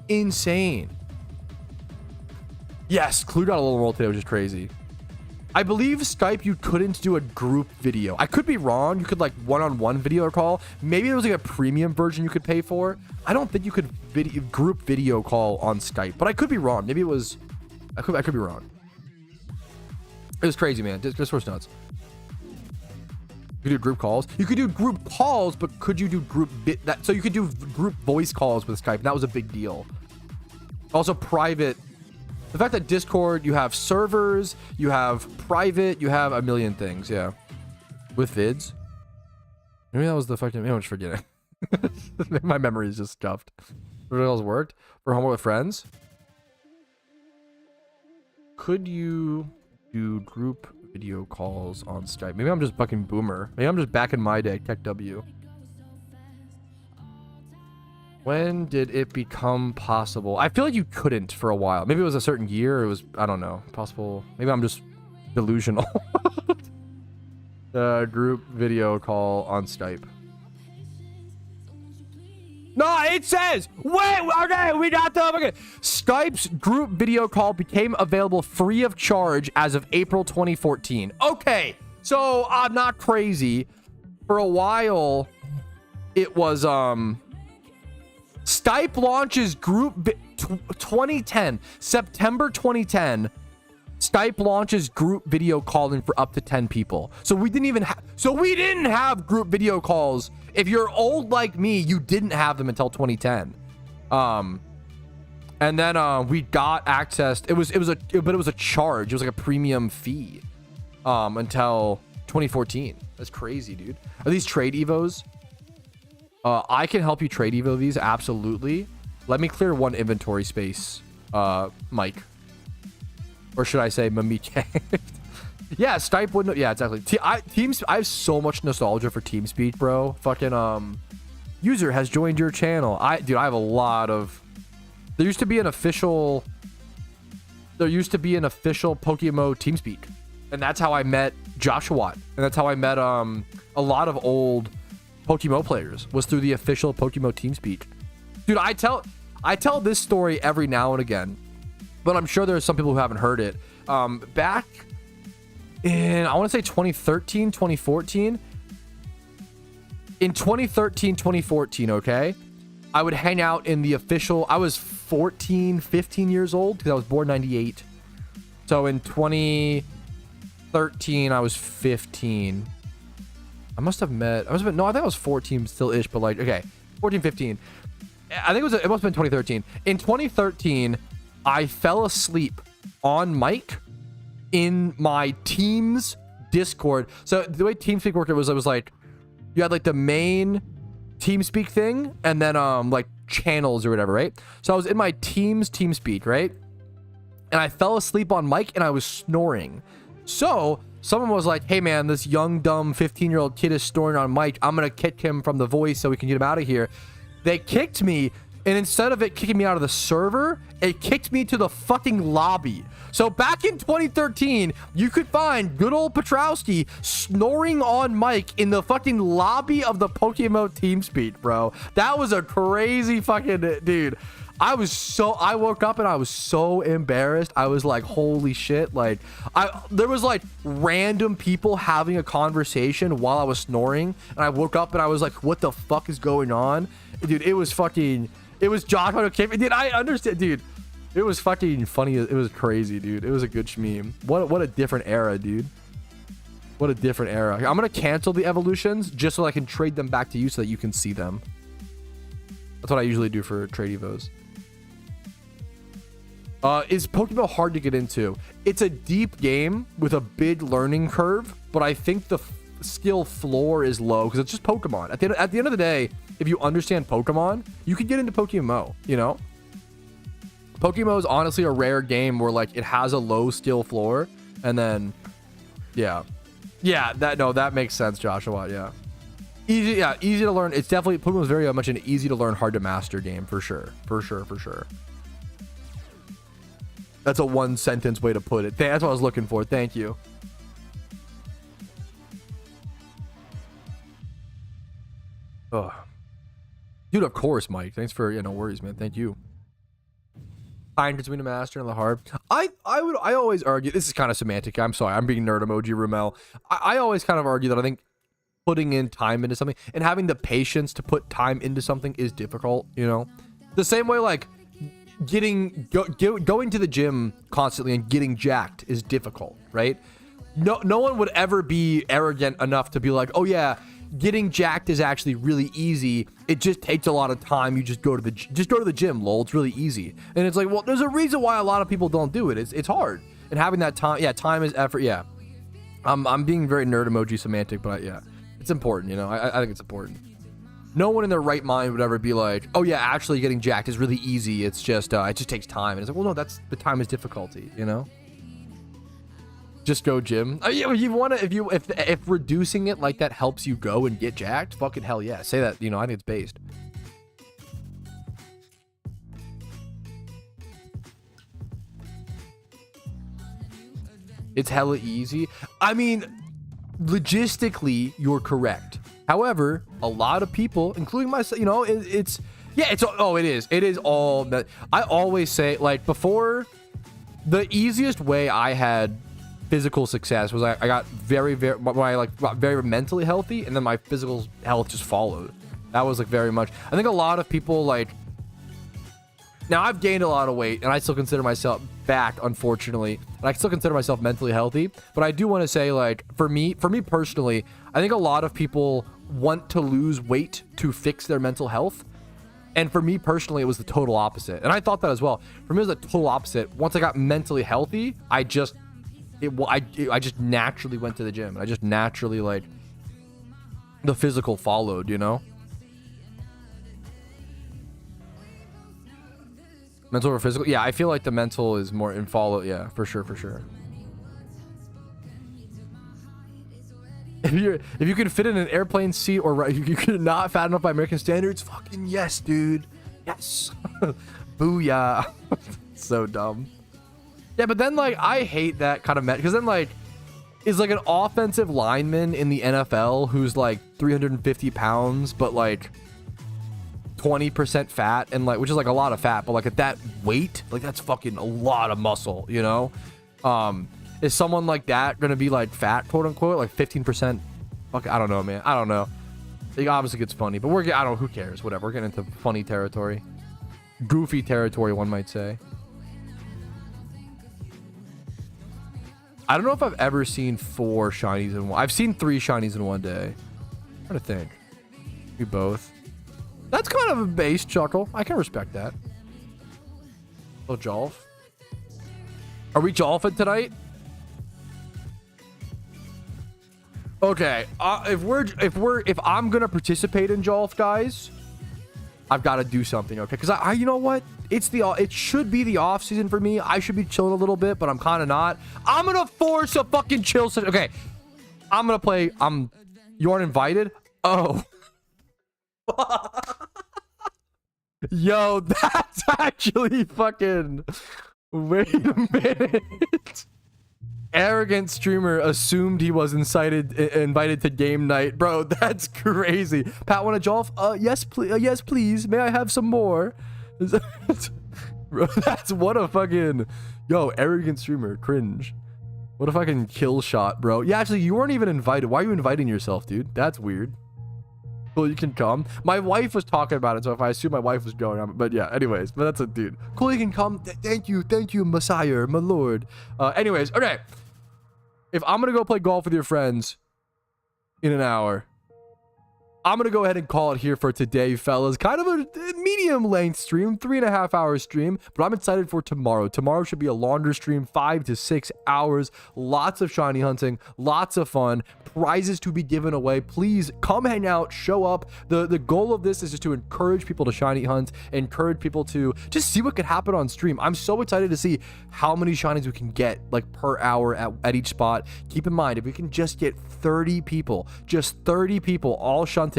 Insane. Yes, Clue got a little roll today, which is crazy. I believe Skype you couldn't do a group video. I could be wrong. You could like one-on-one video call. Maybe there was like a premium version you could pay for. I don't think you could group video call on Skype, but I could be wrong. Maybe it was. I could be wrong. It was crazy, man. Discord's nuts. You could do group calls. You could do group calls, but could you do group so you could do group voice calls with Skype? That was a big deal. Also, private. The fact that Discord, you have servers, you have private, you have a million things. Yeah, with vids. Maybe that was the fucking. Maybe I'm just forgetting. My memory is just stuffed. What else worked for homework with friends? Could you do group video calls on Skype? Maybe I'm just fucking boomer. Maybe I'm just back in my day, Tech W. When did it become possible? I feel like you couldn't for a while. Maybe it was a certain year. It was, I don't know, possible. Maybe I'm just delusional. Group video call on Skype. No, it says, wait, okay, we got the, okay. Skype's group video call became available free of charge as of April 2014. Okay, so I'm not crazy. For a while, it was, Skype launches group 2010, September 2010. Skype launches group video calling for up to 10 people. So we didn't even we didn't have group video calls. If you're old like me, you didn't have them until 2010. And then we got access. But it was a charge. It was like a premium fee until 2014. That's crazy, dude. Are these trade evos? I can help you trade evo these, absolutely. Let me clear one inventory space, Mike. Or should I say Mamike? Yeah, Skype wouldn't. Yeah, exactly. I have so much nostalgia for TeamSpeak, bro. Fucking user has joined your channel. Dude, I have a lot of. There used to be an official PokeMMO TeamSpeak, and that's how I met Joshua, and that's how I met a lot of old PokeMMO players, was through the official PokeMMO TeamSpeak. Dude, I tell this story every now and again, but I'm sure there's some people who haven't heard it. Back in, I want to say 2013, 2014. In 2013, 2014, okay? I would hang out in the official, I was 14, 15 years old because I was born 98. So in 2013, I was 15. I must have met, no, I think I was 14 still-ish, but like, okay, 14, 15. I think it must have been 2013. In 2013, I fell asleep on mic in my team's Discord. So the way TeamSpeak worked, it was like, you had like the main TeamSpeak thing, and then like channels or whatever, right? So I was in my team's TeamSpeak, right? and I fell asleep on mic and I was snoring. So someone was like, hey man, this young dumb 15-year-old kid is snoring on mic. I'm gonna kick him from the voice so we can get him out of here. They kicked me, and instead of it kicking me out of the server, it kicked me to the fucking lobby. So back in 2013, you could find good old Petrowski snoring on mic in the fucking lobby of the PokeMMO TeamSpeak, bro. That was a crazy fucking dude. I woke up and I was so embarrassed. I was like, holy shit. Like, there was like random people having a conversation while I was snoring. And I woke up and I was like, what the fuck is going on? Dude, it was Josh on a cape. Dude, I understand, dude. It was fucking funny. It was crazy, dude. It was a good shmeme. What a different era, dude. What a different era. I'm going to cancel the evolutions just so I can trade them back to you so that you can see them. That's what I usually do for trade evos. Is PokeMMO hard to get into? It's a deep game with a big learning curve, but I think the skill floor is low because it's just Pokemon. At the end of the day, if you understand Pokemon, you can get into PokeMMO, you know? PokeMMO is honestly a rare game where like it has a low skill floor, and then that makes sense, Joshua. Easy to learn. It's definitely, PokeMMO is very much an easy to learn, hard to master game for sure. That's a one sentence way to put it. That's what I was looking for. Thank you. Oh, dude, of course, Mike. Thanks for, no worries, man. Thank you. Fine between a master and the hard. I always argue, this is kind of semantic. I'm sorry. I'm being nerd emoji, Rumel. I always kind of argue that I think putting in time into something and having the patience to put time into something is difficult, you know? The same way, like, going to the gym constantly and getting jacked is difficult, right? No one would ever be arrogant enough to be like, oh yeah, getting jacked is actually really easy. It just takes a lot of time. You just go to the gym, lol. It's really easy. And it's like, well, there's a reason why a lot of people don't do it. It's hard. And having that time, time is effort. Yeah. I'm being very nerd emoji semantic, but it's important, you know? I think it's important. No one in their right mind would ever be like, oh yeah, actually getting jacked is really easy. It's just, it just takes time. And it's like, well, no, that's the time is difficulty, you know? Just go gym. You want to, if reducing it like that helps you go and get jacked, fucking hell yeah. Say that, I think it's based. It's hella easy. I mean, logistically, you're correct. However, a lot of people, including myself, it is all that. I always say, like, before, the easiest way I had physical success was I got very mentally healthy, and then my physical health just followed. That was like very much, I think a lot of people, like, now I've gained a lot of weight and I still consider myself back, unfortunately, and I still consider myself mentally healthy, but I do want to say, like, for me personally, I think a lot of people want to lose weight to fix their mental health. And for me personally, it was the total opposite. And I thought that as well. For me, it was the total opposite. Once I got mentally healthy, I just naturally went to the gym. I just naturally, like, the physical followed, you know? Mental over physical? Yeah, I feel like the mental is more in follow. Yeah, for sure. If you can fit in an airplane seat, or you could not fat enough by American standards, fucking yes, dude. Yes. Booyah. So dumb. Yeah, but then, like, I hate that kind of because then, like, is like an offensive lineman in the NFL who's like 350 pounds, but like 20% fat, and like, which is like a lot of fat, but like at that weight, like that's fucking a lot of muscle, you know? Is someone like that gonna be like fat, quote unquote, like 15%? Fuck, I don't know, man. I don't know. It obviously gets funny, but I don't know, who cares? Whatever. We're getting into funny territory, goofy territory, one might say. I don't know if I've ever seen 4 shinies in one. I've seen 3 shinies in one day. I'm trying to think. We both. That's kind of a base chuckle. I can respect that. Oh, Jolf. Are we Jolfing tonight? Okay. If I'm gonna participate in Jolf, guys, I've got to do something, okay? Because I you know what? It should be the off season for me. I should be chilling a little bit, but I'm kind of not. I'm gonna force a fucking chill session. Okay, I'm gonna play. You aren't invited. Oh. Yo, that's actually fucking. Wait a minute. Arrogant streamer assumed he was invited to game night. Bro, that's crazy. Pat, want to jolf? Yes, please. Yes, please. May I have some more? Bro, that's what a fucking... Yo, arrogant streamer. Cringe. What a fucking kill shot, bro. Yeah, actually, you weren't even invited. Why are you inviting yourself, dude? That's weird. Cool, you can come. My wife was talking about it, so if I assume my wife was going on, but yeah, anyways, but that's a dude. Cool, you can come. Thank you, Messiah, my lord. Anyways, okay. If I'm gonna go play golf with your friends in an hour, I'm gonna go ahead and call it here for today, fellas. Kind of a medium length stream, 3.5 hour stream, but I'm excited for tomorrow. Tomorrow should be a longer stream, 5 to 6 hours. Lots of shiny hunting, lots of fun, prizes to be given away. Please come hang out, show up. The goal of this is just to encourage people to shiny hunt, encourage people to just see what could happen on stream. I'm so excited to see how many shinies we can get like per hour at each spot. Keep in mind, if we can just get 30 people, just 30 people all shunting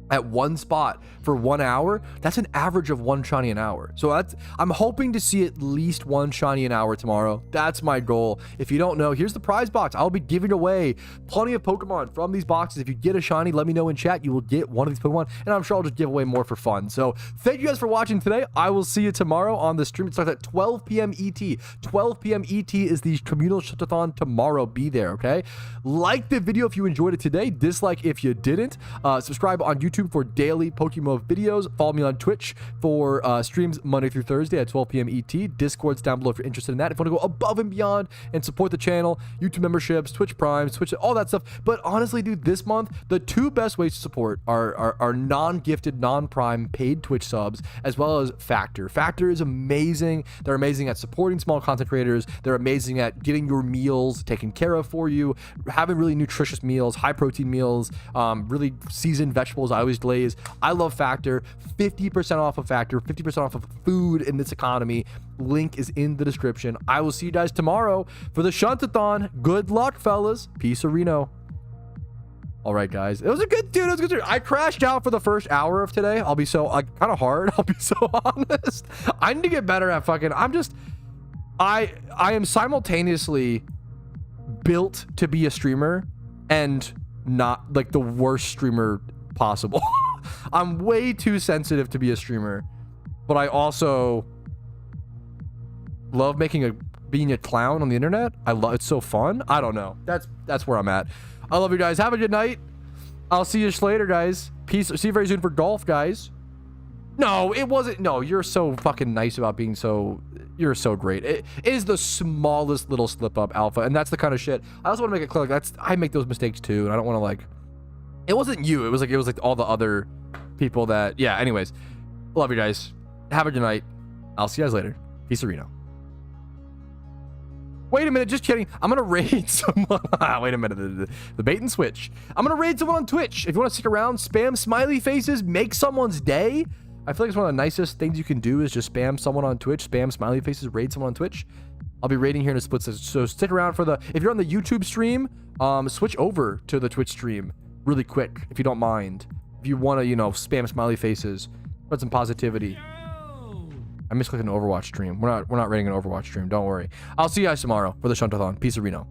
at one spot for 1 hour, that's an average of 1 shiny an hour. So I'm hoping to see at least 1 shiny an hour tomorrow. That's my goal. If you don't know, here's the prize box. I'll be giving away plenty of Pokemon from these boxes. If you get a shiny, let me know in chat. You will get one of these Pokemon, and I'm sure I'll just give away more for fun. So thank you guys for watching today. I will see you tomorrow on the stream. It starts at 12 p.m. ET. 12 p.m. ET is the communal shuttathon tomorrow. Be there, okay? Like the video if you enjoyed it today. Dislike if you didn't. Subscribe on YouTube for daily PokeMMO videos. Follow me on Twitch for streams Monday through Thursday at 12 p.m. ET. Discord's down below if you're interested in that. If you want to go above and beyond and support the channel, YouTube memberships, Twitch Primes, Twitch, all that stuff. But honestly, dude, this month, the 2 best ways to support are non-gifted, non-prime paid Twitch subs, as well as Factor. Factor is amazing. They're amazing at supporting small content creators. They're amazing at getting your meals taken care of for you, having really nutritious meals, high protein meals, really seasoned vegetables. I always glaze. I love Factor. 50% off of Factor, 50% off of food in this economy. Link is in the description. I will see you guys tomorrow for the Shuntathon. Good luck, fellas. Peace, Reno. All right, guys. It was a good dude. It was a good dude. I crashed out for the first hour of today. I'll be so kind of hard. I'll be so honest. I need to get better at fucking. I am simultaneously built to be a streamer and not like the worst streamer possible. I'm way too sensitive to be a streamer, but I also love being a clown on the internet. It's so fun. I don't know. That's where I'm at. I love you guys. Have a good night. I'll see you later, guys. Peace. See you very soon for golf, guys. No, it wasn't. No, you're so fucking nice about being so. You're so great. It is the smallest little slip up, Alpha, and that's the kind of shit. I also want to make it clear, like I make those mistakes too, and I don't want to like. It wasn't you. It was like all the other people that. Yeah. Anyways, love you guys. Have a good night. I'll see you guys later. Peace, Reno. Wait a minute, just kidding. I'm gonna raid someone. Wait a minute, the bait and switch. I'm gonna raid someone on Twitch. If you want to stick around, spam smiley faces, make someone's day. I feel like it's one of the nicest things you can do is just spam someone on Twitch, spam smiley faces, raid someone on Twitch. I'll be raiding here in a split second, so stick around for if you're on the YouTube stream, switch over to the Twitch stream really quick, if you don't mind. If you want to, spam smiley faces, put some positivity. I missed clicking an Overwatch stream. We're not rating an Overwatch stream. Don't worry. I'll see you guys tomorrow for the Shuntathon. Peace, Reno.